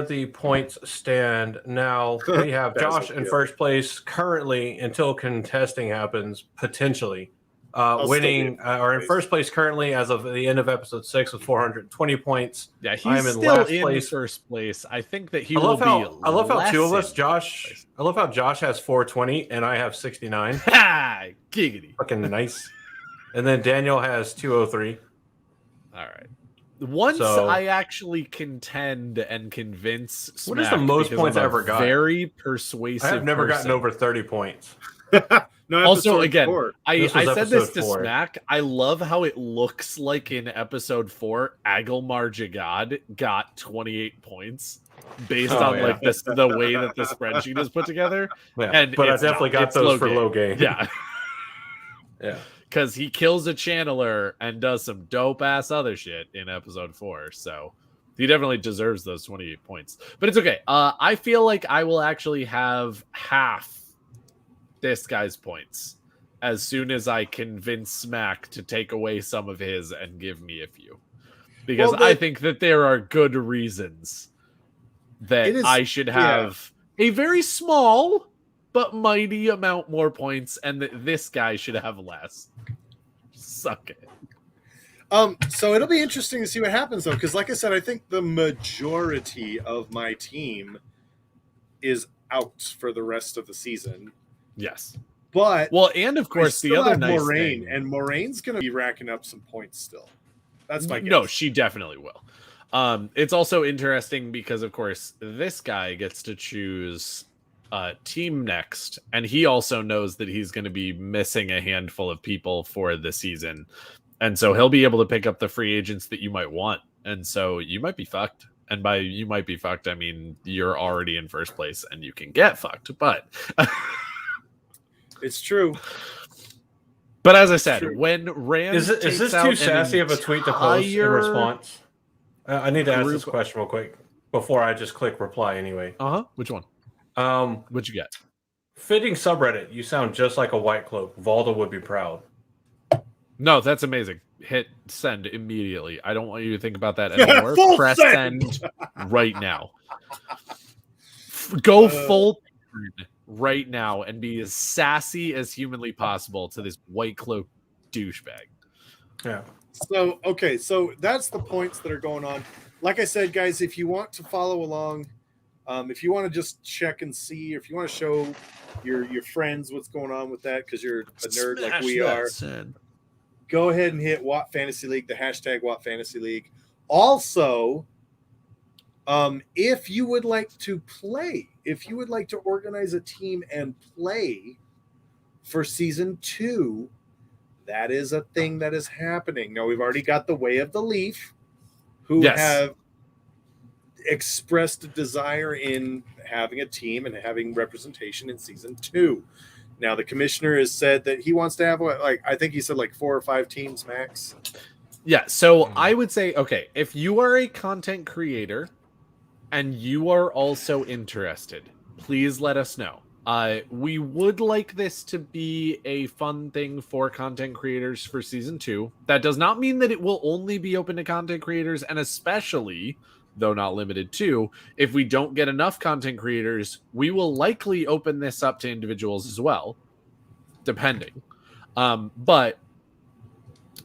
the points stand now. We have Josh in first place currently until contesting happens, potentially. Winning or in first place currently as of the end of episode 6 with 420 points. Yeah, I'm he's in still last in place. first place. I think that he I will love how be. I love how two of us, less in Josh. first I love how Josh has 420 and I have 69. place. Ha! Giggity. Fucking nice. And then Daniel has 203. All right. Once So- I actually contend and convince What is Smack, the most because points I'm I a ever got? Very persuasive. I have never person. gotten over 30 points. No, Also, episode again, 4. I This was said this episode to 4. Smack. I love how it looks like in episode 4, Agelmar Jagad got 28 points based on yeah. like this the way that the spreadsheet is put together. Yeah, And but I it's definitely not. got It's those low for game. low game. Yeah. Yeah. Because he kills a channeler and does some dope ass other shit in episode 4. So he definitely deserves those 28 points. But it's okay. I feel like I will actually have half this guy's points as soon as I convince Smack to take away some of his and give me a few. Because Well, I think that there are good reasons that It is- I should have a very small but mighty amount more points, and that this guy should have less. Suck it. So it'll be interesting to see what happens though, because like I said, I think the majority of my team is out for the rest of the season. Yes. But Well, and of course, the other nice Moraine, thing. and Moraine's going to be racking up some points still. That's my guess. No, she definitely will. It's also interesting because, of course, this guy gets to choose team next, and he also knows that he's going to be missing a handful of people for the season, and so he'll be able to pick up the free agents that you might want, and so you might be fucked. And by you might be fucked, I mean you're already in first place and you can get fucked, but. It's true. But as I said, True. when Rand Is this too sassy of a tweet to post in response? I need to ask this group- question real quick. before I just click reply anyway. Which one? What'd you get? Fitting subreddit. You sound just like a white cloak. Valda would be proud. No, that's amazing. Hit send immediately. I don't want you to think about that anymore. Full Press send! send right now. Go full right now and be as sassy as humanly possible to this white cloak douchebag. Yeah. So, okay, so that's the points that are going on. Like I said, guys, if you want to follow along, if you want to just check and see, if you want to show your friends what's going on with that, because you're a nerd like we are, go ahead and hit WoT Fantasy League, the hashtag WoT Fantasy League. Also, if you would like to play, if you would like to organize a team and play for season 2, that is a thing that is happening. Now, we've already got the Way of the Leaf, who have expressed a desire in having a team and having representation in season 2. Now, the commissioner has said that he wants to have, I think he said 4 or 5 teams max. Yeah, so I would say, okay, if you are a content creator and you are also interested, please let us know. We would like this to be a fun thing for content creators for season 2. That does not mean that it will only be open to content creators, and especially, though not limited to, if we don't get enough content creators, we will likely open this up to individuals as well, depending. But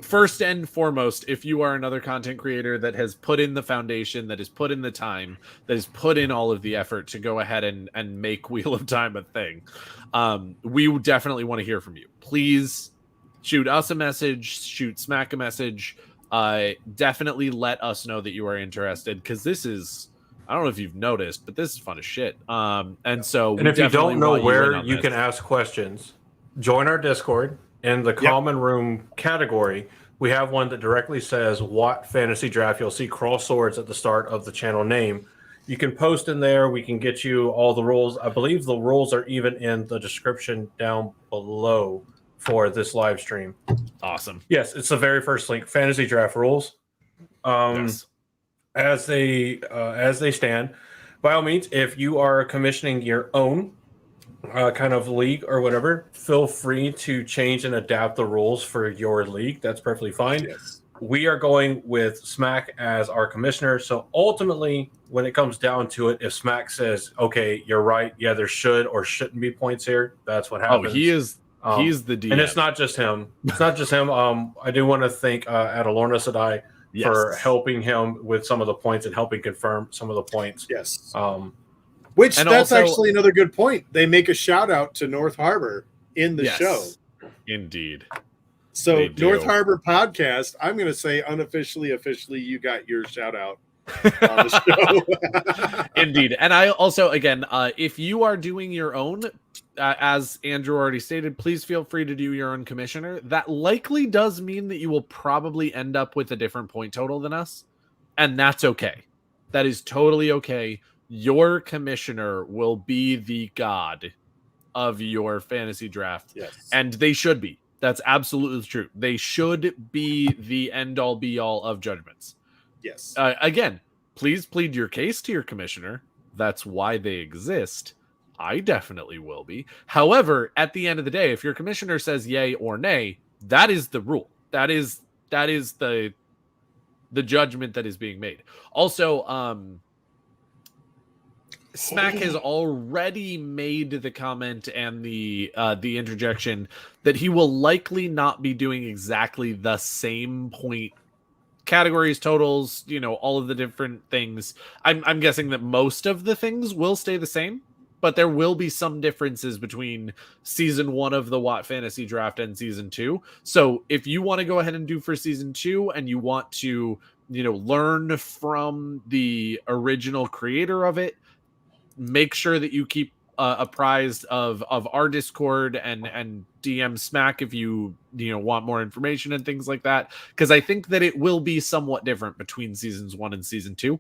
first and foremost, if you are another content creator that has put in the foundation, that has put in the time, that has put in all of the effort to go ahead and make Wheel of Time a thing, we definitely want to hear from you. Please shoot us a message, shoot Smack a message. Definitely let us know that you are interested, because this is, I don't know if you've noticed, but this is fun as shit. And if you don't know where you can ask questions, join our Discord. In the common room category, we have one that directly says WoT Fantasy Draft. You'll see cross swords at the start of the channel name. You can post in there. We can get you all the rules. I believe the rules are even in the description down below for this live stream. Awesome. Yes, it's the very first link. Fantasy Draft rules. As they stand. By all means, if you are commissioning your own kind of league or whatever, feel free to change and adapt the rules for your league. That's perfectly fine. Yes. We are going with Smack as our commissioner. So ultimately, when it comes down to it, if Smack says, okay, you're right, yeah, there should or shouldn't be points here, that's what happens. Oh, he's the DM. And it's not just him. It's not just him. I do want to thank Adalorna Sadai for helping him with some of the points and helping confirm some of the points. Yes. Which, and that's also, actually another good point. They make a shout out to North Harbor in the show. Indeed. So North Harbor Podcast, I'm going to say unofficially, officially, you got your shout out on the show. Indeed. And I also, again, if you are doing your own, as Andrew already stated, please feel free to do your own commissioner. That likely does mean that you will probably end up with a different point total than us. And that's okay. That is totally okay. Your commissioner will be the god of your fantasy draft. Yes. And they should be. That's absolutely true. They should be the end-all, be-all of judgments. Yes. Again, please plead your case to your commissioner. That's why they exist. I definitely will be. However, at the end of the day, if your commissioner says yay or nay, that is the rule. That is the judgment that is being made. Also, Smack has already made the comment and the interjection that he will likely not be doing exactly the same point categories, totals, all of the different things. I'm guessing that most of the things will stay the same, but there will be some differences between season 1 of the WoT Fantasy Draft and season 2. So if you want to go ahead and do for season 2 and you want to, learn from the original creator of it, make sure that you keep apprised of our Discord and DM Smack if you want more information and things like that, because I think that it will be somewhat different between seasons 1 and season 2.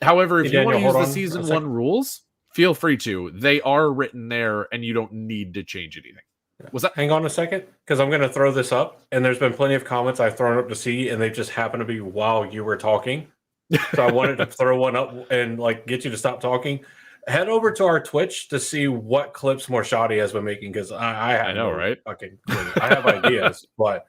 However, if you want to use the season 1 rules, feel free to. They are written there, and you don't need to change anything. What's that? Hang on a second, because I'm going to throw this up, and there's been plenty of comments I've thrown up to see, and they just happen to be while you were talking. So I wanted to throw one up and like get you to stop talking. Head over to our Twitch to see what clips Morshadi has been making, because I know, no right? fucking clue. I have ideas, but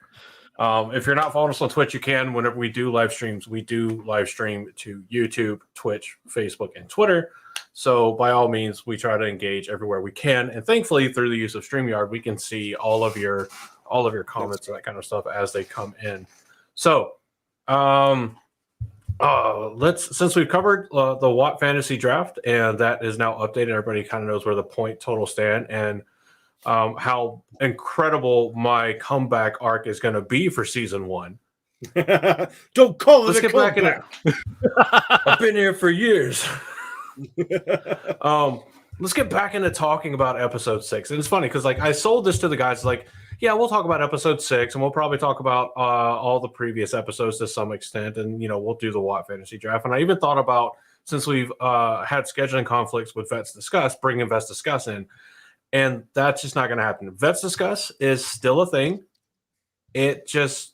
if you're not following us on Twitch, you can. Whenever we do live streams, we do live stream to YouTube, Twitch, Facebook, and Twitter. So by all means, we try to engage everywhere we can, and thankfully, through the use of StreamYard, we can see all of your comments and that kind of stuff as they come in. So, since we've covered the WoT fantasy draft, and that is now updated, everybody kind of knows where the point total stand and how incredible my comeback arc is going to be for season 1. Don't call it Let's a get back in it. comeback. I've been here for years. Let's get back into talking about episode 6. And it's funny because like I sold this to the guys like, yeah, we'll talk about episode 6, and we'll probably talk about all the previous episodes to some extent, and we'll do the WoT fantasy draft. And I even thought about, since we've had scheduling conflicts with Vets Discuss, bringing Vets Discuss in, and that's just not going to happen. Vets Discuss is still a thing. It just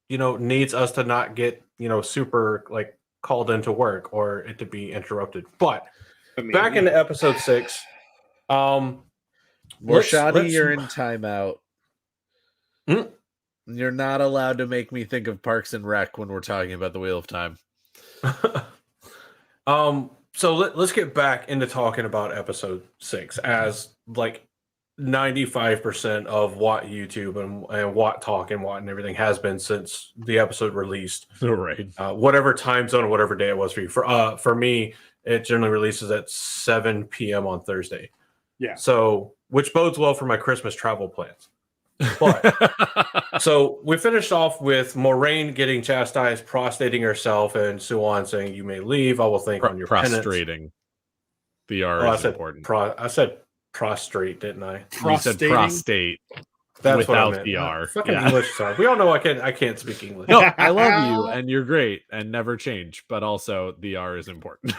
needs us to not get super like called into work or it to be interrupted. But back into episode 6. Morshadi, you're in timeout. You're not allowed to make me think of Parks and Rec when we're talking about the Wheel of Time. So let's get back into talking about episode 6, as like 95% of WoT YouTube and WoT Talk and WoT and everything has been since the episode released. Right. Whatever time zone, whatever day it was for you. For me, it generally releases at 7 p.m. on Thursday. Yeah. So, which bodes well for my Christmas travel plans. But so we finished off with Moraine getting chastised, prostrating herself, and Suan saying, "You may leave. I will think on your prostrating." The R is important. I said prostrate, didn't I? You said prostate. That's without what I meant. the R. Fucking English, sorry. We all know I can't speak English. No, I love you, and you're great, and never change. But also, the R is important.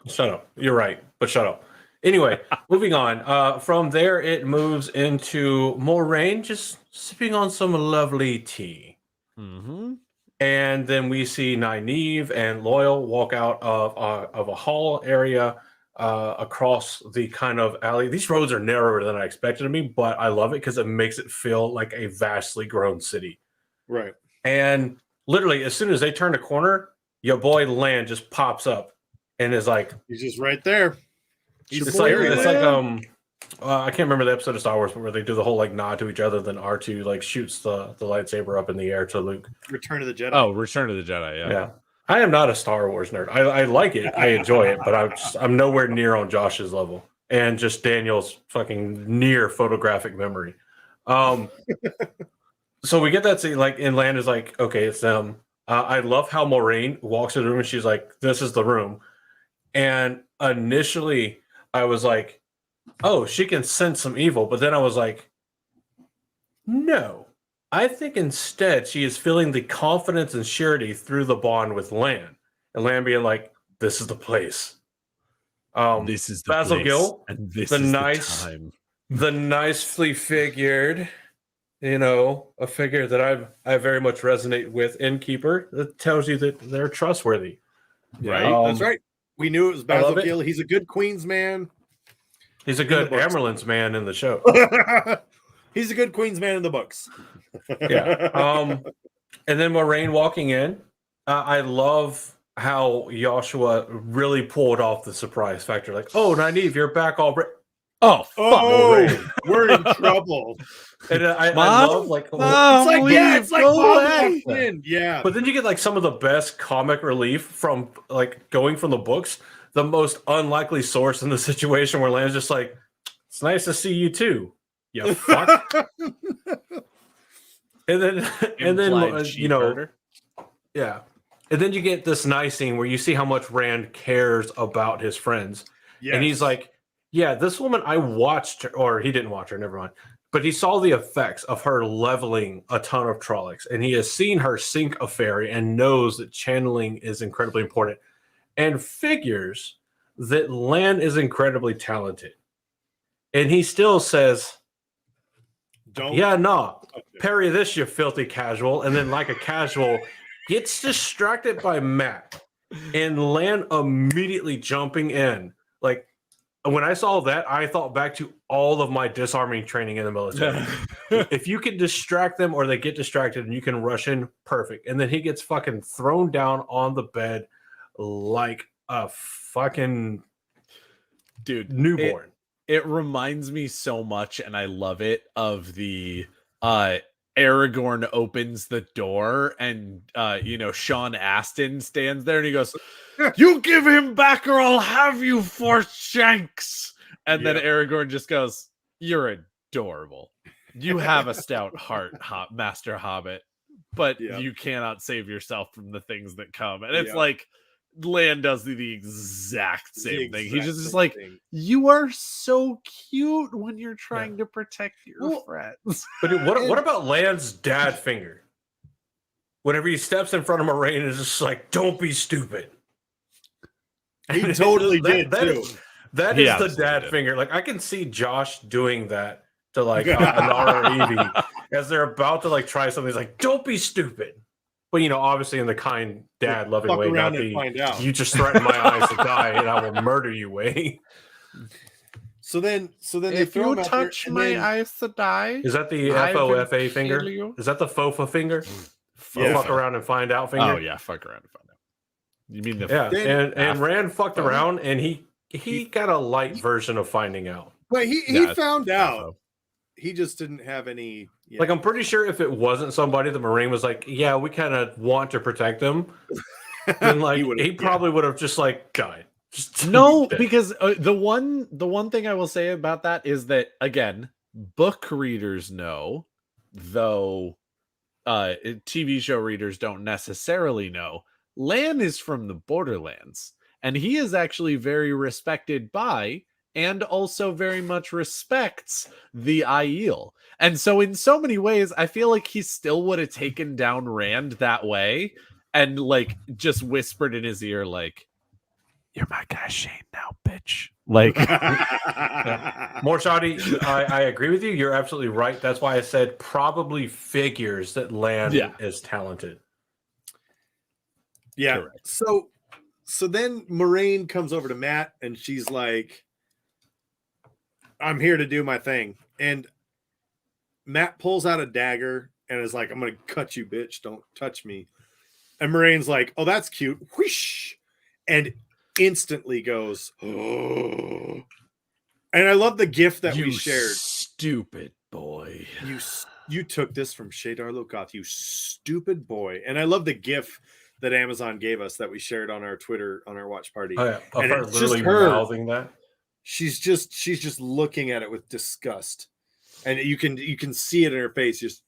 Shut up. You're right, but shut up. Anyway, moving on. From there, it moves into Moraine just sipping on some lovely tea. Mm-hmm. And then we see Nynaeve and Loyal walk out of a hall area across the kind of alley. These roads are narrower than I expected to be, but I love it because it makes it feel like a vastly grown city. Right. And literally, as soon as they turn a corner, your boy Lan just pops up and is like, he's just right there. It's like I can't remember the episode of Star Wars where they do the whole like nod to each other, then R2 like shoots the lightsaber up in the air to Luke. Return of the Jedi. Oh, Return of the Jedi. Yeah. I am not a Star Wars nerd. I like it. I enjoy it, but I'm nowhere near on Josh's level and just Daniel's fucking near photographic memory. So we get that scene like, and Lan is like, okay, it's them. I love how Moraine walks in the room and she's like, this is the room. And initially I was like, oh, she can sense some evil. But then I was like, no. I think instead she is feeling the confidence and surety through the bond with Lan. And Lan being like, this is the place. This is the Basil place, Gill, and this the is nice, the time. The nicely figured, a figure that I very much resonate with, Innkeeper, that tells you that they're trustworthy. Right? That's right. We knew it was Basil Gill. He's a good Queen's man. He's a good Amerlin's man in the show. He's a good Queen's man in the books. Yeah. And then Moraine walking in. I love how Joshua really pulled off the surprise factor. Like, oh, Nynaeve, you're back already. Oh, fuck. Oh, we're in trouble. And I love like, it's like away. Yeah. But then you get like some of the best comic relief from like going from the books. The most unlikely source in the situation where Lan's just like, it's nice to see you too. You fuck. and then yeah. And then you get this nice scene where you see how much Rand cares about his friends. Yes. And he's like, yeah, this woman, I watched her, or he didn't watch her, never mind. But he saw the effects of her leveling a ton of Trollocs, and he has seen her sink a ferry and knows that channeling is incredibly important and figures that Lan is incredibly talented. And he still says, parry this, you filthy casual. And then like a casual, gets distracted by Matt. and Lan immediately jumping in. Like when I saw that, I thought back to all of my disarming training in the military. If you can distract them or they get distracted and you can rush in, perfect. And then he gets fucking thrown down on the bed like a fucking newborn. It reminds me so much, and I love it, of the Aragorn opens the door and Sean Astin stands there and he goes, "You give him back or I'll have you for shanks." And then Aragorn just goes, "You're adorable. You have a stout heart, Master Hobbit, but you cannot save yourself from the things that come." And it's like Lan does the exact same thing. He's just like, "You are so cute when you're trying to protect your friends." But what about Lan's dad finger? Whenever he steps in front of Moraine, is just like, "Don't be stupid." He totally did too. That is the dad finger. Like I can see Josh doing that to like Anara or Evie as they're about to like try something. He's like, "Don't be stupid." But obviously in the kind dad loving way, not the "you just threaten my eyes to die and I will murder you" way. So then if you touch my eyes to die, is that the FOFA finger? Is that the FOFA finger? Fuck around and find out finger. Oh yeah, fuck around and find out. You mean the and Rand fucked around and he got a light version of finding out. But he found out. He just didn't have any. Like I'm pretty sure if it wasn't somebody, the Marine was like, "Yeah, we kind of want to protect him," then like he probably would have just like died. Because the one thing I will say about that is that again, book readers know, though TV show readers don't necessarily know. Lan is from the Borderlands, and he is actually very respected by, and also very much respects, the Aiel. And so in so many ways, I feel like he still would have taken down Rand that way and like just whispered in his ear, like, "You're my guy Shane now, bitch." Like Morshadi, I agree with you. You're absolutely right. That's why I said probably figures that Lan is talented. Yeah. Correct. So then Moraine comes over to Matt and she's like, "I'm here to do my thing." And Matt pulls out a dagger and is like, "I'm going to cut you, bitch. Don't touch me." And Moraine's like, "Oh, that's cute." Whoosh. And instantly goes, "Oh." And I love the gif that we shared. Stupid boy. You took this from Shadar Logoth, you stupid boy. And I love the gif that Amazon gave us that we shared on our Twitter, on our watch party. Oh, yeah. And it's literally just her mouthing that. She's just looking at it with disgust, and you can see it in her face. Just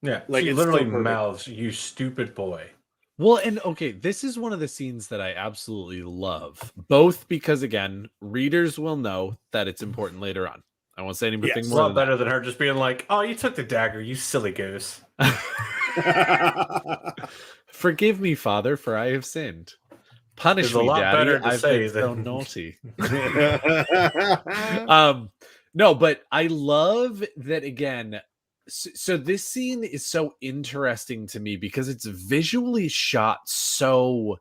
like it literally mouths, "You stupid boy." Well, and okay, this is one of the scenes that I absolutely love, both because again, readers will know that it's important later on. I won't say anything more. A lot better than her just being like, "Oh, you took the dagger, you silly goose." "Forgive me, Father, for I have sinned. Punish me, Daddy. I've been so naughty." No, but I love that again. So this scene is so interesting to me because it's visually shot so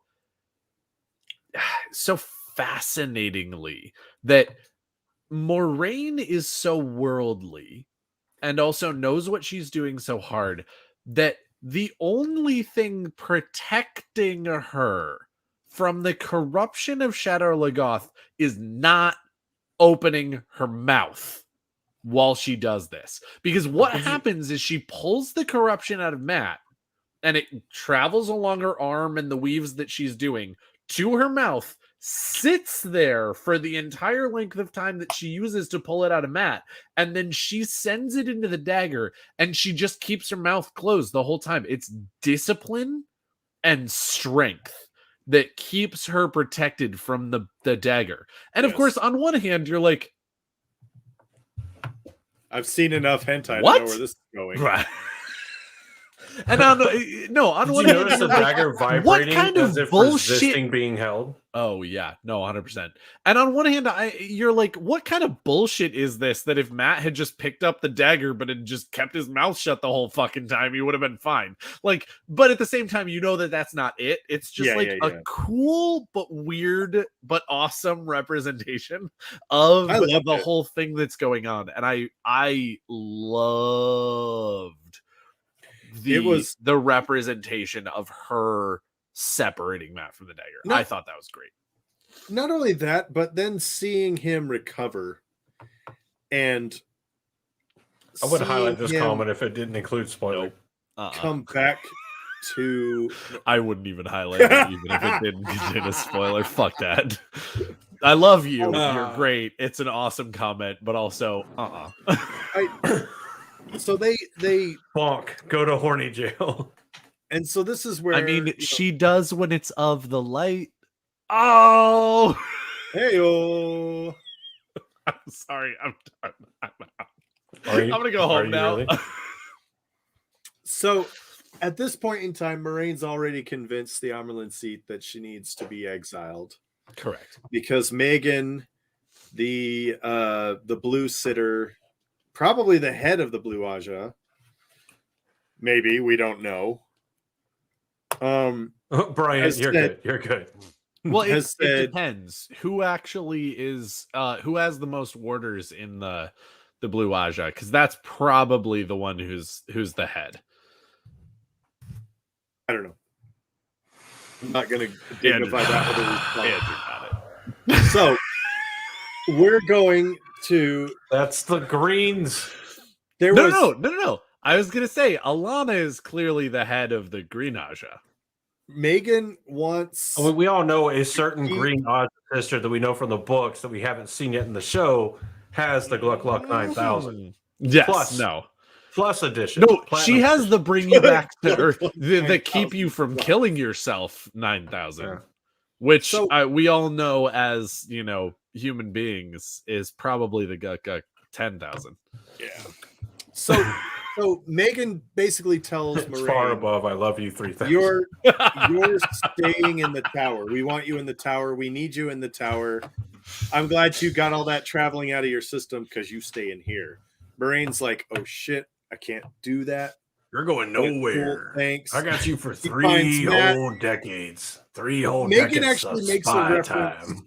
fascinatingly that Moraine is so worldly and also knows what she's doing so hard that the only thing protecting her from the corruption of Shadar Logoth is not opening her mouth while she does this. Because what happens is she pulls the corruption out of Matt and it travels along her arm and the weaves that she's doing to her mouth, sits there for the entire length of time that she uses to pull it out of Matt, and then she sends it into the dagger and she just keeps her mouth closed the whole time. It's discipline and strength that keeps her protected from the dagger. And of course, on one hand, you're like, I've seen enough hentai to know where this is going. Right. And on Did one you hand, notice the you're like, dagger what vibrating kind as of if bullshit? resisting being held? Oh yeah, no, 100%. And on one hand, you're like, what kind of bullshit is this? That if Matt had just picked up the dagger but had just kept his mouth shut the whole fucking time, he would have been fine. Like, but at the same time, you know that that's not it. It's just a cool but weird but awesome representation of the whole thing that's going on, and I loved the representation of her separating Matt from the dagger. I thought that was great. Not only that, but then seeing him recover and I would highlight this comment if it didn't include spoiler. Come back to I wouldn't even highlight it even if it didn't contain a spoiler. Fuck that. I love you. You're great. It's an awesome comment, but also so they bonk, go to horny jail. And so this is where, I mean, she does when it's of the light. Oh, hey-o. I'm sorry. I'm done. I'm gonna go home now. Really? So at this point in time, Moraine's already convinced the Amerlin seat that she needs to be exiled. Correct. Because Megan, the blue sitter, probably the head of the Blue Aja, maybe, we don't know. Brian, you're good. Well, it depends who actually is who has the most warders in the Blue Aja, because that's probably the one who's the head. I don't know. I'm not gonna dignify that with a response. So we're going to. That's the Greens. No. I was gonna say Alana is clearly the head of the Green Aja. Megan wants. I mean, we all know a certain Green Aja sister that we know from the books that we haven't seen yet in the show has the Gluck 9000. Yes, plus edition. No, she has the bring you back to Earth, the keep you from killing yourself 9000, which we all know as human beings is probably the Gluck 10,000. Yeah. So Megan basically tells Moraine, far above I love you 3000. You're staying in the tower. We want you in the tower. We need you in the tower. I'm glad you got all that traveling out of your system because you stay in here. Moraine's like, oh shit, I can't do that. You're going nowhere. Cool, thanks. I got you for 3 whole decades. 3 whole decades. Megan actually makes a reference.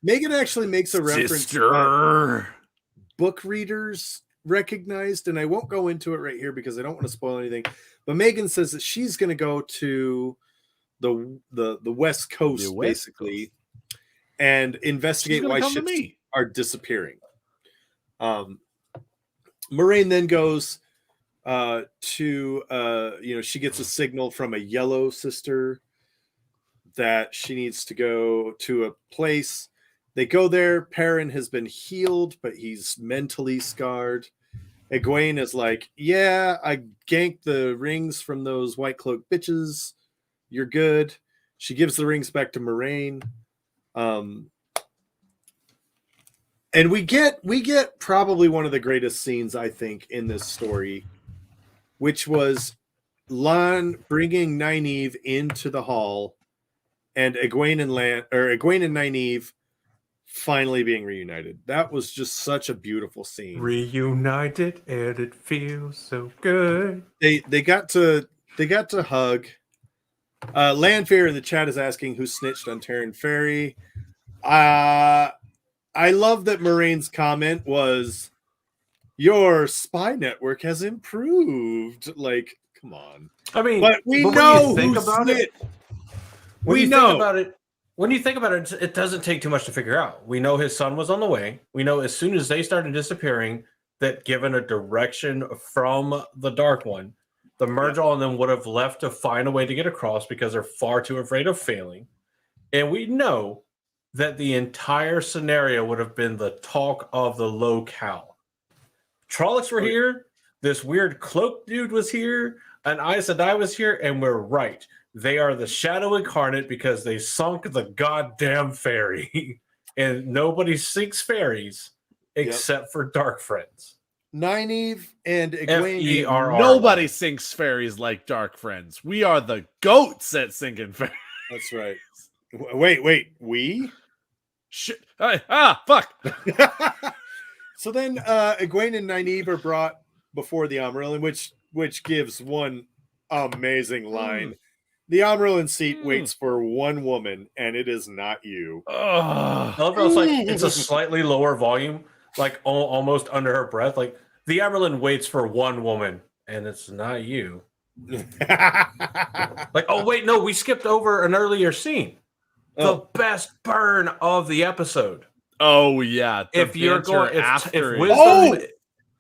Megan actually makes a reference. Sister. Book readers recognized, and I won't go into it right here because I don't want to spoil anything, but Megan says that she's going to go to the West Coast basically and investigate why ships are disappearing. Moraine then goes to she gets a signal from a yellow sister that she needs to go to a place. They go there. Perrin has been healed, but he's mentally scarred. Egwene is like, yeah, I ganked the rings from those white cloak bitches. You're good. She gives the rings back to Moraine. And we get probably one of the greatest scenes, I think, in this story, which was Lan bringing Nynaeve into the hall and Egwene and Nynaeve finally being reunited. That was just such a beautiful scene. Reunited and it feels so good. They got to hug. Lanfear in the chat is asking who snitched on Terran Ferry. I love that Moraine's comment was, your spy network has improved. Like, come on. I mean, but we know who snitched. We know. When you think about it, it doesn't take too much to figure out. We know his son was on the way. We know as soon as they started disappearing, that given a direction from the Dark One, the Murdrall and them would have left to find a way to get across because they're far too afraid of failing. And we know that the entire scenario would have been the talk of the locale. Trollocs were here. This weird cloak dude was here. And Aes Sedai was here. And we're right. They are the shadow incarnate because they sunk the goddamn ferry. And nobody sinks ferries except for dark friends. Nynaeve and Egwene. F-E-R-R-Y. Nobody sinks fairies like dark friends. We are the goats at sinking fairies. That's right. Wait. We? Shit. Fuck. So then Egwene and Nynaeve are brought before the Amarillan, which gives one amazing line. The Amarillan seat waits for one woman, and it is not you. I love how it's a slightly lower volume, like almost under her breath. Like the Amarillan waits for one woman, and it's not you. Like, oh wait, no, we skipped over an earlier scene. The best burn of the episode. Oh yeah. If you're going,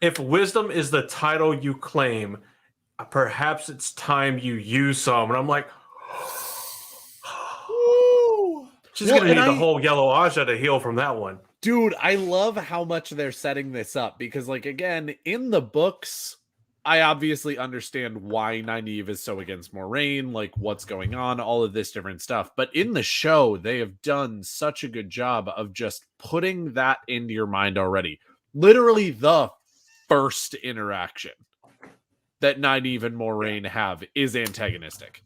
if wisdom is the title you claim, perhaps it's time you use some. And I'm like, she's gonna need the whole yellow Aja to heal from that one. Dude, I love how much they're setting this up because, like, again, in the books, I obviously understand why Nynaeve is so against Moraine, like what's going on, all of this different stuff. But in the show, they have done such a good job of just putting that into your mind already. Literally the first interaction that Nynaeve and Moraine have is antagonistic.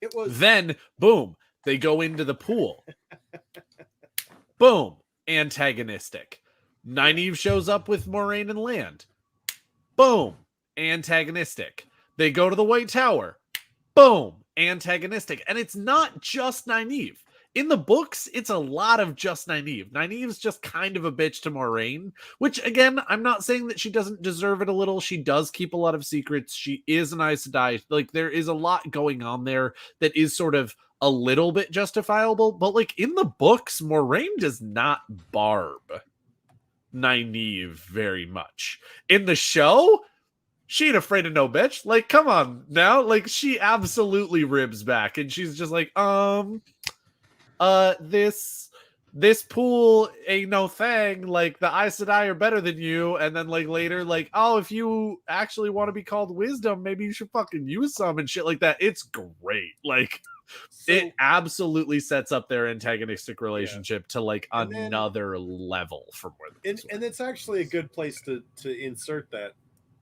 It was Then, boom, they go into the pool. Boom, antagonistic. Nynaeve shows up with Moraine and Land. Boom, antagonistic. They go to the White Tower. Boom, antagonistic. And it's not just Nynaeve. In the books, it's a lot of just Nynaeve. Nynaeve's just kind of a bitch to Moraine, which, again, I'm not saying that she doesn't deserve it a little. She does keep a lot of secrets. She is an Aes Sedai. Like, there is a lot going on there that is sort of a little bit justifiable. But, like, in the books, Moraine does not barb Nynaeve very much. In the show, she ain't afraid of no bitch. Like, come on now. Like, she absolutely ribs back. And she's just like, this pool ain't no thing. Like, the Aes Sedai are better than you. And then, like, later, like, oh, if you actually want to be called wisdom, maybe you should fucking use some and shit like that. It's great. Like, it absolutely sets up their antagonistic relationship to, like, another level for more than and it's actually a good place to insert that,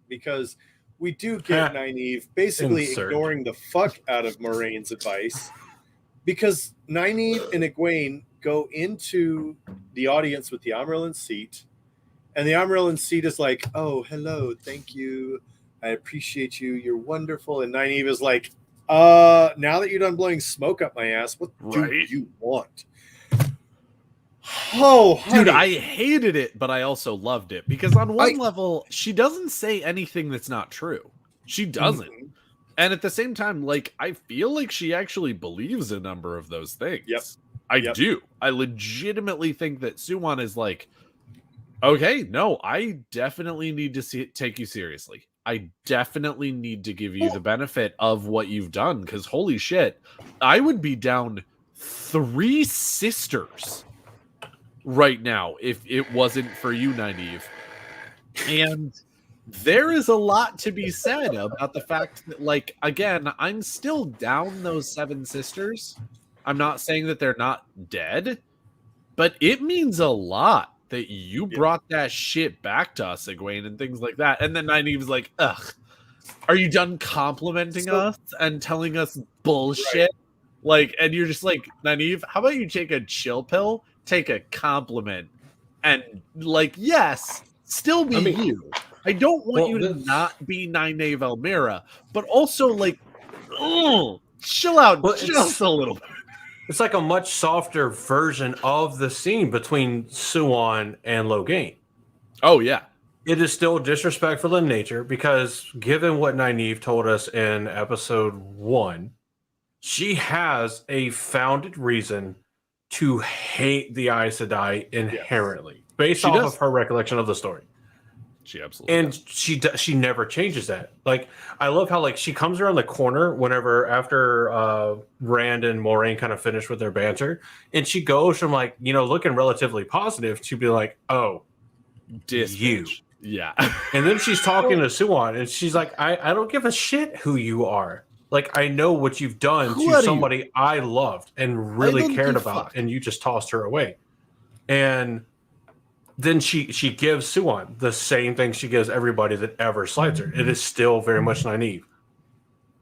because we do get Nynaeve basically ignoring the fuck out of Moraine's advice, because Nynaeve and Egwene go into the audience with the Amarillan seat, and the Amarillan seat is like, oh, hello, thank you, I appreciate you, you're wonderful. And Nynaeve is like, now that you're done blowing smoke up my ass, what do you want? Oh, honey. Dude, I hated it, but I also loved it, because on one level, she doesn't say anything that's not true. She doesn't. Mm-hmm. And at the same time, like, I feel like she actually believes a number of those things. Yep. I do. I legitimately think that Suwan is like, okay, no, I definitely need to take you seriously. I definitely need to give you the benefit of what you've done, because holy shit, I would be down 3 sisters right now if it wasn't for you, Nynaeve. And there is a lot to be said about the fact that, like, again, I'm still down those 7 sisters. I'm not saying that they're not dead, but it means a lot that you brought that shit back to us, Egwene, and things like that. And then Nynaeve's like, ugh, are you done complimenting us and telling us bullshit? Right. Like, and you're just like, Nynaeve, how about you take a chill pill, take a compliment, and, like, yes, still be you. I don't want you to not be Nynaeve Elmira, but also, like, chill out just a little bit. It's like a much softer version of the scene between Suwan and Logain. Oh, yeah. It is still disrespectful in nature, because given what Nynaeve told us in episode 1, she has a founded reason to hate the Aes Sedai inherently, based off of her recollection of the story. She absolutely does. She never changes that. Like, I love how, like, she comes around the corner whenever after Rand and Moraine kind of finish with their banter, and she goes from, like, you know, looking relatively positive to be like, oh, you. Yeah. And then she's talking to Suwan, and she's like, I don't give a shit who you are. Like, I know what you've done to somebody I loved and really cared about, and you just tossed her away. And then she gives Suwon the same thing she gives everybody that ever slides her. It is still very much Nynaeve.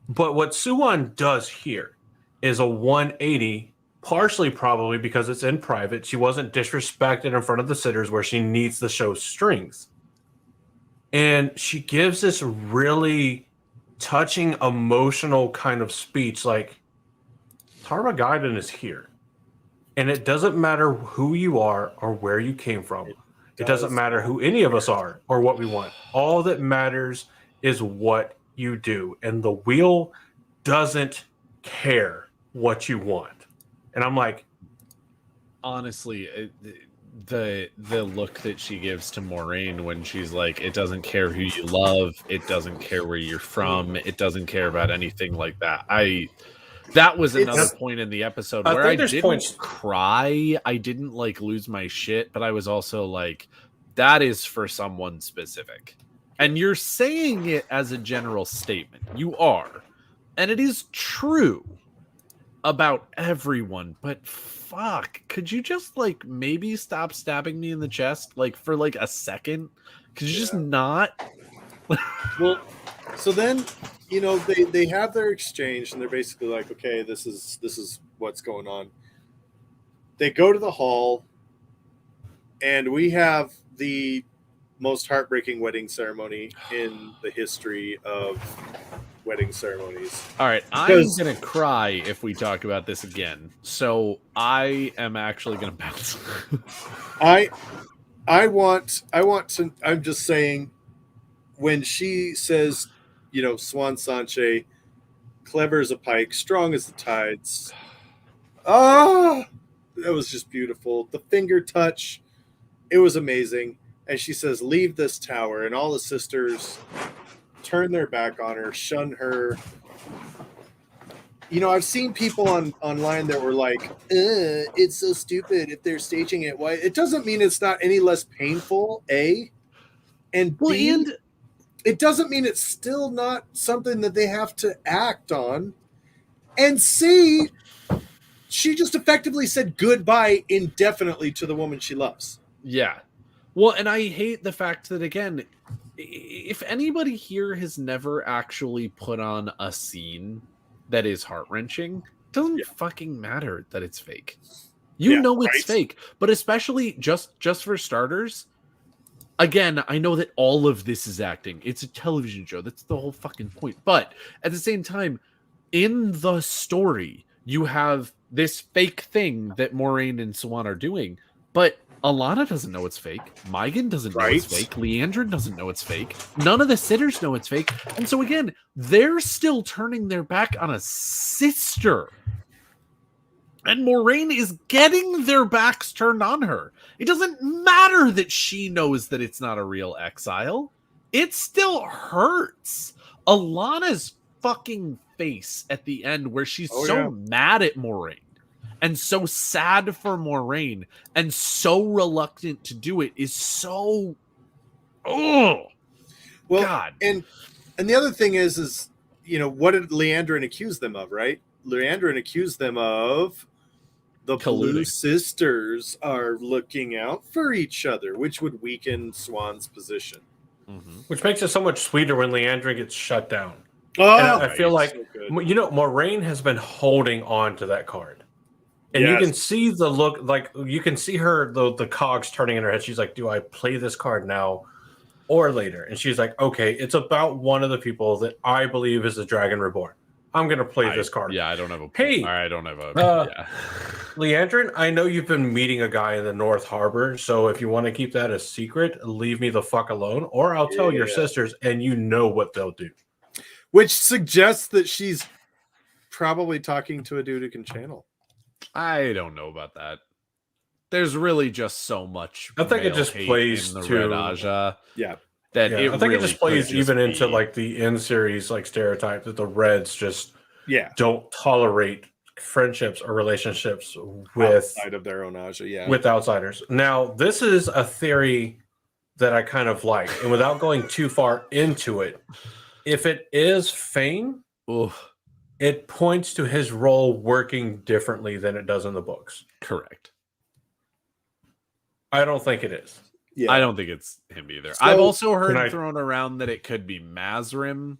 But what Suwon does here is a 180, partially probably because it's in private. She wasn't disrespected in front of the sitters where she needs to show strength. And she gives this really touching, emotional kind of speech like, Tarmagaiden is here. And it doesn't matter who you are or where you came from. It doesn't matter who any of us are or what we want. All that matters is what you do. And the wheel doesn't care what you want. And I'm like, honestly, the look that she gives to Moraine when she's like, it doesn't care who you love, it doesn't care where you're from, it doesn't care about anything like that. That was another point in the episode where I didn't cry. I didn't like lose my shit, but I was also like, that is for someone specific. And you're saying it as a general statement. You are. And it is true about everyone, but fuck, could you just like maybe stop stabbing me in the chest like for like a second? Could you just not? Well, so then, you know, they have their exchange and they're basically like, okay, this is what's going on. They go to the hall and we have the most heartbreaking wedding ceremony in the history of wedding ceremonies. All right, I'm gonna cry if we talk about this again. So I am actually gonna bounce. I want to. I'm just saying, when she says, you know, Swan Sanche, clever as a pike, strong as the tides. Ah, that was just beautiful. The finger touch, it was amazing. And she says, "Leave this tower," and all the sisters turn their back on her, shun her. You know, I've seen people online that were like, it's so stupid if they're staging it. Why? It doesn't mean it's not any less painful, A. And B, and it doesn't mean it's still not something that they have to act on. And C, she just effectively said goodbye indefinitely to the woman she loves. Yeah. Well, and I hate the fact that, again, if anybody here has never actually put on a scene that is heart-wrenching, it doesn't fucking matter that it's fake. You know it's fake. But especially just for starters, again, I know that all of this is acting. It's a television show. That's the whole fucking point. But at the same time, in the story, you have this fake thing that Moraine and Swan are doing, but Alana doesn't know it's fake. Megan doesn't know it's fake. Leandrin doesn't know it's fake. None of the sitters know it's fake. And so again, they're still turning their back on a sister. And Moraine is getting their backs turned on her. It doesn't matter that she knows that it's not a real exile. It still hurts. Alana's fucking face at the end where she's mad at Moraine and so sad for Moraine and so reluctant to do it is so... Oh! Well, God. And the other thing is, you know, what did Leandrin accuse them of, right? Leandrin accused them of the Blue Sisters are looking out for each other, which would weaken Swan's position. Mm-hmm. Which makes it so much sweeter when Leandrin gets shut down. Oh, and I feel like, so you know, Moraine has been holding on to that card. And you can see the look, like, you can see her, the cogs turning in her head. She's like, do I play this card now or later? And she's like, okay, it's about one of the people that I believe is the Dragon Reborn. I'm going to play this card. Yeah, I don't have a... Hey! I don't have a... Leandrin, I know you've been meeting a guy in the North Harbor, so if you want to keep that a secret, leave me the fuck alone, or I'll tell your sisters, and you know what they'll do. Which suggests that she's probably talking to a dude who can channel. I don't know about that. There's really just so much. I think it just plays in the to Red Aja. Yeah. That I think it just plays even into like the in series like stereotype that the Reds just don't tolerate friendships or relationships with outside of their own Aja, with outsiders. Now, this is a theory that I kind of like, and without going too far into it, if it is Fane, it points to his role working differently than it does in the books. Correct. I don't think it is. Yeah. I don't think it's him either. So- I've also heard Can I- thrown around that it could be Mazrim.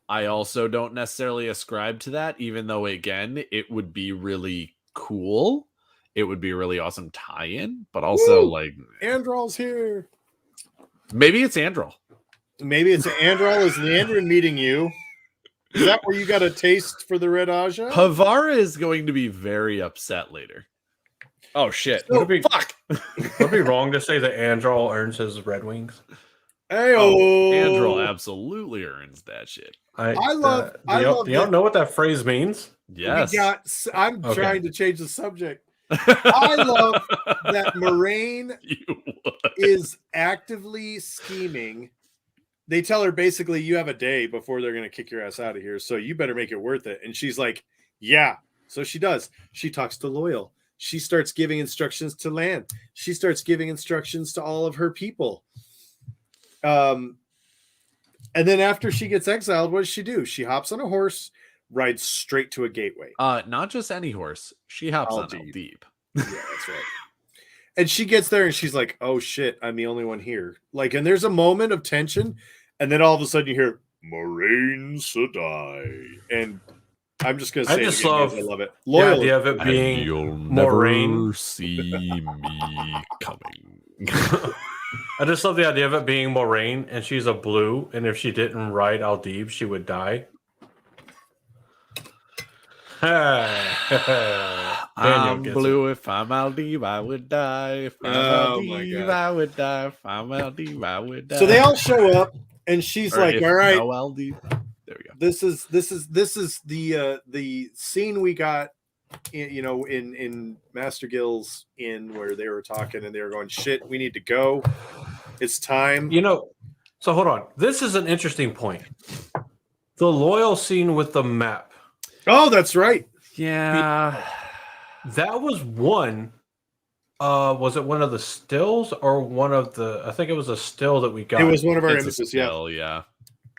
I also don't necessarily ascribe to that, even though, again, it would be really cool. It would be a really awesome tie-in, but also, Woo! like, Androl's here. maybe it's Androl. Maybe it's Androl. Is Leandrin meeting you? Is that where you got a taste for the Red Aja? Pavara is going to be very upset later. Oh, shit. So- Would it be, Fuck! would it be wrong to say that Androl earns his Red Wings? Hey-o. Androl absolutely earns that shit. I love Do y'all that- know what that phrase means? Yes. I'm Okay. trying to change the subject. I love that Moraine You would. is actively scheming. They tell her basically, you have a day before they're going to kick your ass out of here, so you better make it worth it. And she's like, yeah. So she does. She talks to Loyal. She starts giving instructions to Lan. She starts giving instructions to all of her people. And then after she gets exiled, what does she do? She hops on a horse, rides straight to a gateway. Not just any horse. She hops on Aldeep. Aldeep. Yeah, that's right. And she gets there and she's like, oh shit, I'm the only one here. Like, and there's a moment of tension, and then all of a sudden you hear Moraine Sedai. And I'm just gonna I say just it again love because I love it. The Loyal. idea of it And being you'll Moraine. never see me coming. I just love the idea of it being Moraine, and she's a blue, and if she didn't ride Aldib, she would die. Daniel I'm gets blue. If I'm Aldeep, I would die. If I'm Oh my Aldeep, God. I would die. If I'm Aldeep, I would die. So they all show up and she's Or like, if all right, no Aldeep. There we go. this is the scene we got in Master Gill's Inn where they were talking and they were going, shit, we need to go. It's time. So hold on. This is an interesting point. The Loyal scene with the map. Oh, that's right. Yeah. That was one. Was it one of the stills or one of the? I think it was a still that we got. It was one of our It's a images, yeah. skill, yeah.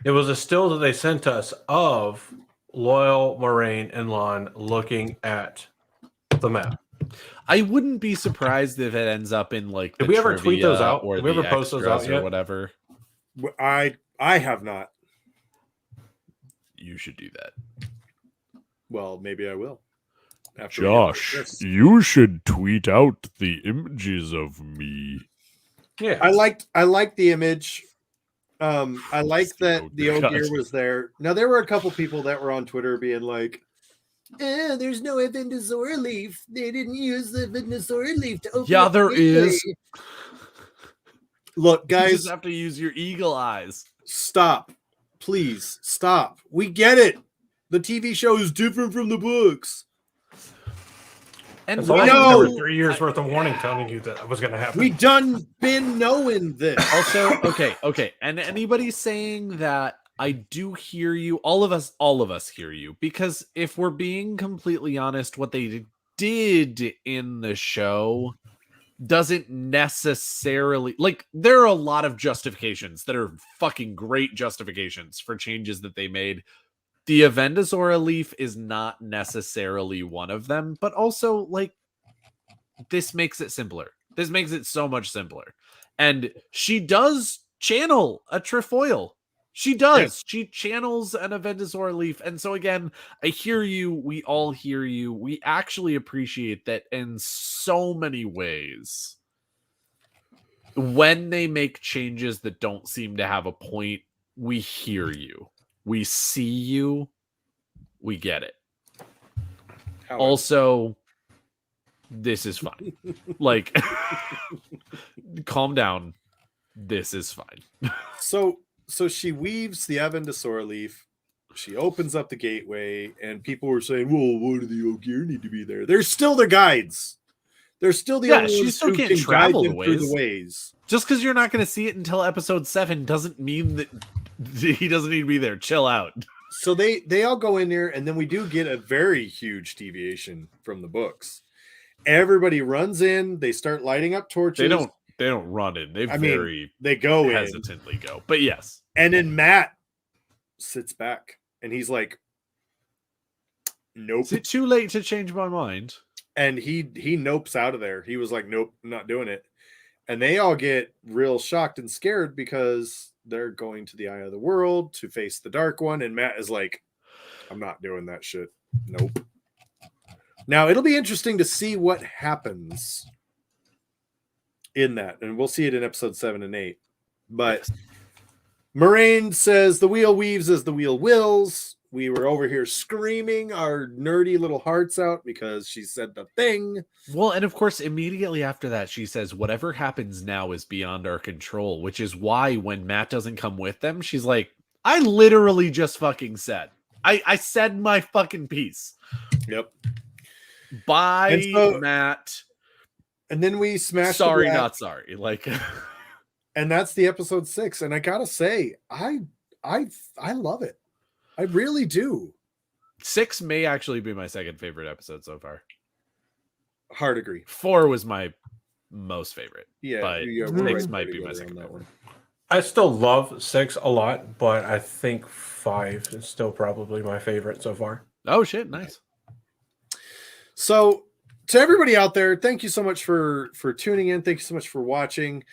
It was a still that they sent us of Loyal, Moraine, and Lon looking at the map. I wouldn't be surprised if it ends up in like Did the we ever tweet those trivia out? or Did we the ever post those extras out or yet? whatever. I have not. You should do that. Well, maybe I will. After we get through this. you should tweet out the images of me. Yeah. I liked the image. I like that Oh, the God. Ogier was there. Now there were a couple people that were on Twitter being like, there's no Evendazor leaf. They didn't use the Evendazor leaf to open. Yeah, up the there is. gateway." Look, You guys, just have to use your eagle eyes. stop. Please stop. We get it. The TV show is different from the books. And That's we all know- there were 3 years worth of warning telling you that was going to happen. We done been knowing this. also, okay. And anybody saying that, I do hear you. All of us hear you. Because if we're being completely honest, what they did in the show doesn't necessarily, like, there are a lot of justifications that are fucking great justifications for changes that they made. The Evendazora leaf is not necessarily one of them, but also, like, this makes it simpler. This makes it so much simpler. And she does channel a trefoil. She does. Yes. She channels an Evendazora leaf. And so, again, I hear you. We all hear you. We actually appreciate that in so many ways. When they make changes that don't seem to have a point, we hear you. We see you. We get it. However, Also, this is fine. Like, calm down. This is fine. so she weaves the Evendazor leaf. She opens up the gateway, and people were saying, "Well, why do the Ogier need to be there?" They're still the guides. They're still the Yeah, only she ones still who can't can guide travel them the through the ways. ways. Just because you're not going to see it until episode 7 doesn't mean that he doesn't need to be there. Chill out. So they all go in there, and then we do get a very huge deviation from the books. Everybody runs in. They start lighting up torches. They don't run in. They I mean, very They go in, hesitantly go. But yes. and then Matt sits back, and he's like, "Nope." Is it too late to change my mind? And he nopes out of there. He was like, "Nope, I'm not doing it." And they all get real shocked and scared because they're going to the Eye of the World to face the Dark One. And Matt is like, I'm not doing that shit. Nope. Now, it'll be interesting to see what happens in that. And we'll see it in episode 7 and 8. But Moraine says the wheel weaves as the wheel wills. We were over here screaming our nerdy little hearts out because she said the thing. Well, and of course, immediately after that, she says, whatever happens now is beyond our control, which is why when Matt doesn't come with them, she's like, I literally just fucking said. I said my fucking piece. Yep. Bye, Matt. And then we smashed. Sorry, not sorry. Like, and that's the episode 6. And I gotta say, I love it. I really do. 6 may actually be my second favorite episode so far. Hard agree. 4 was my most favorite. Yeah, but right 6 might be my second that favorite. one. I still love 6 a lot, but I think 5 is still probably my favorite so far. Oh shit, nice. So to everybody out there, thank you so much for tuning in. Thank you so much for watching.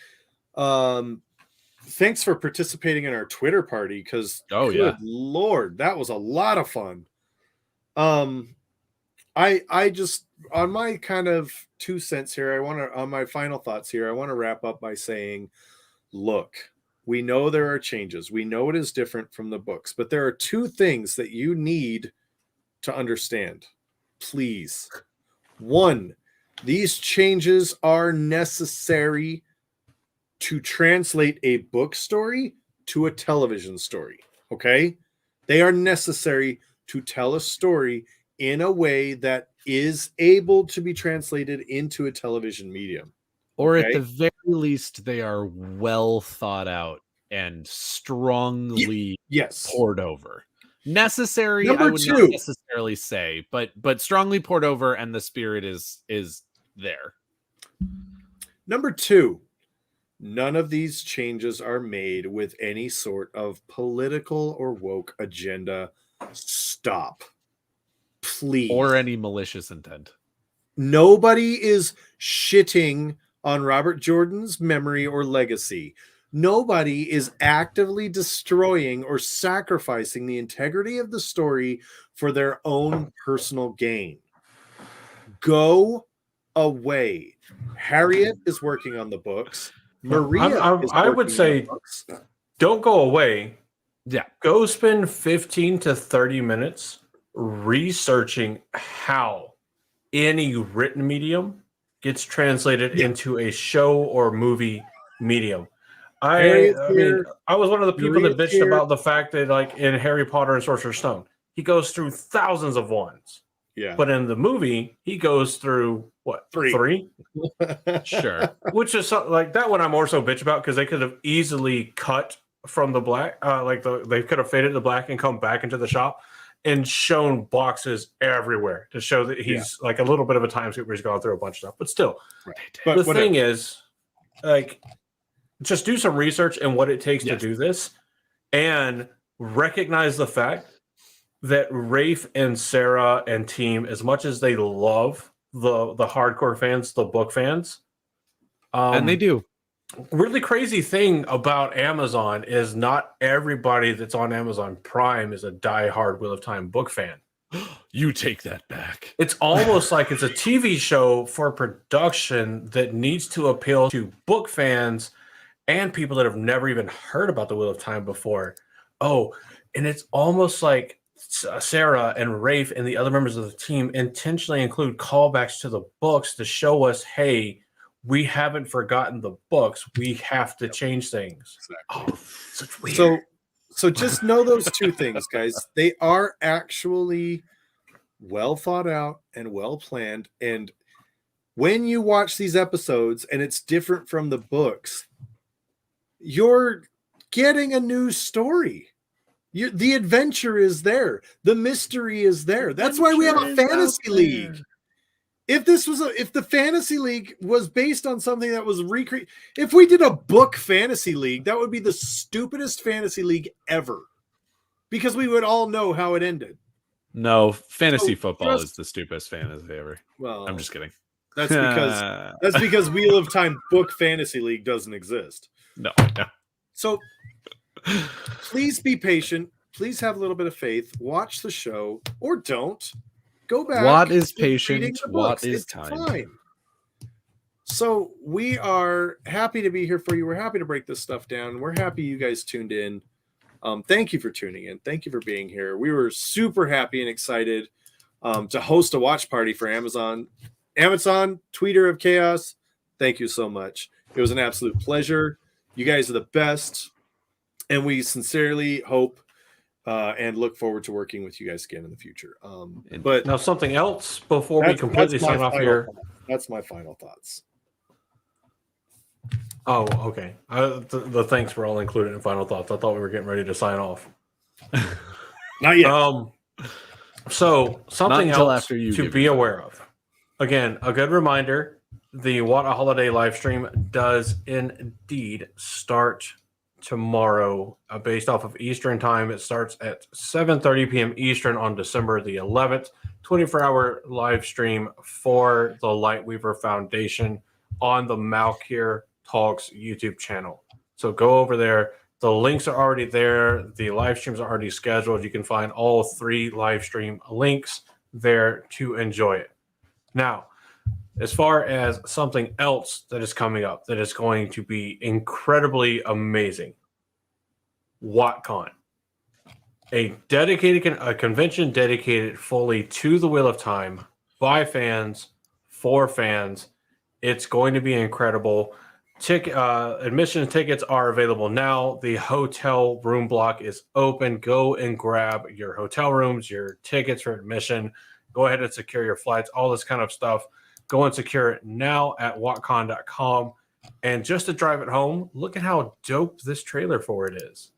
Thanks for participating in our Twitter party because good Lord, that was a lot of fun. I just on my kind of 2 cents here, on my final thoughts here, I want to wrap up by saying, look, we know there are changes. We know it is different from the books, but there are 2 things that you need to understand. Please. 1, these changes are necessary to translate a book story to a television story. Okay? They are necessary to tell a story in a way that is able to be translated into a television medium. Or at the very least, they are well thought out and strongly poured over. Necessary, I would not necessarily say, but strongly poured over, and the spirit is there. Number 2, none of these changes are made with any sort of political or woke agenda. Stop. Please. Or any malicious intent. Nobody is shitting on Robert Jordan's memory or legacy. Nobody is actively destroying or sacrificing the integrity of the story for their own personal gain. Go away. Harriet is working on the books. Maria I would say don't go away. Yeah. Go spend 15 to 30 minutes researching how any written medium gets translated into a show or movie medium. I mean, I was one of the people that bitched about the fact that, like, in Harry Potter and Sorcerer's Stone, he goes through thousands of wands. Yeah. But in the movie, he goes through what, 3? Sure. Which is something like that one I'm more so bitch about because they could have easily cut from the black, they could have faded the black and come back into the shop and shown boxes everywhere to show that he's like a little bit of a time skip where he's gone through a bunch of stuff. But still, the thing is, like, just do some research in what it takes to do this and recognize the fact that Rafe and Sarah and team, as much as they love the hardcore fans, the book fans, and they do. Really crazy thing about Amazon is not everybody that's on Amazon Prime is a diehard Wheel of Time book fan. You take that back. It's almost like it's a TV show for production that needs to appeal to book fans and people that have never even heard about the Wheel of Time before. Oh, and it's almost like Sarah and Rafe and the other members of the team intentionally include callbacks to the books to show us, hey, we haven't forgotten the books. We have to change things. Exactly. Oh, such weird. So just know those 2 things, guys. They are actually well thought out and well planned. And when you watch these episodes and it's different from the books, you're getting a new story. The adventure is there. The mystery is there. That's why we have a fantasy league. If the fantasy league was based on something that was recreated, if we did a book fantasy league, that would be the stupidest fantasy league ever, because we would all know how it ended. No, fantasy football is the stupidest fantasy ever. Well, I'm just kidding. That's because Wheel of Time Book Fantasy League doesn't exist. No. So please be patient. Please have a little bit of faith. Watch the show or don't. Go back. WoT is keep reading patient. the WoT books. is It's kind. fine. So we are happy to be here for you. We're happy to break this stuff down. We're happy you guys tuned in. Thank you for tuning in. Thank you for being here. We were super happy and excited to host a watch party for Amazon. Amazon, Tweeter of Chaos, thank you so much. It was an absolute pleasure. You guys are the best. And we sincerely hope and look forward to working with you guys again in the future. But now something else before we completely sign off here. That's my final thoughts. Oh, okay. The thanks were all included in final thoughts. I thought we were getting ready to sign off. Not yet. So something until else after you to give be your aware of. Again, a good reminder: the WoT Holiday live stream does indeed start tomorrow, based off of Eastern time. It starts at 7:30 p.m. Eastern on December the 11th. 24-hour live stream for the Lightweaver Foundation on the Malkier Talks YouTube channel. So go over there. The links are already there. The live streams are already scheduled. You can find all 3 live stream links there to enjoy it. Now, as far as something else that is coming up that is going to be incredibly amazing, WotCon, a convention dedicated fully to the Wheel of Time by fans for fans. It's going to be incredible. Admission tickets are available now. The hotel room block is open. Go and grab your hotel rooms, your tickets for admission. Go ahead and secure your flights, all this kind of stuff. Go and secure it now at wotcon.com. And just to drive it home, look at how dope this trailer for it is.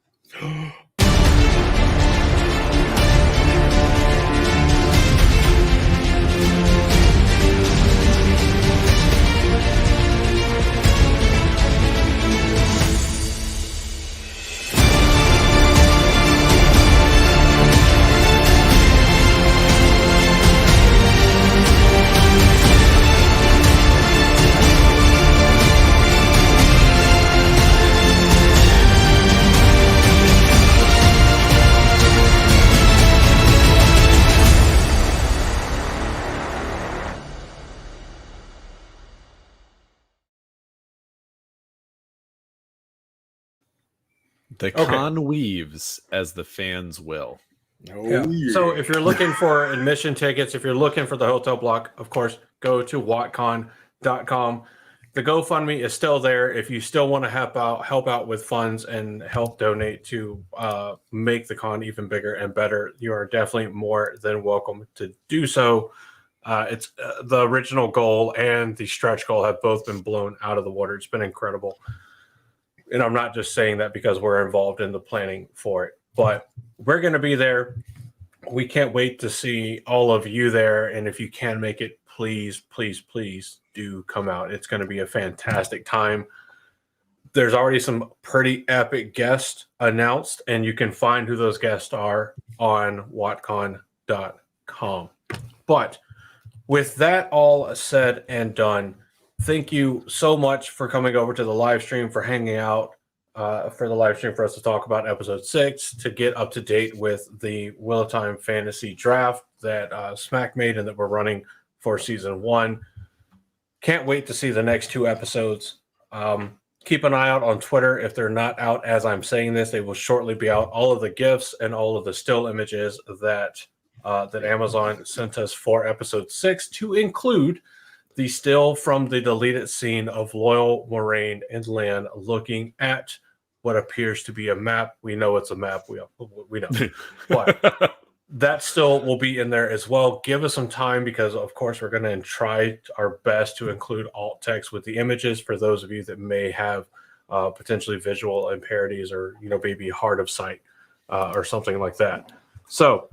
The con weaves as the fans will. Yeah. So if you're looking for admission tickets, if you're looking for the hotel block, of course, go to wotcon.com. The GoFundMe is still there. If you still want to help out with funds and help donate to make the con even bigger and better, you are definitely more than welcome to do so. It's the original goal and the stretch goal have both been blown out of the water. It's been incredible. And I'm not just saying that because we're involved in the planning for it, but we're going to be there. We can't wait to see all of you there. And if you can make it, please, please, please do come out. It's going to be a fantastic time. There's already some pretty epic guests announced, and you can find who those guests are on wotcon.com. But with that all said and done, thank you so much for coming over to the live stream, for hanging out for the live stream for us to talk about episode 6, to get up to date with the Wheel of Time fantasy draft that Smack made and that we're running for season 1. Can't wait to see the next 2 episodes. Keep an eye out on Twitter. If they're not out as I'm saying this, they will shortly be out. All of the GIFs and all of the still images that Amazon sent us for episode 6, to include the still from the deleted scene of Loyal, Moraine, and Lan looking at what appears to be a map. We know it's a map. We know. But that still will be in there as well. Give us some time because, of course, we're going to try our best to include alt text with the images for those of you that may have potentially visual imparities or, maybe hard of sight or something like that. So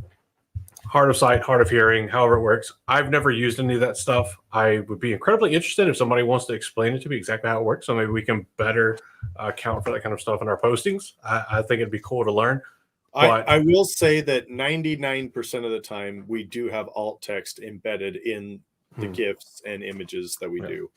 hard of sight, hard of hearing, however it works. I've never used any of that stuff. I would be incredibly interested if somebody wants to explain it to me exactly how it works. So maybe we can better account for that kind of stuff in our postings. I think it'd be cool to learn. But I will say that 99% of the time we do have alt text embedded in the GIFs and images that we do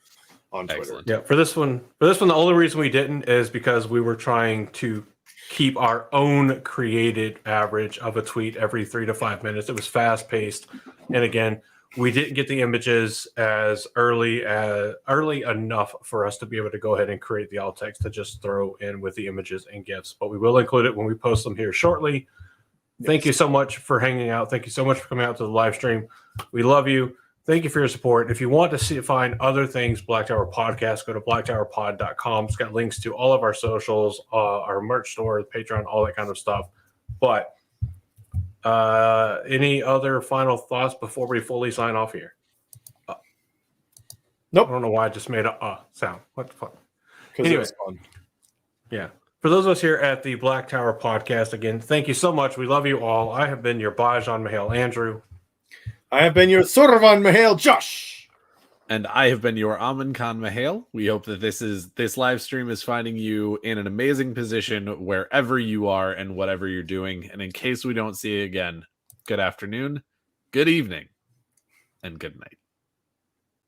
on Twitter. Excellent. Yeah, for this one, the only reason we didn't is because we were trying to keep our own created average of a tweet every 3 to 5 minutes. It was fast paced, and again, we didn't get the images as early enough for us to be able to go ahead and create the alt text to just throw in with the images and GIFs. But we will include it when we post them here shortly. Thank you so much for hanging out. Thank you so much for coming out to the live stream. We love you. Thank you for your support. If you want to find other things, Black Tower Podcast, go to blacktowerpod.com. It's got links to all of our socials, our merch store, Patreon, all that kind of stuff. But any other final thoughts before we fully sign off here? Nope. I don't know why I just made a sound. What the fuck? Because Anyway. it was fun. Yeah. For those of us here at the Black Tower Podcast, again, thank you so much. We love you all. I have been your Bajan Mahale Andrew. I have been your Sorvan Mahale Josh. And I have been your Amin Khan Mahale. We hope that this live stream is finding you in an amazing position wherever you are and whatever you're doing. And in case we don't see you again, good afternoon, good evening, and good night.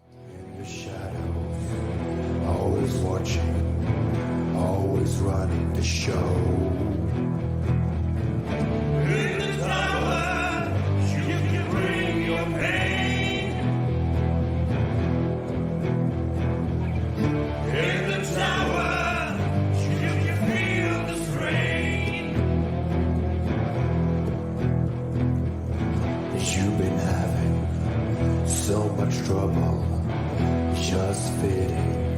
In the shadows, always watching, always running the show. In the tower, you can bring your pain. In the tower, you can feel the strain. You've been having so much trouble just fitting